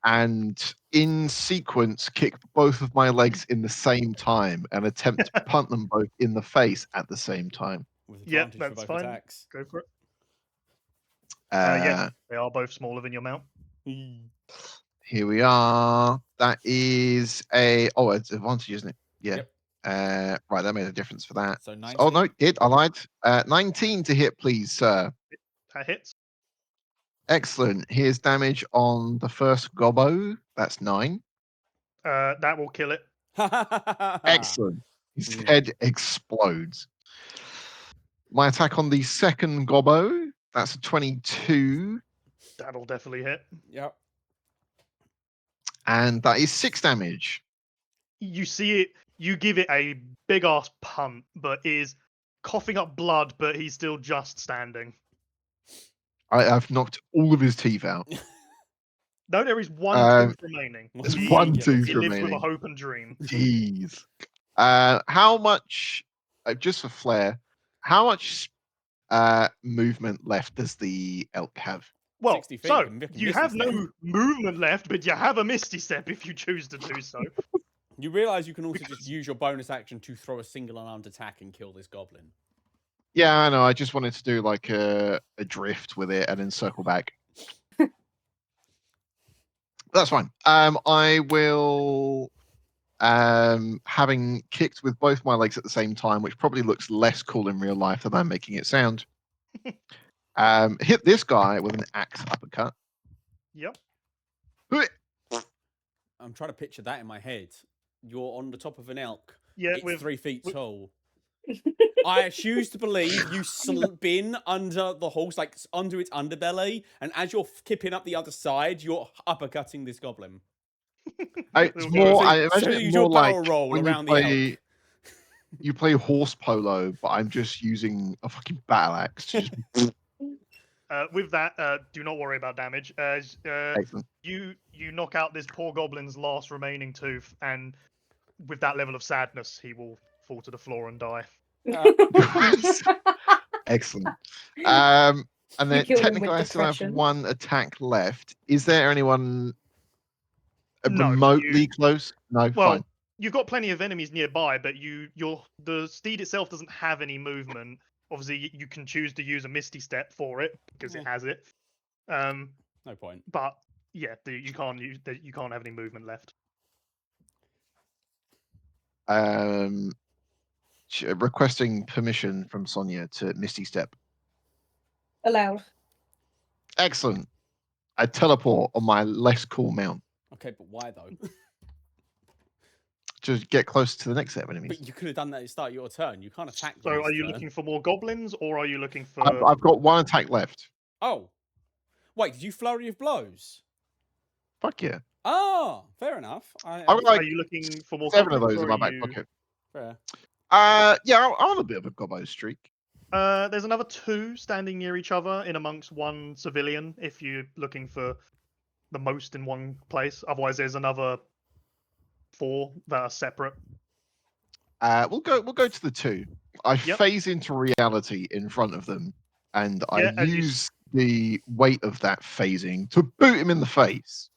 and in sequence kick both of my legs in the same time and attempt to punt them both in the face at the same time. With Yep, advantage for that's both fine. attacks. Go for it. Yeah, they are both smaller than your mount. Here we are. That is it's advantage, isn't it? Yeah. Yep. Right, that made a difference for that. So 19. Oh no, it did. I lied. 19 to hit, please, sir. That hits. Excellent. Here's damage on the first gobbo. That's 9. That will kill it. Excellent. His head explodes. My attack on the second gobbo. That's a 22. That'll definitely hit. Yep. And that is 6 damage. You see it. You give it a big ass punt, but is coughing up blood, but he's still just standing. I've knocked all of his teeth out. No, there is one tooth remaining. There's He- one he tooth lives with a remaining. hope and dream. Jeez. How much, just for flair, how much movement left does the elk have? Well, 60 feet, so and Vic- you Misty have Step. no movement left, but you have a Misty Step if you choose to do so. You realise you can also Because- just use your bonus action to throw a single unarmed attack and kill this goblin. Yeah, I know. I just wanted to do like a drift with it and then circle back. That's fine. I will, having kicked with both my legs at the same time, which probably looks less cool in real life than I'm making it sound. Hit this guy with an axe uppercut. Yep. I'm trying to picture that in my head. You're on the top of an elk. Yeah, It's with 3 feet with- tall. I choose to believe you spin under the horse, like under its underbelly, and as you're kipping up the other side, you're uppercutting this goblin. It's We'll go more. with- I imagine so it's use more your barrel like roll when around you the play. elk. You play horse polo, but I'm just using a fucking battle axe. To just... With that, do not worry about damage. As Excellent. you knock out this poor goblin's last remaining tooth, and with that level of sadness, he will fall to the floor and die. Excellent. And then killed him technically, with I still have depression. one attack left. Is there anyone No, remotely you- close? No, Well, fine. you've got plenty of enemies nearby, but the steed itself doesn't have any movement. Obviously, you can choose to use a Misty Step for it because it has it. No point. But yeah, you can't have any movement left. Requesting permission from Sonia to Misty Step. Allowed. Excellent. I teleport on my less cool mount Okay, but why though? to get close to the next set of enemies. But you could have done that at the start of your turn. You can't attack So, them are this you turn. looking for more goblins, or are you looking for? I've got one attack left. Oh. Wait, did you flurry of blows? Fuck yeah. Oh, fair enough. I've Are got like you looking for more 7 of goblins, those or in my are back you- pocket. Fair. Yeah, I'm on a bit of a gobbo streak. There's another 2 standing near each other in amongst one civilian. If you're looking for the most in one place, otherwise there's another 4 that are separate. We'll go to the 2. I Yep. phase into reality in front of them, and Yeah, I as you use the weight of that phasing to boot him in the face.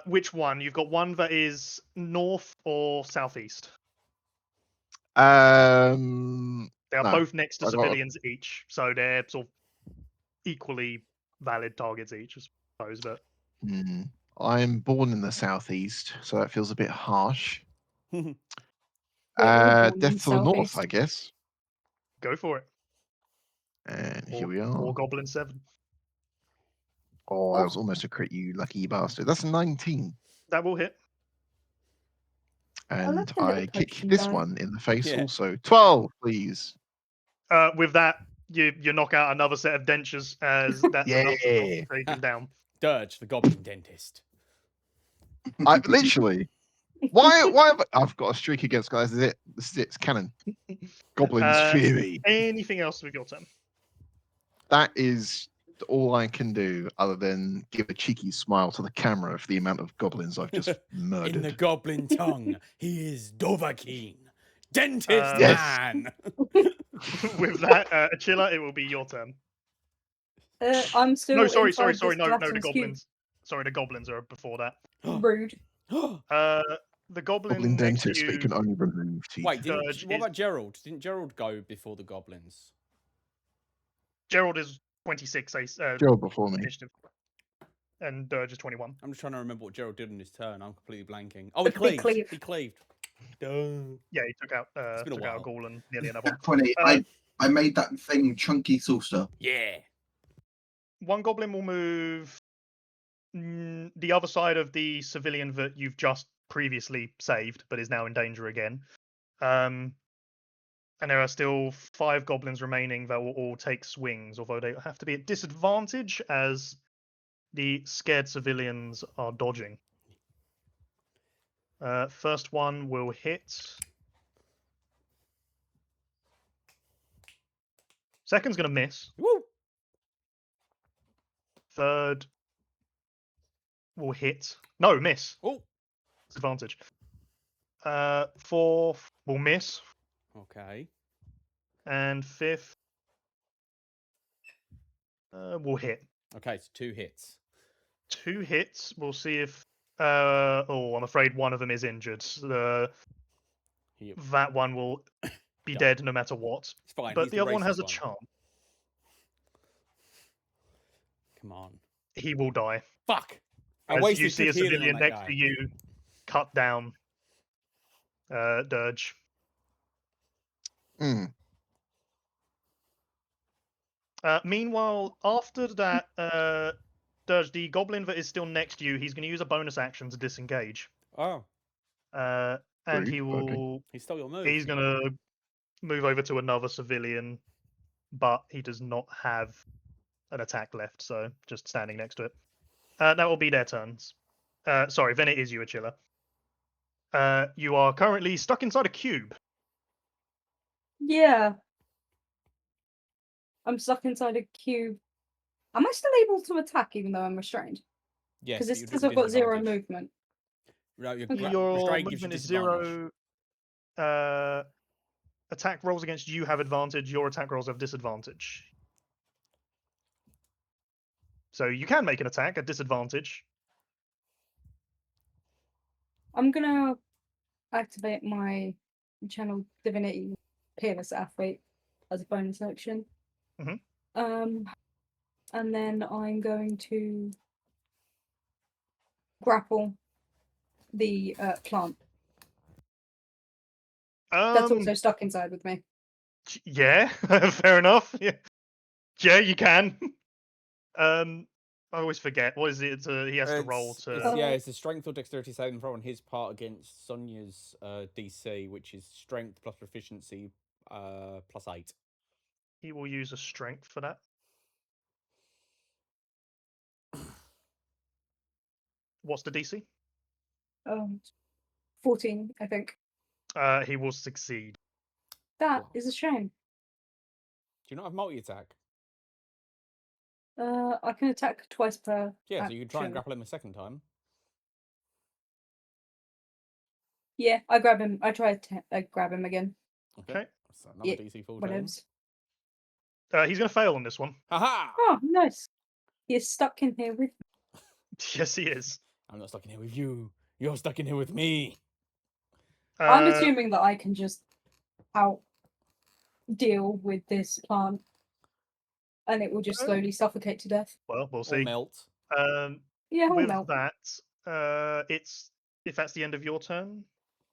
Which one? You've got one that is north or southeast. They are No, both next to I got a- civilians each, so they're sort of equally valid targets each, I suppose. But I'm born in the southeast, so that feels a bit harsh. We're all born in Death to the north, southeast. I guess. go for it. And here Four- we are. 4 goblin 7. Oh, that was almost a crit, you lucky bastard. That's a 19. That will hit. And like the little I kick potion this die. one in the face Yeah. also. 12, please. With that, you knock out another set of dentures as that's enough to take him down. Dirge, the goblin dentist. I literally. Why? I've got a streak against guys. This is it. It's canon. Goblins fear me. Anything else with your turn? That is all I can do, other than give a cheeky smile to the camera for the amount of goblins I've just murdered. In the goblin tongue, he is Dovahkiin. Dentist Yes. man. With that, Achilla, it will be your turn. I'm still. No, sorry. inside this No, the gelatinous cube. goblins. Sorry, the goblins are before that. Rude. The goblin, Goblin next to dentist, but you you. can only remove teeth. Wait, Dirge what is- about Gerald? Didn't Gerald go before the goblins? Gerald is 26 Joe before me. initiative. And Dirge is 21. I'm just trying to remember what Gerald did in his turn. I'm completely blanking. Oh, he Big cleaved. cleave. He cleaved. Duh. Yeah, he took out been a took out a while. ghoul and nearly another one. 20. I made that thing chunky saucer. Yeah. One goblin will move the other side of the civilian that you've just previously saved, but is now in danger again. And there are still 5 goblins remaining that will all take swings, although they have to be at disadvantage as the scared civilians are dodging. First one will hit. Second's going to miss. Woo. Third will hit. No, miss. Oh. Disadvantage. Fourth will miss. Okay. And fifth will hit. Okay, so 2 hits. 2 hits. We'll see if. I'm afraid one of them is injured. He, That one will be Die. dead no matter what. it's fine. But He's the other one has a racist charm. Come on. He will die. Fuck. I As wasted you see a good healing on civilian that next guy. to you cut down Dirge. Hmm. Meanwhile, after that, Dirge, the goblin that is still next to you, he's going to use a bonus action to disengage. Oh, And Rude, he but okay. will. he stole your move. He's going to move over to another civilian, but he does not have an attack left, so just standing next to it. That will be their turns. Sorry, then it is you, Achilla. You are currently stuck inside a cube. Yeah. I'm stuck inside a cube. Am I still able to attack even though I'm restrained? Yes, Because but it you're says at I've got 0 disadvantage. movement. No, your Okay. Your restraint gives you movement is disadvantage. 0. Attack rolls against you have advantage. Your attack rolls have disadvantage. So you can make an attack at disadvantage. I'm gonna activate my channel divinity peerless athlete as a bonus action. Mhm. And then I'm going to grapple the plant that's also stuck inside with me. Yeah, fair enough. Yeah, you can. I always forget. What is it? He has to roll to. It's a strength or dexterity saving throw on his part against Sonia's DC, which is strength plus proficiency plus 8. He will use a strength for that. What's the DC? 14, I think. He will succeed. That is a shame. Do you not have multi-attack? I can attack twice per. Yeah, so you can try and action. grapple him a second time. Yeah, I grab him. I try to grab him again. Okay. So another DC 14. Whatevs. He's going to fail on this one. Haha! Oh, nice. He's stuck in here with me. Yes, he is. I'm not stuck in here with you. You're stuck in here with me. I'm assuming that I can just out deal with this plant, and it will just slowly suffocate to death. Well, we'll Or see. melt. Yeah, it'll With melt. that, it's if that's the end of your turn.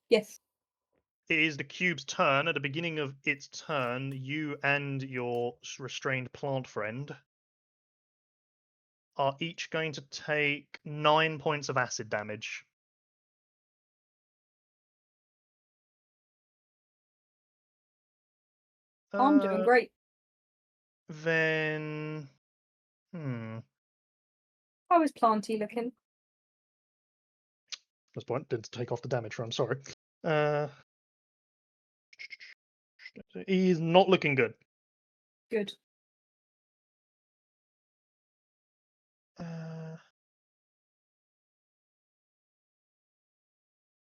Yes. It is the cube's turn. At the beginning of its turn, you and your restrained plant friend are each going to take 9 points of acid damage. I'm doing great. Then, How is Planty looking? That's point. Didn't take off the damage from. Sorry. He's not looking good. Good.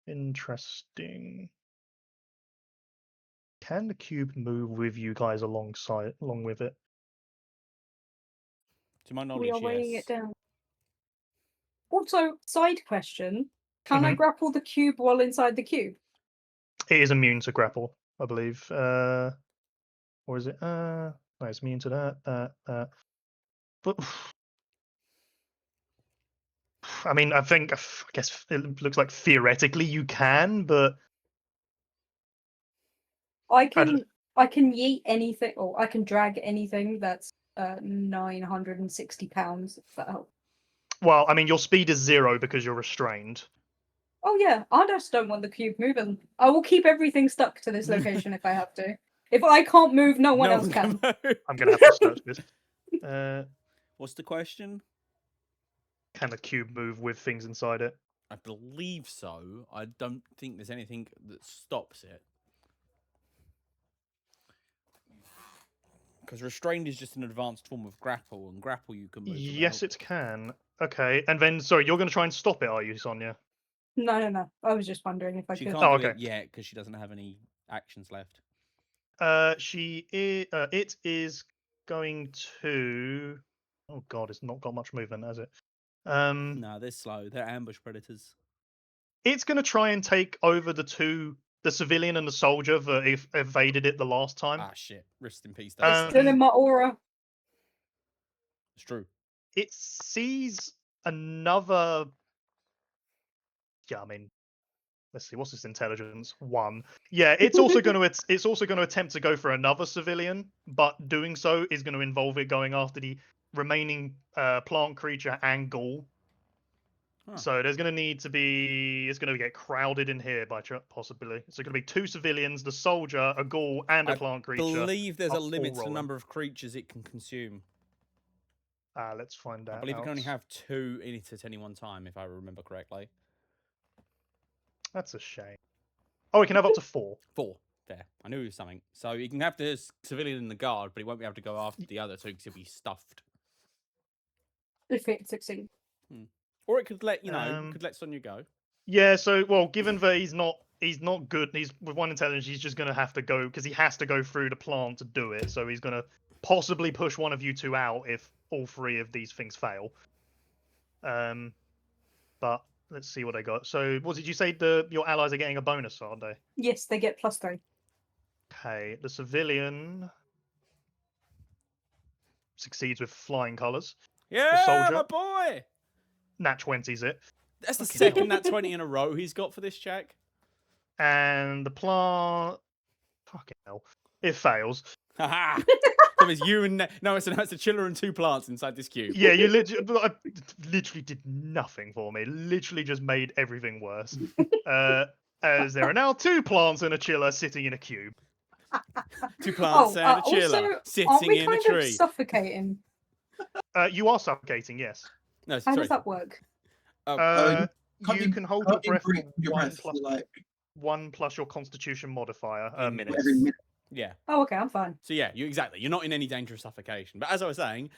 Interesting. Can the cube move with you guys along with it? To my knowledge, We are weighing yes. it down. Also, side question: can I Mhm. grapple the cube while inside the cube? It is immune to grapple, I believe. Or is it? No, it's immune to that. But I mean, I guess it looks like theoretically you can, but I don't- can yeet anything, or I can drag anything that's 960 pounds. If that helps. well, I mean, your speed is 0 because you're restrained. Oh yeah, I just don't want the cube moving. I will keep everything stuck to this location if I have to. If I can't move, no one else can. move. I'm gonna have to search this. What's the question? Can a cube move with things inside it? I believe so. I don't think there's anything that stops it. Because restrained is just an advanced form of grapple, and grapple you can move. Yes, it can. Okay, and then sorry, you're gonna try and stop it, are you, Sonia? No. I was just wondering if I She could. can't Oh, do it okay. yet because she doesn't have any actions left. It is going to. Oh God, it's not got much movement, has it? No, they're slow. They're ambush predators. It's going to try and take over the civilian and the soldier that evaded it the last time. Ah, shit. Rest in peace, It's Dave. still in my aura. It's true. It sees another. Yeah, I mean, let's see. What's its intelligence? 1. Yeah, it's also going to it's also going to attempt to go for another civilian, but doing so is going to involve it going after the remaining plant creature and ghoul. Huh. So there's going to need to be. It's going to get crowded in here by possibly. So going to be 2 civilians, the soldier, a ghoul, and a I plant creature. believe there's are a limit all to the rolling. number of creatures it can consume. Let's find out. I believe it can only have 2 in it at any one time, if I remember correctly. That's a shame. Oh, it can have up to 4. 4. There. I knew it was something. So you can have the civilian in the guard, but he won't be able to go after the other 2 because he'll be stuffed. If it succeeds. Or it could let, could let Sonya go. Yeah. So, well, given that he's not good. He's with 1 intelligence. He's just going to have to go because he has to go through the plant to do it. So he's going to possibly push one of you 2 out if all 3 of these things fail. But let's see what I got. So, what did you say? Your allies are getting a bonus, aren't they? Yes, they get +3. Okay. The civilian succeeds with flying colours. Yeah, soldier. my boy! Nat 20's it. That's the Fucking second hell. Nat 20 in a row he's got for this check. And the plant. Fucking hell. It fails. Haha! So it's you and... No, it's a chiller and 2 plants inside this cube. Yeah, you literally did nothing for me. Literally just made everything worse. As there are now 2 plants and a chiller sitting in a cube. 2 plants and a chiller also, aren't sitting we in a kind tree. of suffocating? You are suffocating, yes. No, How sorry. does that work? You can hold your breath for your 1 breath plus for like 1 plus your Constitution modifier In minutes. every minute. Yeah. Oh, okay, I'm fine. So yeah, you're not in any danger of suffocation. But as I was saying,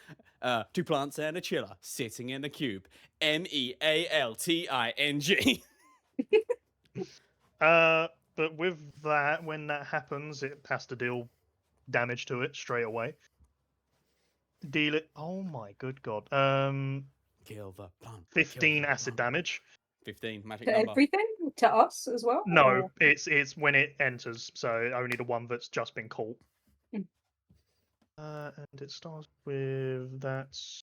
2 plants and a chiller sitting in a cube. MEALTING. But with that, when that happens, it has to deal damage to it straight away. Deal it. Oh my good god. Kill the plant. 15 acid damage. 15 magic To number. everything? To us as well? No, or- it's when it enters, so only the one that's just been caught. Mm. And it starts with that's.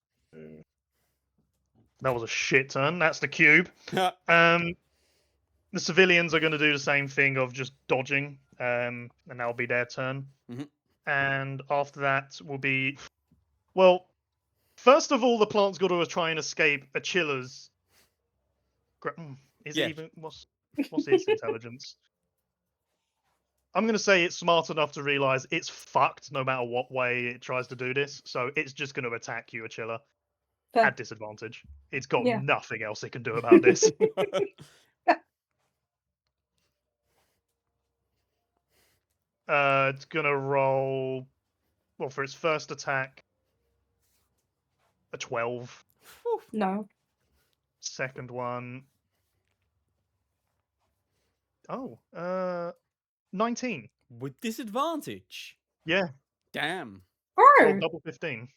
That was a shit turn. That's the cube. The civilians are going to do the same thing of just dodging, and that'll be their turn. Mhm. And after that will be, well, first of all, the plant's got to try and escape a chiller's. Is Yeah. it even what's its intelligence? I'm going to say it's smart enough to realize it's fucked no matter what way it tries to do this. So it's just going to attack you, a chiller, Fair. at disadvantage. It's got Yeah. nothing else it can do about this. It's going to roll, well, for its first attack, a 12. No. Second one, 19. With disadvantage. Yeah. Damn. Roll Oh, double 15.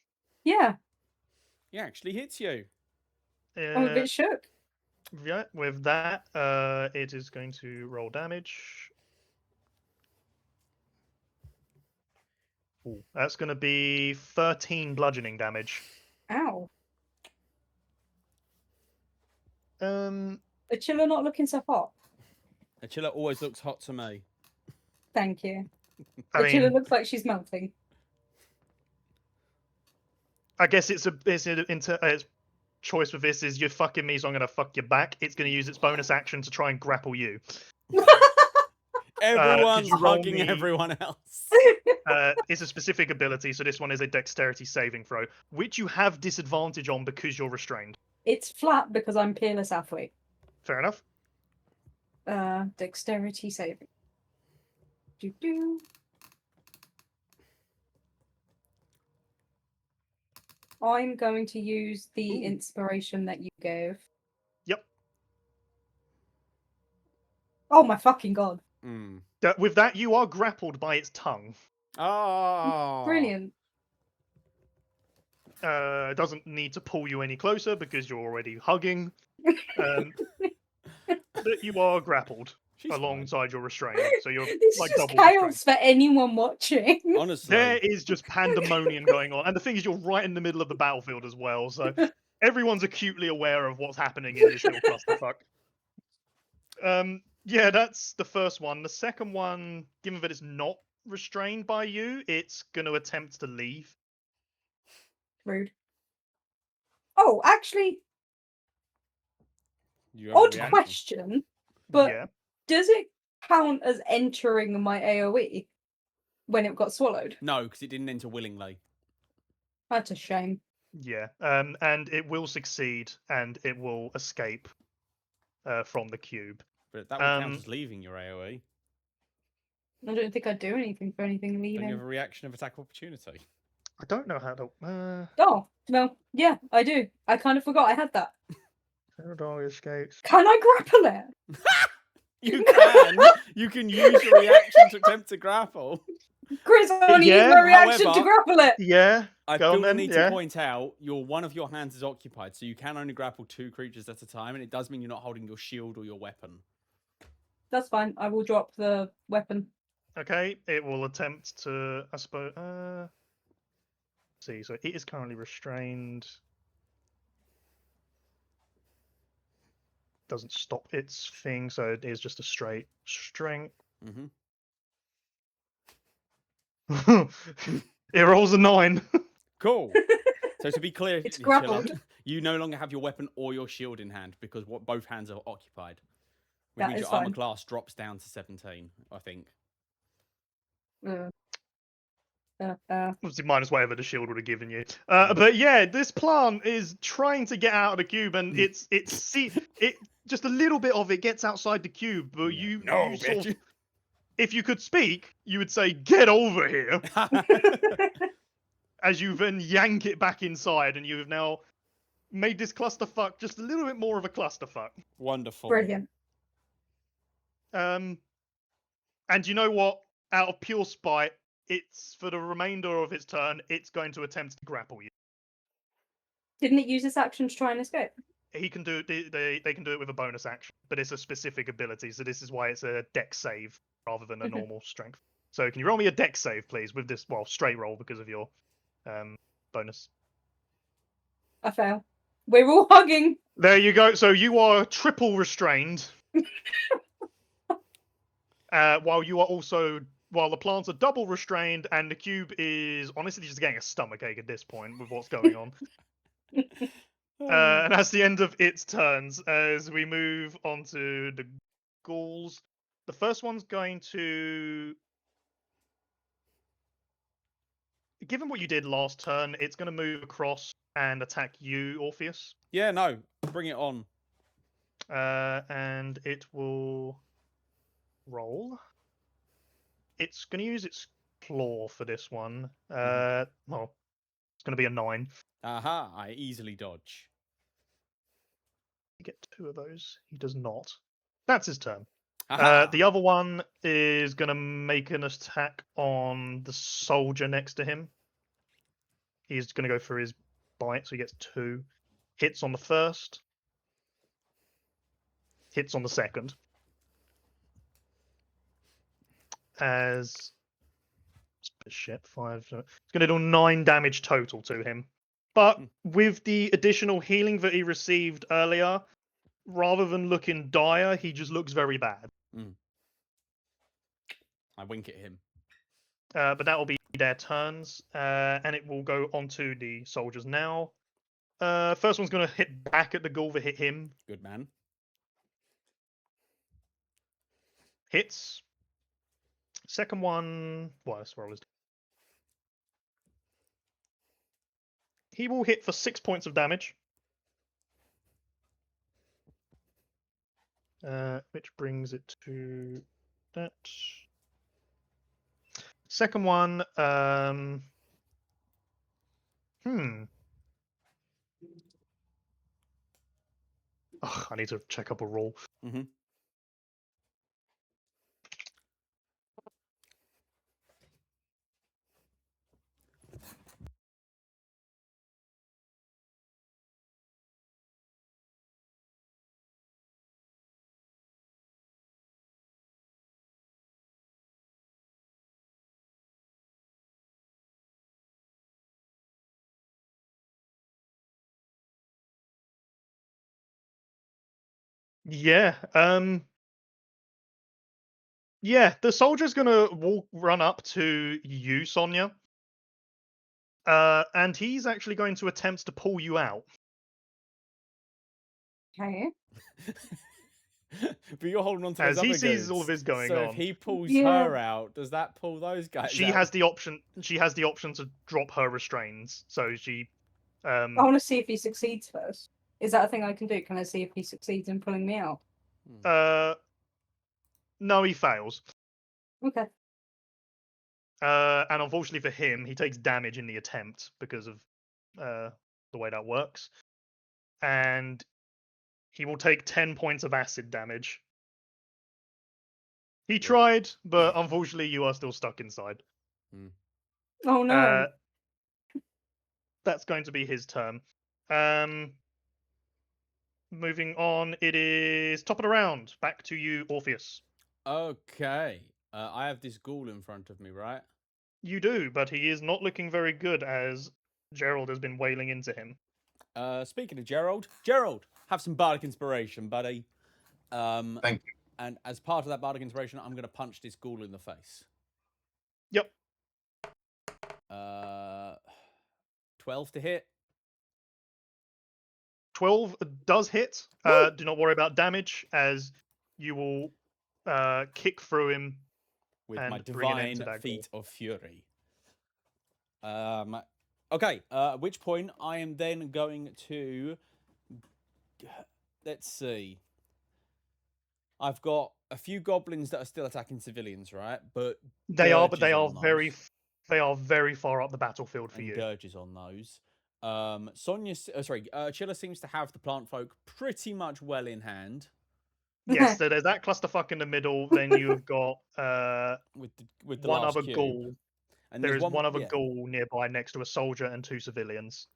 yeah. He actually hits you. I'm a bit shook. Yeah, with that, it is going to roll damage. Ooh, that's going to be 13 bludgeoning damage. Ow. Achilla not looking so hot. Achilla always looks hot to me. Thank you. I Achilla mean, looks like she's melting. I guess its choice with this is you're fucking me, so I'm gonna fuck you back. It's gonna use its bonus action to try and grapple you. Everyone's you roll hugging me- everyone else. It's a specific ability, so this one is a dexterity saving throw, which you have disadvantage on because you're restrained. It's flat because I'm peerless athlete. Fair enough. Dexterity saving. Do. I'm going to use the Ooh. inspiration that you gave. Yep. Oh my fucking god. Mm. With that, you are grappled by its tongue. Oh. Brilliant. It doesn't need to pull you any closer because you're already hugging. But you are grappled She's fine. alongside your restraint, so you're This like is just double chaos restrained. for anyone watching. Honestly. There is just pandemonium going on, and the thing is, you're right in the middle of the battlefield as well, so everyone's acutely aware of what's happening in this little clusterfuck. Yeah, that's the first one. The second one, given that it's not restrained by you, it's going to attempt to leave. Rude. Oh, actually, You have a odd reaction. question, but Yeah. does it count as entering my AoE when it got swallowed? No, because it didn't enter willingly. That's a shame. Yeah. And it will succeed, and it will escape from the cube. But that would count as leaving your AoE. I don't think I'd do anything for anything Don't you have leaving. a reaction of attack opportunity? I don't know how to. Oh, no. Yeah, I do. I kind of forgot I had that. Dog escapes. Can I grapple it? You can. You can use your reaction to attempt to grapple. Chris, I only Yeah, use my reaction to however- grapple it. Yeah. I Go on feel the then, need yeah. to point out one of your hands is occupied, so you can only grapple 2 creatures at a time, and it does mean you're not holding your shield or your weapon. That's fine. I will drop the weapon. Okay, it will attempt to, I suppose. See, so it is currently restrained. Doesn't stop its thing, so it is just a straight strength. Mm-hmm. It rolls a 9. Cool. So to be clear, It's Chilla, grappled. you no longer have your weapon or your shield in hand because both hands are occupied. Which That means is your armor fine. class drops down to 17, I think. Obviously, minus whatever the shield would have given you. But yeah, this plant is trying to get out of the cube, and it just a little bit of it gets outside the cube. But you sort of, if you could speak, you would say, "Get over here," as you then yank it back inside, and you have now made this clusterfuck just a little bit more of a clusterfuck. Wonderful. Brilliant. And you know what? Out of pure spite, it's for the remainder of its turn, it's going to attempt to grapple you. Didn't it use its action to try and escape? He can do it. They can do it with a bonus action, but it's a specific ability, so this is why it's a dex save rather than a Okay. normal strength. So can you roll me a dex save, please, with this straight roll because of your bonus? I fail. We're all hugging. There you go. So you are triple restrained, while the plants are double restrained, and the cube is honestly just getting a stomachache at this point with what's going on. And that's the end of its turns. As we move on to the ghouls, the first one's going to, given what you did last turn, it's going to move across and attack you, Orpheus. Yeah, no. Bring it on. And it will roll. It's going to use its claw for this one. Well, it's going to be a 9. Aha, I easily dodge. You get 2 of those. He does not. That's his turn. Aha. The other one is going to make an attack on the soldier next to him. He's going to go for his bite, so he gets 2. Hits on the first. Hits on the second. As shit, 5. It's going to do 9 damage total to him. But with the additional healing that he received earlier, rather than looking dire, he just looks very bad. I wink at him. But that will be their turns, and it will go onto the soldiers now. First one's going to hit back at the ghoul that hit him. Good man. Hits. Second one, well, let's roll his. He will hit for 6 points of damage. Which brings it to that. Second one, I need to check up a roll. Mm-hmm. Yeah, yeah, the soldier's gonna run up to you, Sonia. And he's actually going to attempt to pull you out. Okay. But you're holding on to As those he other sees all goons. of this going so on. if he pulls Yeah. her out, does that pull those guys She out? has the option. She has the option to drop her restraints. So she. I want to see if he succeeds first. Is that a thing I can do? Can I see if he succeeds in pulling me out? No, he fails. Okay. And unfortunately for him, he takes damage in the attempt because of the way that works. And he will take 10 points of acid damage. He tried, but unfortunately, you are still stuck inside. Oh no. That's going to be his turn. Moving on, it is top of the round. Back to you, Orpheus. Okay. I have this ghoul in front of me, right? You do, but he is not looking very good as Gerald has been wailing into him. Speaking of Gerald, have some bardic inspiration, buddy. Thank you. And as part of that bardic inspiration, I'm going to punch this ghoul in the face. Yep. 12 to hit. 12 does hit. Do not worry about damage, as you will kick through him With and my bring an end to divine that feat of fury. Okay, at which point I am then going to... Let's see. I've got a few goblins that are still attacking civilians, right? But they are Dirge is on very far up the battlefield for and you. Dirge is on those. Chilla seems to have the plant folk pretty much well in hand. Yes, so there's that clusterfuck in the middle. Then you have got with the one last other cube. ghoul. And There there's is one other yeah. ghoul nearby next to a soldier and 2 civilians.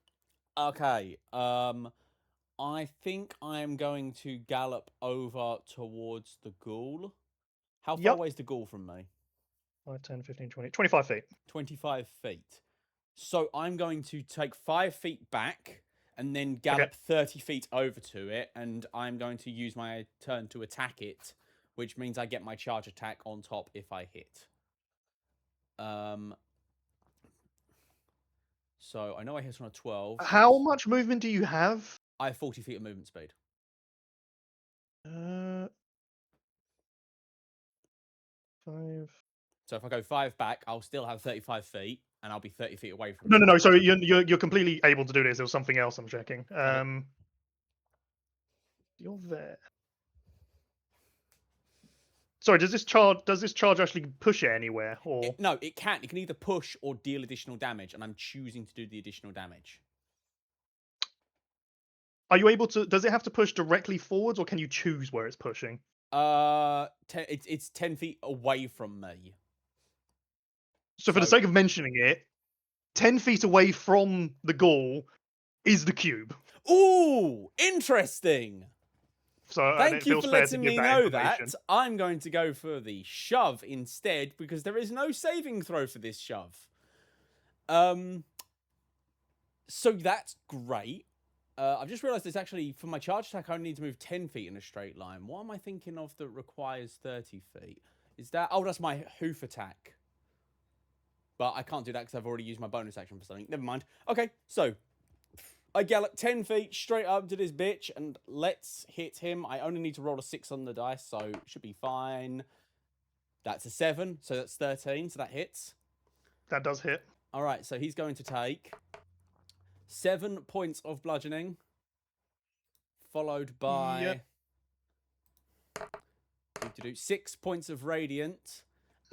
Okay. I think I am going to gallop over towards the ghoul. How far Yep. away is the ghoul from me? 5, 10, 15, 20, 25 feet. 25 feet. So I'm going to take 5 feet back and then gallop 30 feet over to it, and I'm going to use my turn to attack it, which means I get my charge attack on top if I hit. So I know I hit on a 12. How much movement do you have? I have 40 feet of movement speed. 5. So if I go 5 back, I'll still have 35 feet, and I'll be 30 feet away from No, it. no, no. So you're completely able to do this. There was something else I'm checking. You're there. Sorry, does this charge actually push it anywhere, or No, it can. It can either push or deal additional damage, and I'm choosing to do the additional damage. are you able to? Does it have to push directly forwards, or can you choose where it's pushing? It's 10 feet away from me. So for the sake of mentioning it, 10 feet away from the ghoul is the cube. Ooh, interesting. So Thank you for letting me know that. information. I'm going to go for the shove instead because there is no saving throw for this shove. So that's great. I've just realised it's actually, for my charge attack, I only need to move 10 feet in a straight line. What am I thinking of that requires 30 feet? Is that... Oh, that's my hoof attack. But I can't do that because I've already used my bonus action for something. Never mind. Okay, so I gallop 10 feet straight up to this bitch, and let's hit him. I only need to roll a 6 on the dice, so it should be fine. That's a 7, so that's 13, so that hits. That does hit. All right, so he's going to take 7 points of bludgeoning, followed by 6 points of radiant,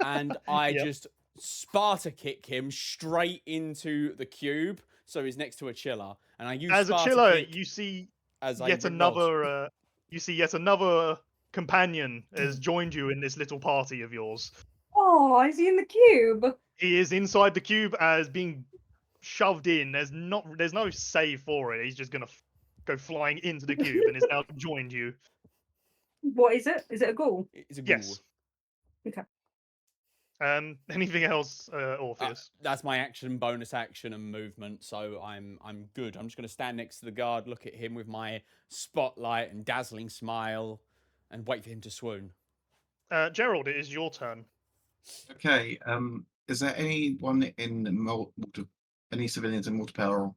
and I just Sparta kick him straight into the cube, so he's next to a chiller. And I use As a Sparta chiller, kick you see as yet another. You see yet another companion has joined you in this little party of yours. Oh, is he in the cube? He is inside the cube as being shoved in. There's no save for it. He's just gonna go flying into the cube and is now joined you. What is it? Is it a ghoul? It's a ghoul. Yes. Okay. Anything else, Orpheus? That's my action, bonus action, and movement. So I'm good. I'm just going to stand next to the guard, look at him with my spotlight and dazzling smile, and wait for him to swoon. Gerald, it is your turn. Okay. Is there anyone in any civilians in multi-peril?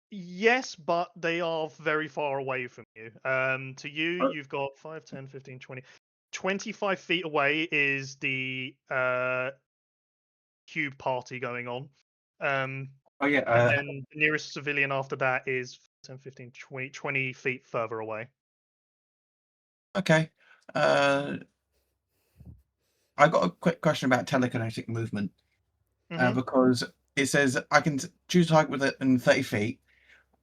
Yes, but they are very far away from you. To you, you've got 5, 10, 15, 20. 25 feet away is the cube party going on. Oh yeah. And the nearest civilian after that is 10, 15, 20 feet further away. Okay. I got a quick question about telekinetic movement. Because it says I can choose a target within 30 feet,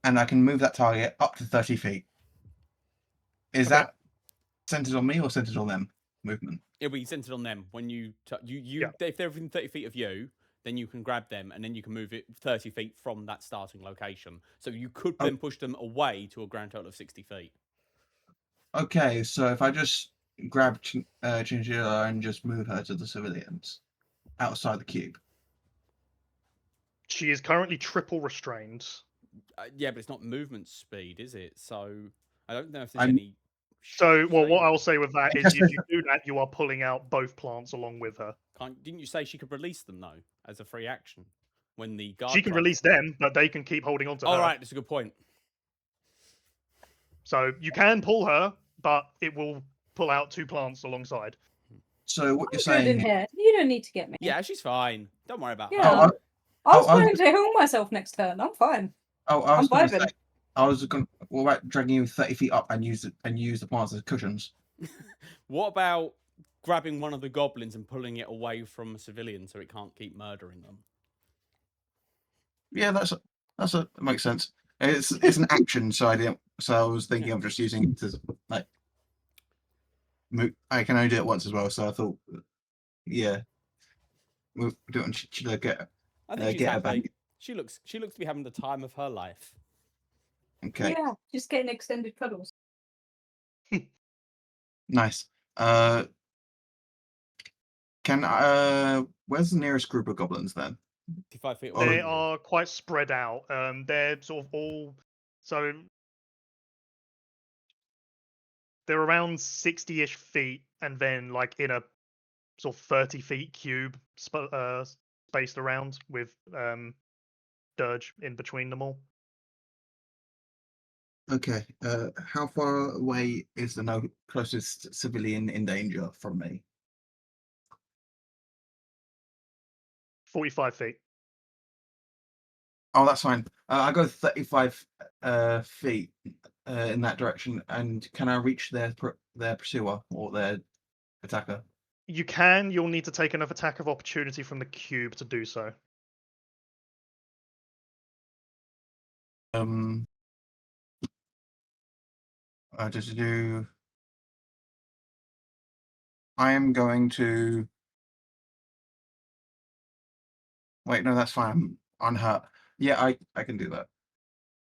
and I can move that target up to 30 feet. Is that centered on me or centered on them? Movement. It'll be centered on them. When if they're within 30 feet of you, then you can grab them, and then you can move it 30 feet from that starting location. So you could then push them away to a grand total of 60 feet. Okay, so if I just grab Chinchilla and just move her to the civilians outside the cube. She is currently triple restrained. Yeah, but it's not movement speed, is it? So I don't know if there's any. So, well, what I'll say with that is, if you do that, you are pulling out both plants along with her. Didn't you say she could release them though, as a free action? When the guard. She can release them, but they can keep holding on to her. All right, that's a good point. So you can pull her, but it will pull out 2 plants alongside. So what I'm you're good saying? in here. You don't need to get me. Yeah, she's fine. Don't worry about Yeah. her. I was planning to heal myself next turn. I'm fine. I was I'm going to vibing. say, I was going. What about dragging you 30 feet up and use the plants as cushions? What about grabbing one of the goblins and pulling it away from a civilian so it can't keep murdering them? Yeah, that makes sense. It's an action, so I was thinking of just using it to like. I can only do it once as well, so I thought, yeah, we'll do it. Should I get? I think she's get her happy. back. She looks to be having the time of her life. Okay. Yeah, just getting extended cuddles. Nice. Where's the nearest group of goblins then? 55 feet They away. are quite spread out. They're sort of all so they're around 60-ish feet, and then like in a sort of 30 feet cube spaced around with Dirge in between them all. Okay. How far away is the closest civilian in danger from me? 45 feet. Oh, that's fine. I go 35 feet in that direction, and can I reach their pursuer or their attacker? You can. You'll need to take another attack of opportunity from the cube to do so. Just do. I am going to. Wait, no, that's fine. I'm unhurt. Yeah, I can do that.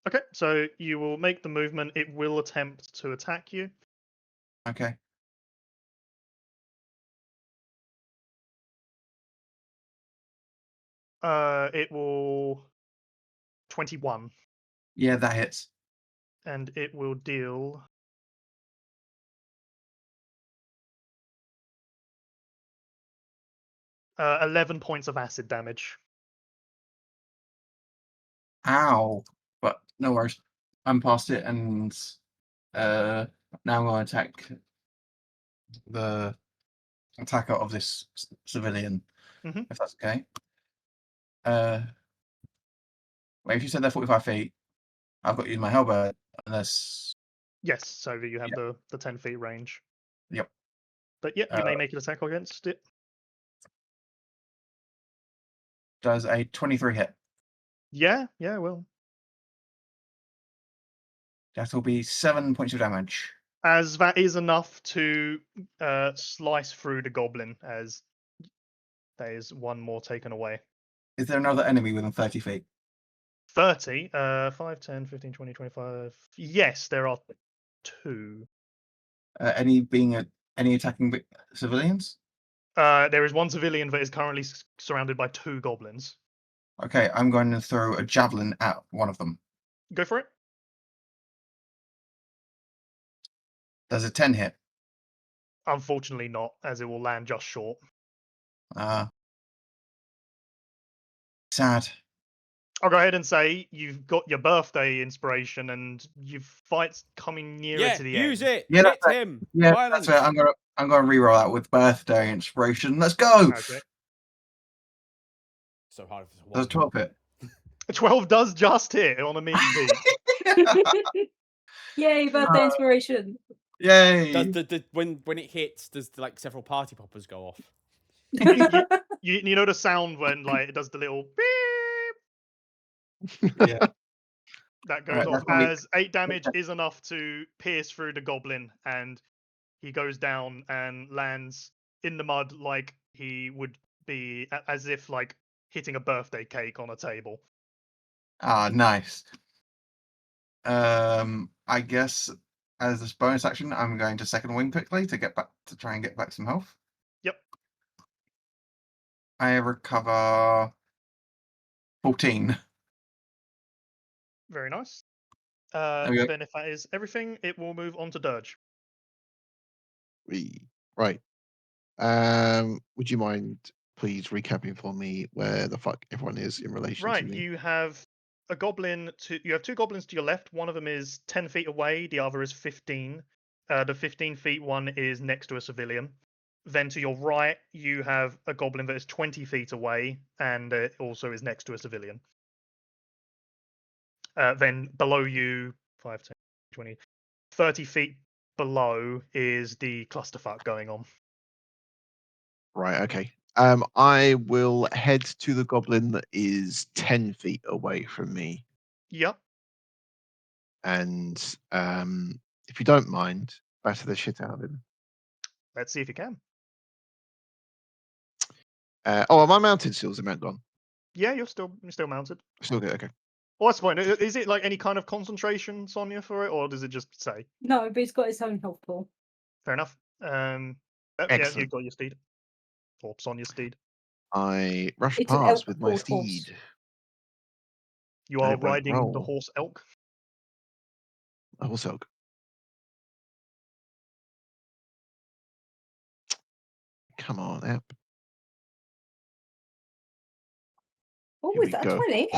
Okay, so you will make the movement. It will attempt to attack you. Okay. It will 21. Yeah, that hits. And it will deal 11 points of acid damage. Ow. But no worries. I'm past it, and now I'm going to attack the attacker of this civilian, Mhm. if that's okay. Wait, if you said they're 45 feet, I've got to use my halberd, unless... Yes, so that you have the 10 feet range. Yep. But yeah, you may make an attack against it. Does a 23 hit? Yeah, well. That will be 7 points of damage. As that is enough to slice through the goblin, as there is one more taken away. Is there another enemy within 30 feet? 30, 5, 10, 15, 20, 25. Yes, there are 2. Any attacking civilians? There is one civilian that is currently surrounded by 2 goblins. Okay, I'm going to throw a javelin at one of them. Go for it. Does a 10 hit? Unfortunately not, as it will land just short. Sad. I'll go ahead and say you've got your birthday inspiration and your fight's coming nearer Yeah, to the use end. it. Yeah, Hit that's him. Yeah, Violence. that's it. I'm gonna reroll that with birthday inspiration. Let's go. Okay. So hard if it's Does one. 12 hit? 12 does just hit on a mean beat. Yay, birthday inspiration. Yay! Does when it hits, does like several party poppers go off? You know the sound when like it does the little beep Yeah. that goes Alright, off, that's probably- as 8 damage is enough to pierce through the goblin, and he goes down and lands in the mud like he would be, as if like hitting a birthday cake on a table. Ah, nice. I guess as this bonus action, I'm going to second wing quickly to try and get back some health. Yep. I recover 14. Very nice. There we go. Then if that is everything, it will move on to Dirge. Right. Would you mind please recapping for me where the fuck everyone is in relation Right, to me? you have a goblin you have 2 goblins to your left. One of them is 10 feet away, the other is 15. The 15 feet one is next to a civilian. Then to your right, you have a goblin that is 20 feet away and also is next to a civilian. Then below you, 5, 10, 20, 30 feet below is the clusterfuck going on. Right, okay. I will head to the goblin that is 10 feet away from me. Yep. And if you don't mind, batter the shit out of him. Let's see if you can. Am I mounted still? Is the mount gone? Yeah, you're still mounted. Still good, okay. Well, that's fine. Is it like any kind of concentration, Sonia, for it, or does it just say? No, but it's got its own health pool. Fair enough. Yeah, Excellent. you've got your steed. Or Sonia's steed. I rush It's an past elk with my called horse. steed. You And are it won't riding the roll. horse elk. A horse elk. Come on, app. Oh, Here is we that a go. 20?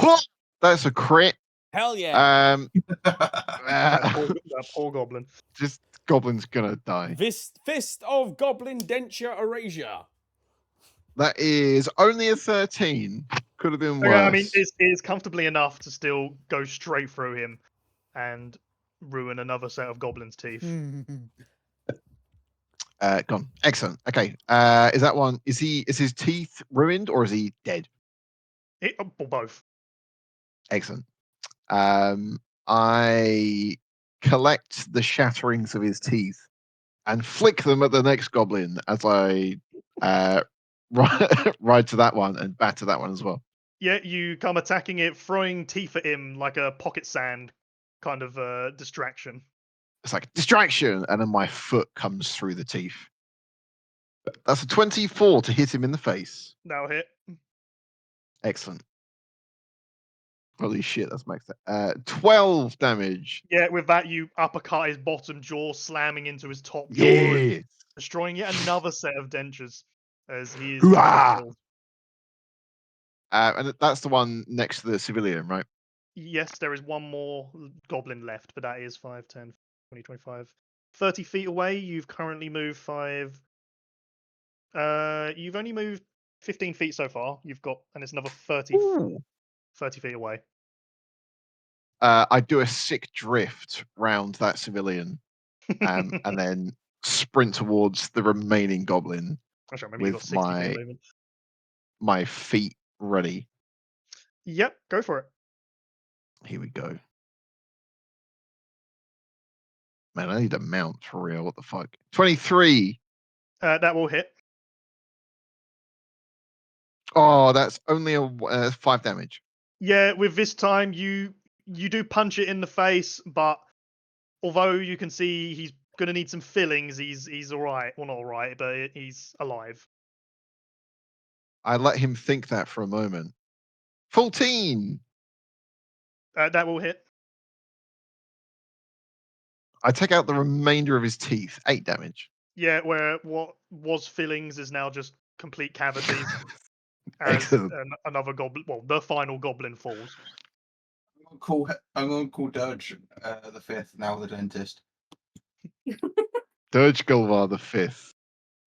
That's a crit. Hell yeah. That poor goblin. This goblin's gonna die. Fist of Goblin Denture Erasure. That is only a 13. Could have been worse. Okay, I mean, it is comfortably enough to still go straight through him and ruin another set of goblin's teeth. Gone. Excellent. Okay. Is that one? Is his teeth ruined or is he dead? Both. Excellent. I collect the shatterings of his teeth and flick them at the next goblin as I ride to that one and batter that one as well. Yeah, you come attacking it, throwing teeth at him like a pocket sand kind of distraction. It's like distraction, and then my foot comes through the teeth. That's a 24 to hit him in the face. Now hit. Excellent. Holy shit, that's max. 12 damage. Yeah, with that you uppercut his bottom jaw, slamming into his top jaw, and Yeah. destroying yet another set of dentures as he is Hooah! killed. And that's the one next to the civilian, right? Yes, there is one more goblin left, but that is 5, 10, 20, 25. 30 feet away, you've currently moved 5. You've only moved 15 feet so far. You've got, and it's another 30 feet away. I do a sick drift round that civilian, and then sprint towards the remaining goblin Actually, remember you got with 60 feet of movement. my feet ready. Yep, go for it. Here we go. Man, I need a mount for real. What the fuck? 23. That will hit. Oh, that's only a 5 damage. Yeah, with this time you do punch it in the face, but although you can see he's gonna need some fillings, he's all right. Well, not all right, but he's alive. I let him think that for a moment. 14. That will hit. I take out the remainder of his teeth. 8 damage. Yeah, where what was fillings is now just complete cavities. As Excellent. another goblin, well, the final goblin falls. I'm gonna call Dirge the 5th now the dentist. Dirge Gulvar the 5th,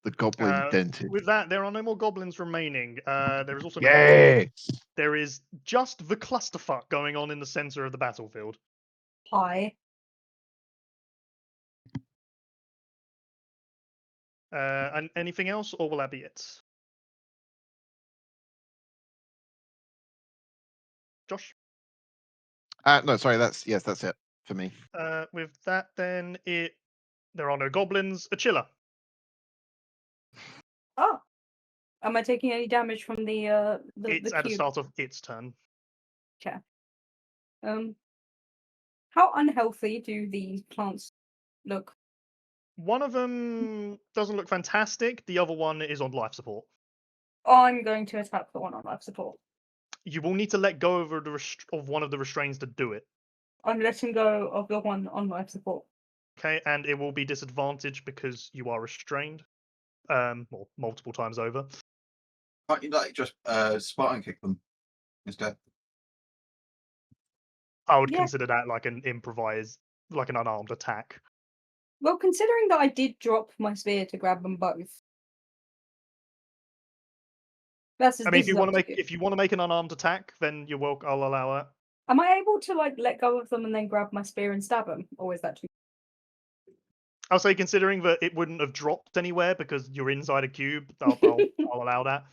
the goblin dentist. With that, there are no more goblins remaining. There is also no Yes. there is just the clusterfuck going on in the center of the battlefield. Hi. And anything else, or will that be it? Josh? No, sorry, that's it for me. With that, then there are no goblins. A chiller. Oh. Am I taking any damage from the It's at the cube? start of its turn. Okay. How unhealthy do these plants look? One of them doesn't look fantastic. The other one is on life support. I'm going to attack the one on life support. You will need to let go of one of the restraints to do it. I'm letting go of the one on life support. Okay, and it will be disadvantaged because you are restrained. Well, multiple times over. Can't you just Spartan kick them instead? I would Yeah. consider that like an improvised, like an unarmed attack. Well, considering that I did drop my spear to grab them both. I mean, if you want to make an unarmed attack, then you're welcome. I'll allow it. Am I able to like let go of them and then grab my spear and stab them, or is that too? I'll say, considering that it wouldn't have dropped anywhere because you're inside a cube, I'll allow that.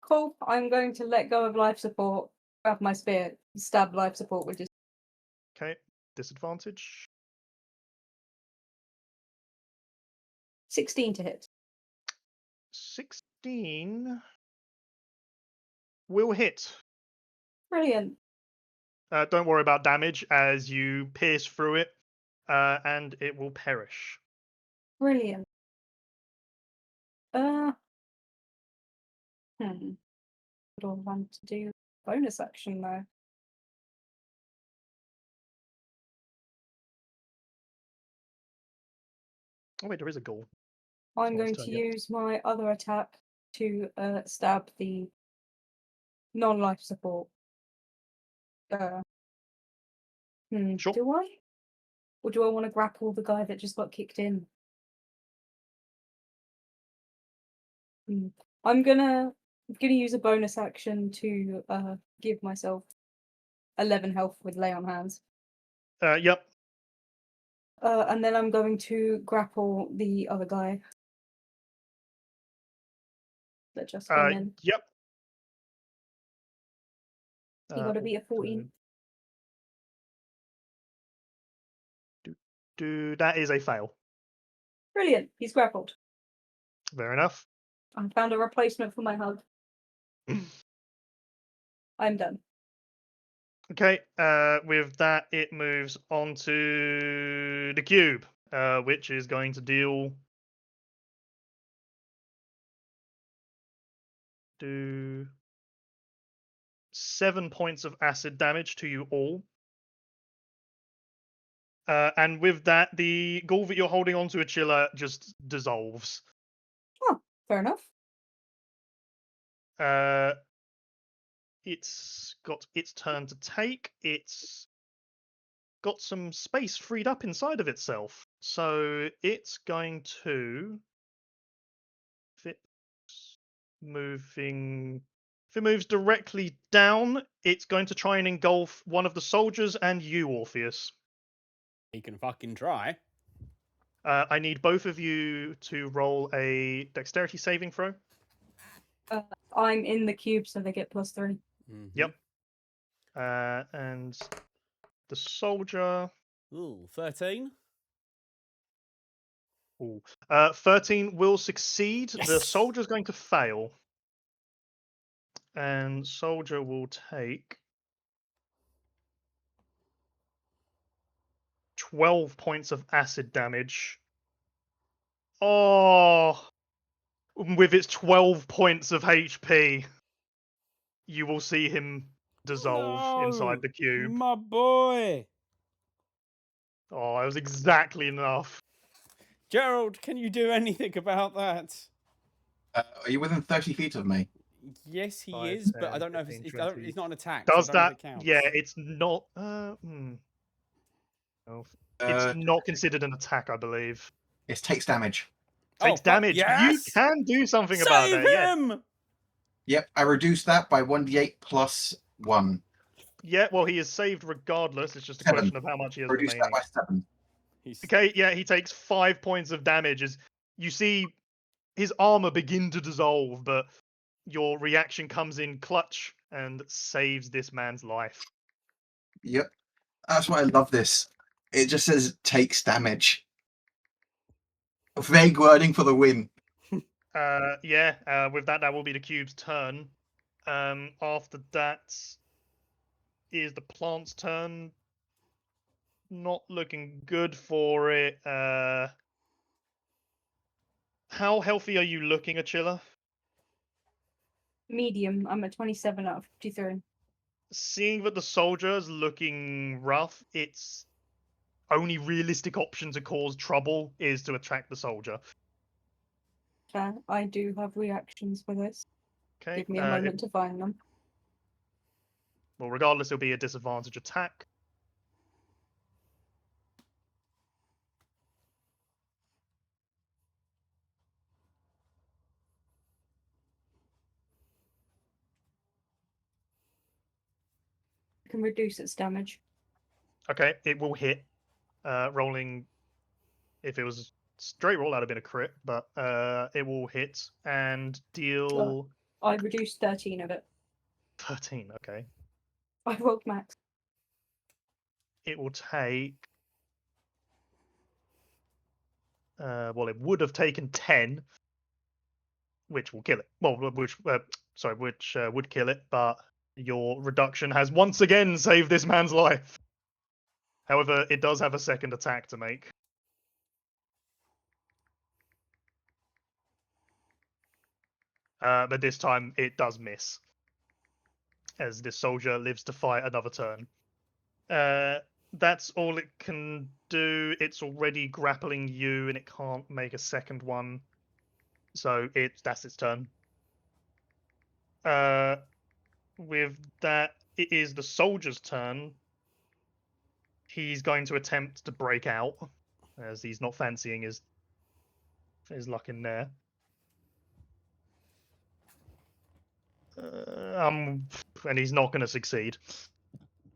Cool. I'm going to let go of life support, grab my spear, stab life support with just. Okay, disadvantage. 16 to hit. 16 will hit. Brilliant. Don't worry about damage as you pierce through it, and it will perish. Brilliant. What do I want to do? Bonus action though. Oh wait, there is a goal. I'm Someone's going turn to yet. use my other attack to stab the non-life support. Sure. Do I? Or do I want to grapple the guy that just got kicked in? I'm gonna use a bonus action to give myself 11 health with lay on hands. Yep. And then I'm going to grapple the other guy that just came in. Yep. You got to beat a 14. That is a fail. Brilliant. He's grappled. Fair enough. I found a replacement for my hug. I'm done. Okay. With that, it moves on to the cube, which is going to deal. 7 points of acid damage to you all. And with that, the ghoul that you're holding onto, Achilla, just dissolves. Oh, fair enough. It's got its turn to take. It's got some space freed up inside of itself. So it's going to... If it's moving... If it moves directly down, it's going to try and engulf one of the soldiers and you, Orpheus. He can fucking try. I need both of you to roll a dexterity saving throw. I'm in the cube, so they get +3. Mhm. Yep. And the soldier... Ooh, 13. Ooh. 13 will succeed. The Yes! soldier's going to fail. And soldier will take 12 points of acid damage. Oh, with its 12 points of HP, you will see him dissolve inside No, the cube. my boy. Oh, that was exactly enough. Gerald, can you do anything about that? Are you within 30 feet of me? Yes, he 5, is, but I 10, don't know if 15, it's, I don't, 20. it's not an attack. Does so I don't know that? if it counts. Yeah, it's not. It's not considered an attack, I believe. It takes damage. Takes fuck damage. yes! You can do something about Save it. Yeah. him! Yep, I reduced that by 1d8 plus 1. Yeah. Well, he is saved regardless. It's just a 7. question of how much he has Reduced that remaining. by 7. He's... Okay. Yeah. He takes 5 points of damage. As you see his armor begin to dissolve, but your reaction comes in clutch and saves this man's life. Yep. That's why I love this. It just says takes damage. Vague wording for the win. Yeah. With that, that will be the cube's turn. After that is the plant's turn. Not looking good for it. How healthy are you looking, Achilla? Medium. I'm at 27 out of 53. Seeing that the soldier's looking rough, its only realistic option to cause trouble is to attack the soldier. Okay, I do have reactions for this. Okay. Give me a moment to find them. Well, regardless, it'll be a disadvantage attack. I can reduce its damage. Okay, it will hit. Rolling, if it was straight roll, that'd have been a crit, but it will hit and deal I reduced 13 of it. 13. Okay, I rolled max. it will take. Well, it would have taken 10, which will kill it. Well, which would kill it, but your reduction has once again saved this man's life. However, it does have a second attack to make. But this time it does miss, as this soldier lives to fight another turn. That's all it can do. It's already grappling you, and it can't make a second one. So that's its turn. With that, it is the soldier's turn. He's going to attempt to break out, as he's not fancying his luck in there. And he's not going to succeed,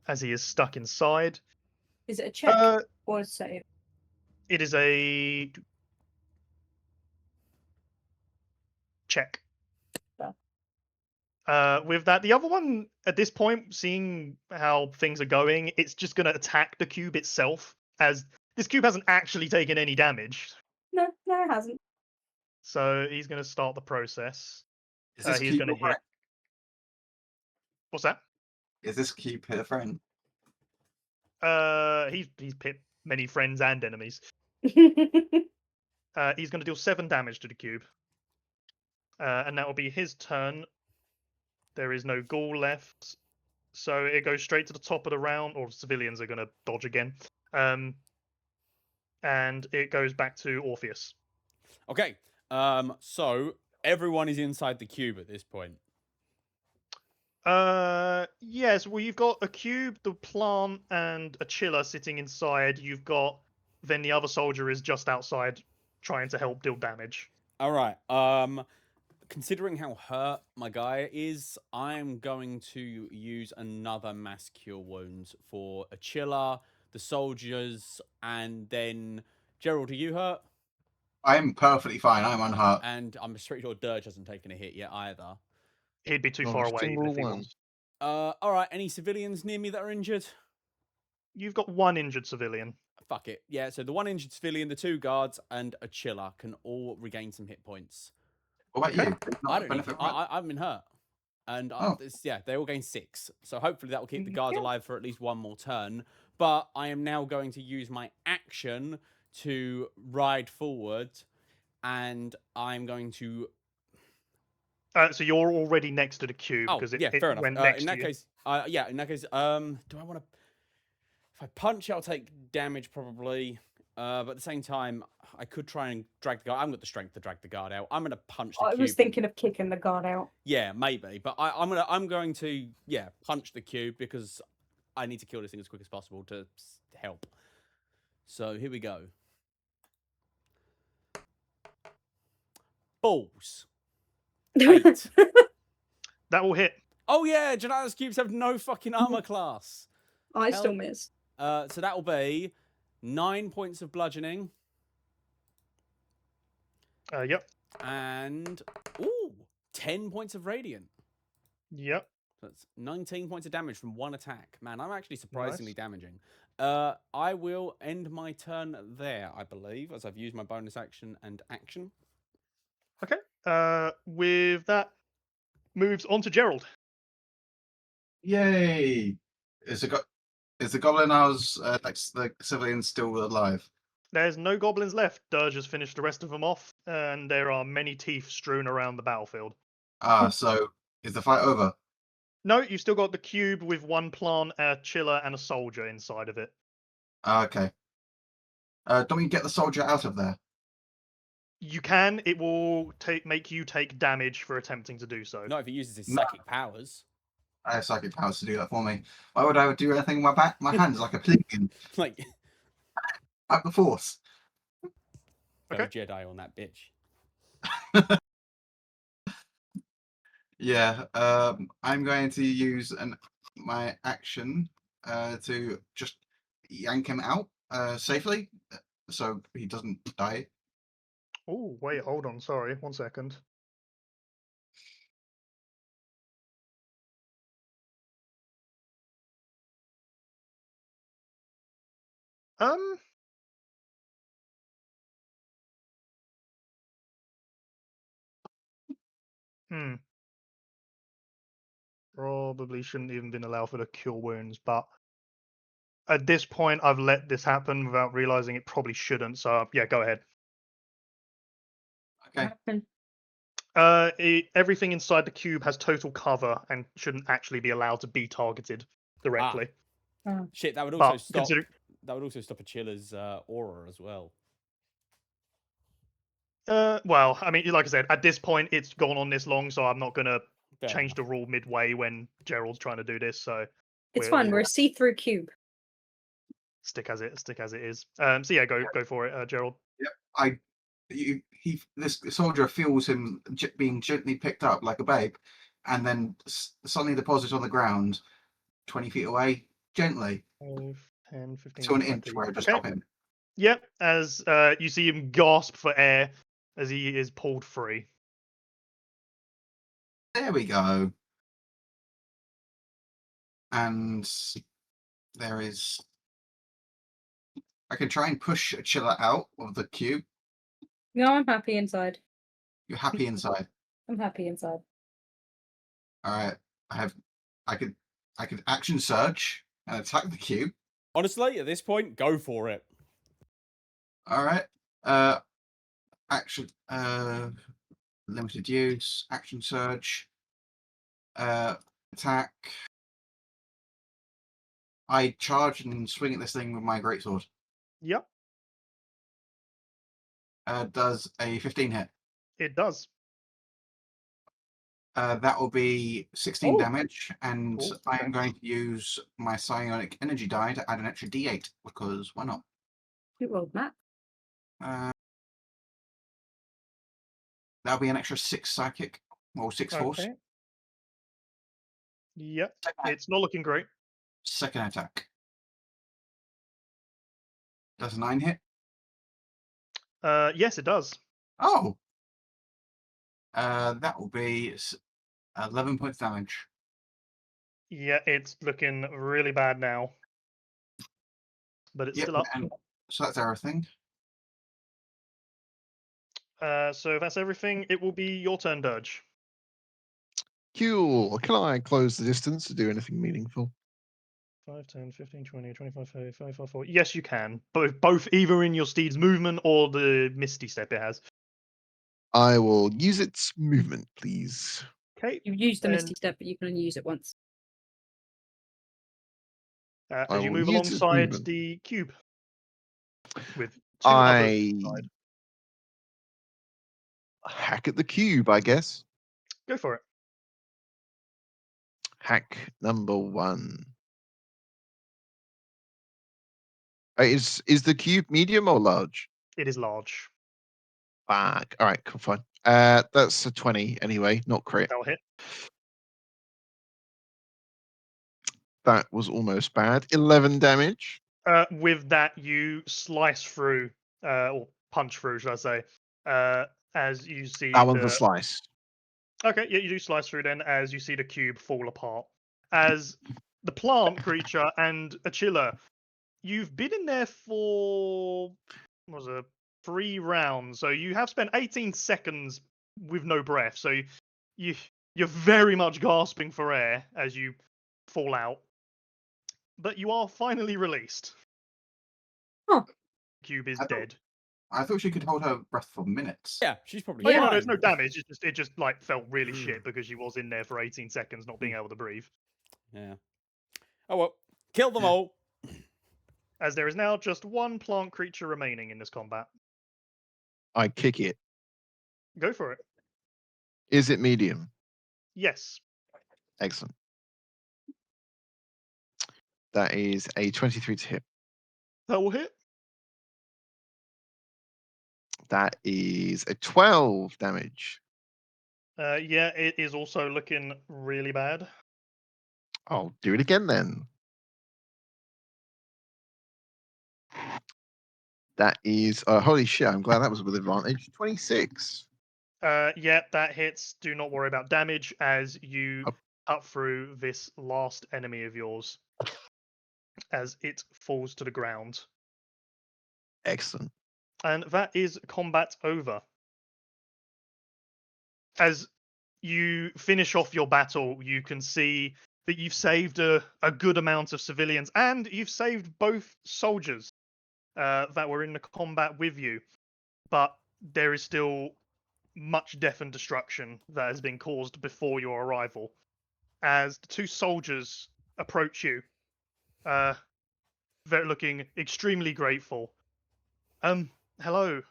as he is stuck inside. Is it a check or a save? It is a check. With that, the other one at this point, seeing how things are going, it's just going to attack the cube itself, as this cube hasn't actually taken any damage. No, it hasn't. So he's going to start the process. Is this He's cube going to your friend? hit. What's that? Is this cube her friend? He's picked many friends and enemies. He's going to deal 7 damage to the cube. And that will be his turn. There is no ghoul left. so it goes straight to the top of the round, or civilians are going to dodge again. And it goes back to Orpheus. Okay. So everyone is inside the cube at this point. Yes. Well, you've got a cube, the plant, and a chiller sitting inside. You've got then the other soldier is just outside, trying to help deal damage. All right. Considering how hurt my guy is, I'm going to use another mass cure wounds for a chiller, the soldiers, and then Gerald, are you hurt? I'm perfectly fine. I'm unhurt. And I'm pretty sure Dirge hasn't taken a hit yet either. He'd be too No, far it's away even single if he one. was. All right. Any civilians near me that are injured? You've got one injured civilian. Fuck it. Yeah. So the one injured civilian, the two guards, and a chiller can all regain some hit points. What about Okay. you? Not I a don't need. benefit from it? I've been hurt, and Oh. they all gain 6. So hopefully that will keep the guards Yeah. alive for at least one more turn. But I am now going to use my action to ride forward, and I'm going to. So you're already next to the cube Oh, because yeah, fair enough. went next In that to you. case, in that case, do I want to? If I punch, I'll take damage probably. But at the same time, I could try and drag the guard. I haven't got the strength to drag the guard out. I'm going to punch the I cube. was thinking of kicking the guard out. Yeah, maybe, but I'm going to punch the cube because I need to kill this thing as quick as possible to help. So here we go. Balls. 8. That will hit. Oh yeah, Janata's cubes have no fucking armor class. I Hell- still miss. So that will be 9 points of bludgeoning Yep. and 10 points of radiant. Yep. That's 19 points of damage from one attack. Man, I'm actually surprisingly damaging. I will end my turn there, I believe, as I've used my bonus action and action. Okay. With that, moves on to Gerald. Yay! Is the goblin house the civilian still alive? There's no goblins left. Dirge has finished the rest of them off, and there are many teeth strewn around the battlefield. So is the fight over? No, you've still got the cube with one plant, a chiller, and a soldier inside of it. Okay. Don't we get the soldier out of there? You can. It will make you take damage for attempting to do so. Not if he uses his No. psychic powers. I have psychic powers to do that for me. Why would I do anything with my hands like a plebeian? Like, At the force. go Okay. Jedi on that bitch. Yeah. I'm going to use my action to just yank him out safely, so he doesn't die. Oh, wait, hold on. Sorry, 1 second. Probably shouldn't even been allowed for the cure wounds, but at this point, I've let this happen without realizing it probably shouldn't. So yeah, go ahead. Okay. Everything inside the cube has total cover and shouldn't actually be allowed to be targeted directly. Shit, that would But also stop. consider- That would also stop a chiller's aura as well. Well, I mean, like I said, at this point, it's gone on this long, so I'm not gonna Fair change enough. the rule midway when Gerald's trying to do this. So It's We'll- fine. We're a see-through cube. stick as it is. So yeah, go for it, Gerald. This soldier feels him being gently picked up like a babe, and then suddenly deposited on the ground, 20 feet away, gently, 5, 10, 15, to an 20. inch where I just Okay. stop him. Yep, as you see him gasp for air as he is pulled free. There we go. And there is. I can try and push a chiller out of the cube. No, I'm happy inside. You're happy inside. I'm happy inside. All right. I could action surge and attack the cube. Honestly, at this point, go for it. All right. Action. Limited use. Action surge. Attack. I charge and swing at this thing with my greatsword. Yep, Does a 15 hit? it does. That will be 16 Oh. damage, and Cool, I okay. am going to use my psionic energy die to add an extra D8 because why not? Good roll, Matt. That'll be an extra 6 psychic or 6 force. Okay. Yep, it's not looking great. Second attack. Does a 9 hit? Yes, it does. Oh! That will be 11 points damage. Yeah, it's looking really bad now. But it's still up. And so that's everything. So if that's everything, it will be your turn, Dirge. Cool. Can I close the distance to do anything meaningful? 5, 10, 15, 20, 25, 30, 35, 40. Yes, you can. Both either in your steed's movement or the misty step it has. I will use its movement, please. Okay. You've used the And Misty Step, but you can only use it once. I as you will move use its alongside movement. the cube with two others I inside. hack at the cube, I guess. Go for it. Hack number 1. Is the cube medium or large? It is large. Fuck. All right, cool, fine. That's a 20 anyway, not crit. That'll hit. That was almost bad. 11 damage. With that, you slice through, or punch through, should I say, as you see That one's a slice. Okay, yeah, you do slice through then as you see the cube fall apart. As the plant creature and Achilla, you've been in there for what was it, 3 rounds, so you have spent 18 seconds with no breath. So you're very much gasping for air as you fall out, but you are finally released. Oh. Cube is I thought- dead. I thought she could hold her breath for minutes. Yeah, she's probably Oh, yeah, no, fine. there's no damage. It just like felt really shit because she was in there for 18 seconds, not being able to breathe. Yeah. Oh well, kill them all. As there is now just one plant creature remaining in this combat. I kick it. Go for it. Is it medium? Yes. Excellent. That is a 23 to hit. That will hit. That is a 12 damage. Yeah, it is also looking really bad. I'll do it again then. That is, holy shit, I'm glad that was with advantage. 26. Yeah, that hits. Do not worry about damage as you Oh. cut through this last enemy of yours as it falls to the ground. Excellent. And that is combat over. As you finish off your battle, you can see that you've saved a good amount of civilians, and you've saved both soldiers that were in the combat with you. But there is still much death and destruction that has been caused before your arrival. As the 2 soldiers approach you, they're looking extremely grateful. Hello.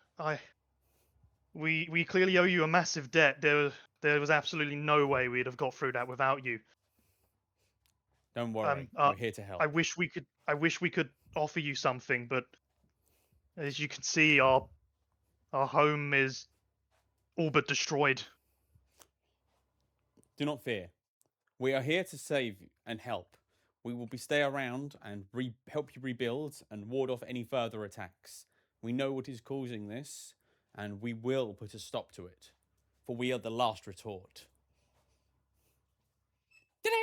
We clearly owe you a massive debt. There was absolutely no way we'd have got through that without you. Don't worry, we're here to help. I wish we could offer you something, but as you can see, our home is all but destroyed. Do not fear. We are here to save you and help. We will stay around and help you rebuild and ward off any further attacks. We know what is causing this, and we will put a stop to it. For we are the last retort.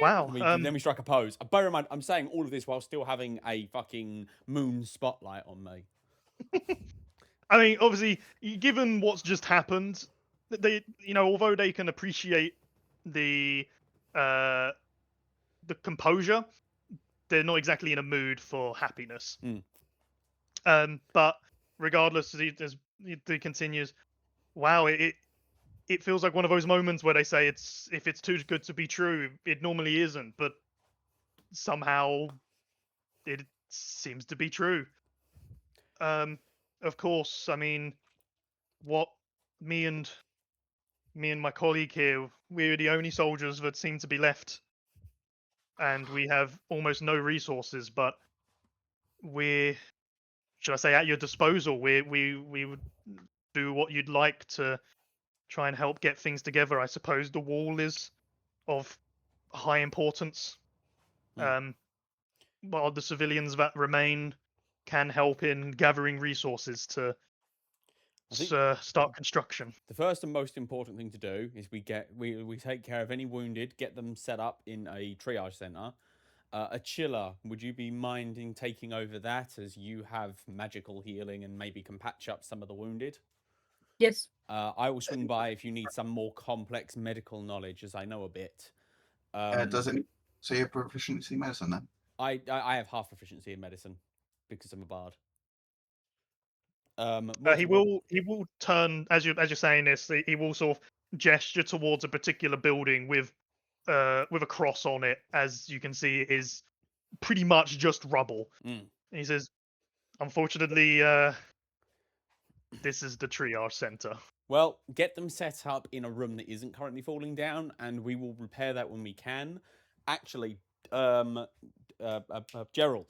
Wow. Then we strike a pose. Bear in mind, I'm saying all of this while still having a fucking moon spotlight on me. I mean, obviously, given what's just happened, they, although they can appreciate the composure, they're not exactly in a mood for happiness. But regardless, as he continues, wow, it feels like one of those moments where they say if it's too good to be true, it normally isn't, but somehow it seems to be true. Of course, I mean, what me and my colleague here, we're the only soldiers that seem to be left, and we have almost no resources. But we're, should I say, at your disposal. We would do what you'd like to try and help get things together. I suppose the wall is of high importance. While the civilians that remain can help in gathering resources to I think start construction. the first and most important thing to do is we take care of any wounded, get them set up in a triage center. Achilla, would you be minding taking over that, as you have magical healing and maybe can patch up some of the wounded? Yes. I will swing by if you need some more complex medical knowledge, as I know a bit. Does it? So you have proficiency in medicine then? I have half proficiency in medicine because I'm a bard. He will turn, as you're saying this. He will sort of gesture towards a particular building with a cross on it. As you can see, it is pretty much just rubble. Mm. And he says, "Unfortunately, this is the triage center." Well, get them set up in a room that isn't currently falling down, and we will repair that when we can. Actually, Gerald,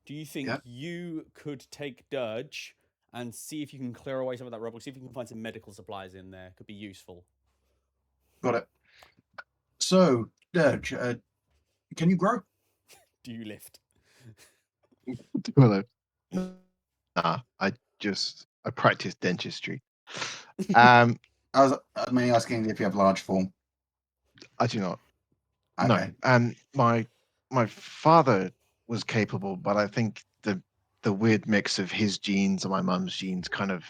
do you think Yeah. you could take Dirge and see if you can clear away some of that rubble? See if you can find some medical supplies in there. Could be useful. Got it. So, Dirge, can you grow? Do you lift? Well, nah, I practice dentistry. I was mainly asking if you have large form. I do not. Okay. No, and my father was capable, but I think the weird mix of his genes and my mum's genes kind of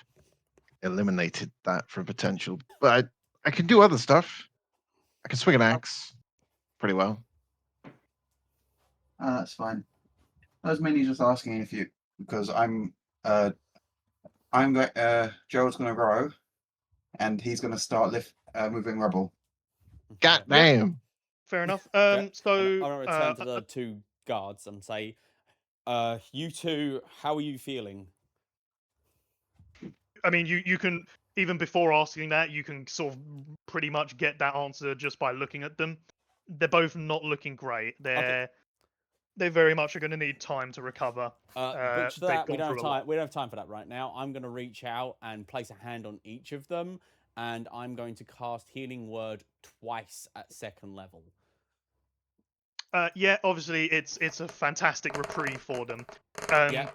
eliminated that for potential. But I can do other stuff. I can swing an axe pretty well. That's fine. I was mainly just asking if you, because Gerald's going to grow, and he's going to start moving rubble. God damn. Fair enough. Okay, and So I'm gonna return to the two guards and say, you two, how are you feeling? I mean, you can, even before asking that, you can sort of pretty much get that answer just by looking at them. They're both not looking great. They very much are going to need time to recover. Which for they've that we gone don't have through a lot. time. We don't have time for that right now. I'm going to reach out and place a hand on each of them, and I'm going to cast Healing Word twice at second level. Yeah, obviously it's a fantastic reprieve for them. Yeah.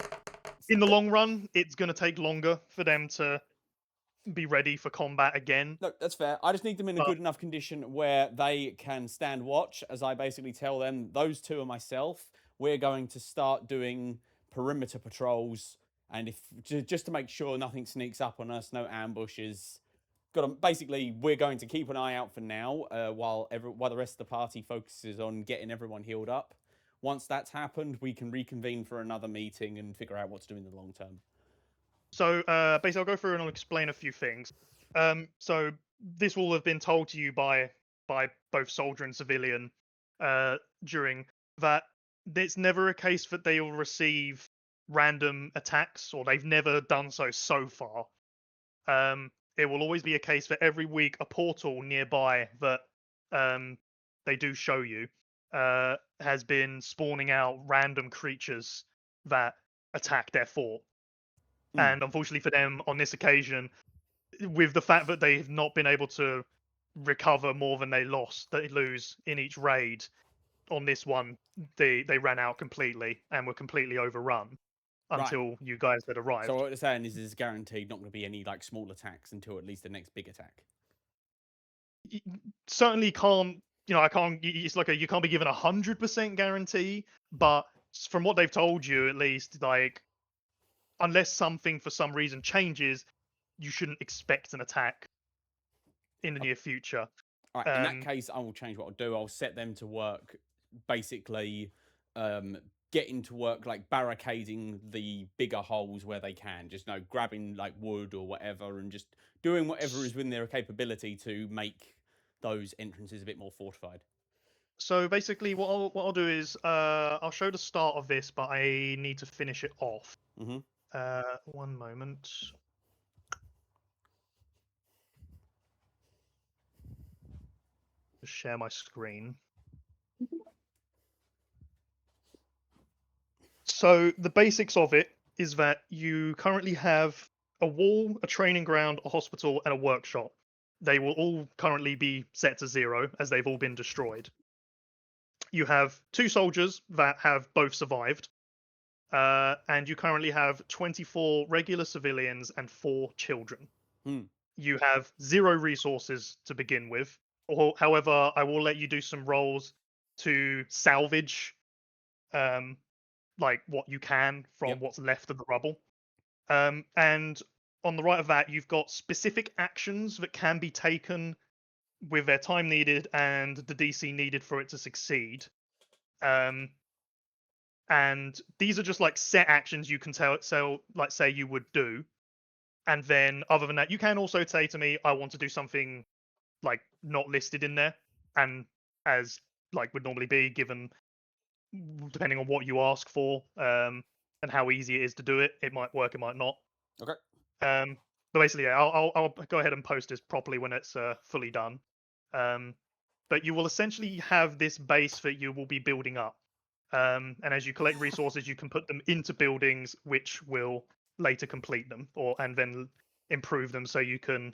In the long run, it's going to take longer for them to be ready for combat again. No, that's fair. I just need them in a good enough condition where they can stand watch, as I basically tell them, those two and myself, we're going to start doing perimeter patrols, and if just to make sure nothing sneaks up on us, no ambushes. Basically, we're going to keep an eye out for now, while the rest of the party focuses on getting everyone healed up. Once that's happened, we can reconvene for another meeting and figure out what to do in the long term. So basically, I'll go through and I'll explain a few things. So this will have been told to you by both soldier and civilian during that. It's never a case that they will receive random attacks, or they've never done so far. It will always be a case that every week a portal nearby that they do show you has been spawning out random creatures that attack their fort. And unfortunately for them, on this occasion, with the fact that they've not been able to recover more than they lose in each raid, on this one, they ran out completely and were completely overrun until you guys had arrived. So what you're saying is there's guaranteed not going to be any like small attacks until at least the next big attack. Certainly can't, I can't. It's like you can't be given 100% guarantee, but from what they've told you, at least, like, unless something for some reason changes, you shouldn't expect an attack in the near future. All right, in that case, I will change what I'll do. I'll set them to work, basically, getting to work like barricading the bigger holes where they can. Just grabbing like wood or whatever, and just doing whatever is within their capability to make those entrances a bit more fortified. So basically, what I'll do is I'll show the start of this, but I need to finish it off. Mm-hmm. 1 moment. Just share my screen. So the basics of it is that you currently have a wall, a training ground, a hospital, and a workshop. They will all currently be set to 0 as they've all been destroyed. You have 2 soldiers that have both survived, and you currently have 24 regular civilians and 4 children. Hmm. You have 0 resources to begin with. However, I will let you do some rolls to salvage like what you can from Yep. what's left of the rubble. And on the right of that, you've got specific actions that can be taken with their time needed and the DC needed for it to succeed. And these are just like set actions you can like say you would do. And then other than that, you can also say to me, I want to do something like not listed in there, and as like would normally be given depending on what you ask for, and how easy it is to do it. It might work, it might not. Okay. But basically, yeah, I'll go ahead and post this properly when it's fully done. But you will essentially have this base that you will be building up. And as you collect resources, you can put them into buildings which will later complete them and then improve them so you can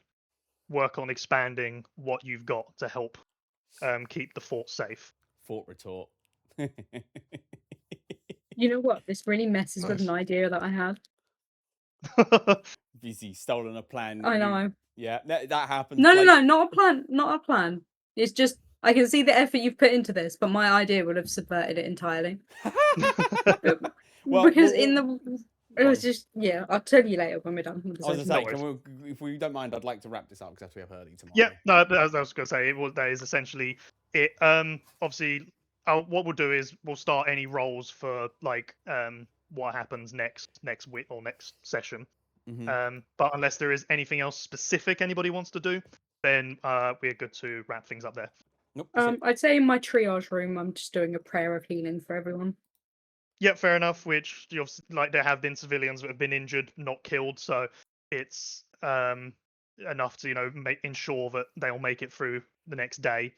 work on expanding what you've got to help keep the fort safe. Fort retort. You know what? This really messes with an Nice. idea that I had. Busy stolen a plan. I know. Yeah, that happens. No, not a plan. Not a plan. It's just I can see the effort you've put into this, but my idea would have subverted it entirely. Well, Because we'll- in the it was just I'll tell you later when we're done with the I was session. gonna say, if we don't mind, I'd like to wrap this up because we have early tomorrow. Yeah, no, as I was going to say, that is essentially it. Obviously, what we'll do is we'll start any rolls for like what happens next week or next session. Mhm. But unless there is anything else specific anybody wants to do, then we're good to wrap things up there. Nope. that's it. I'd say in my triage room, I'm just doing a prayer of healing for everyone. Yeah, fair enough. Which like there have been civilians that have been injured, not killed, so it's enough to ensure that they'll make it through the next day.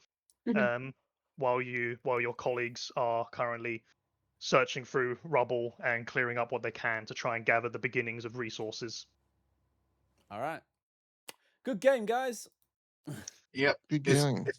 Mhm. While your colleagues are currently searching through rubble and clearing up what they can to try and gather the beginnings of resources. All right. Good game, guys. Yep. Good It's, going. it's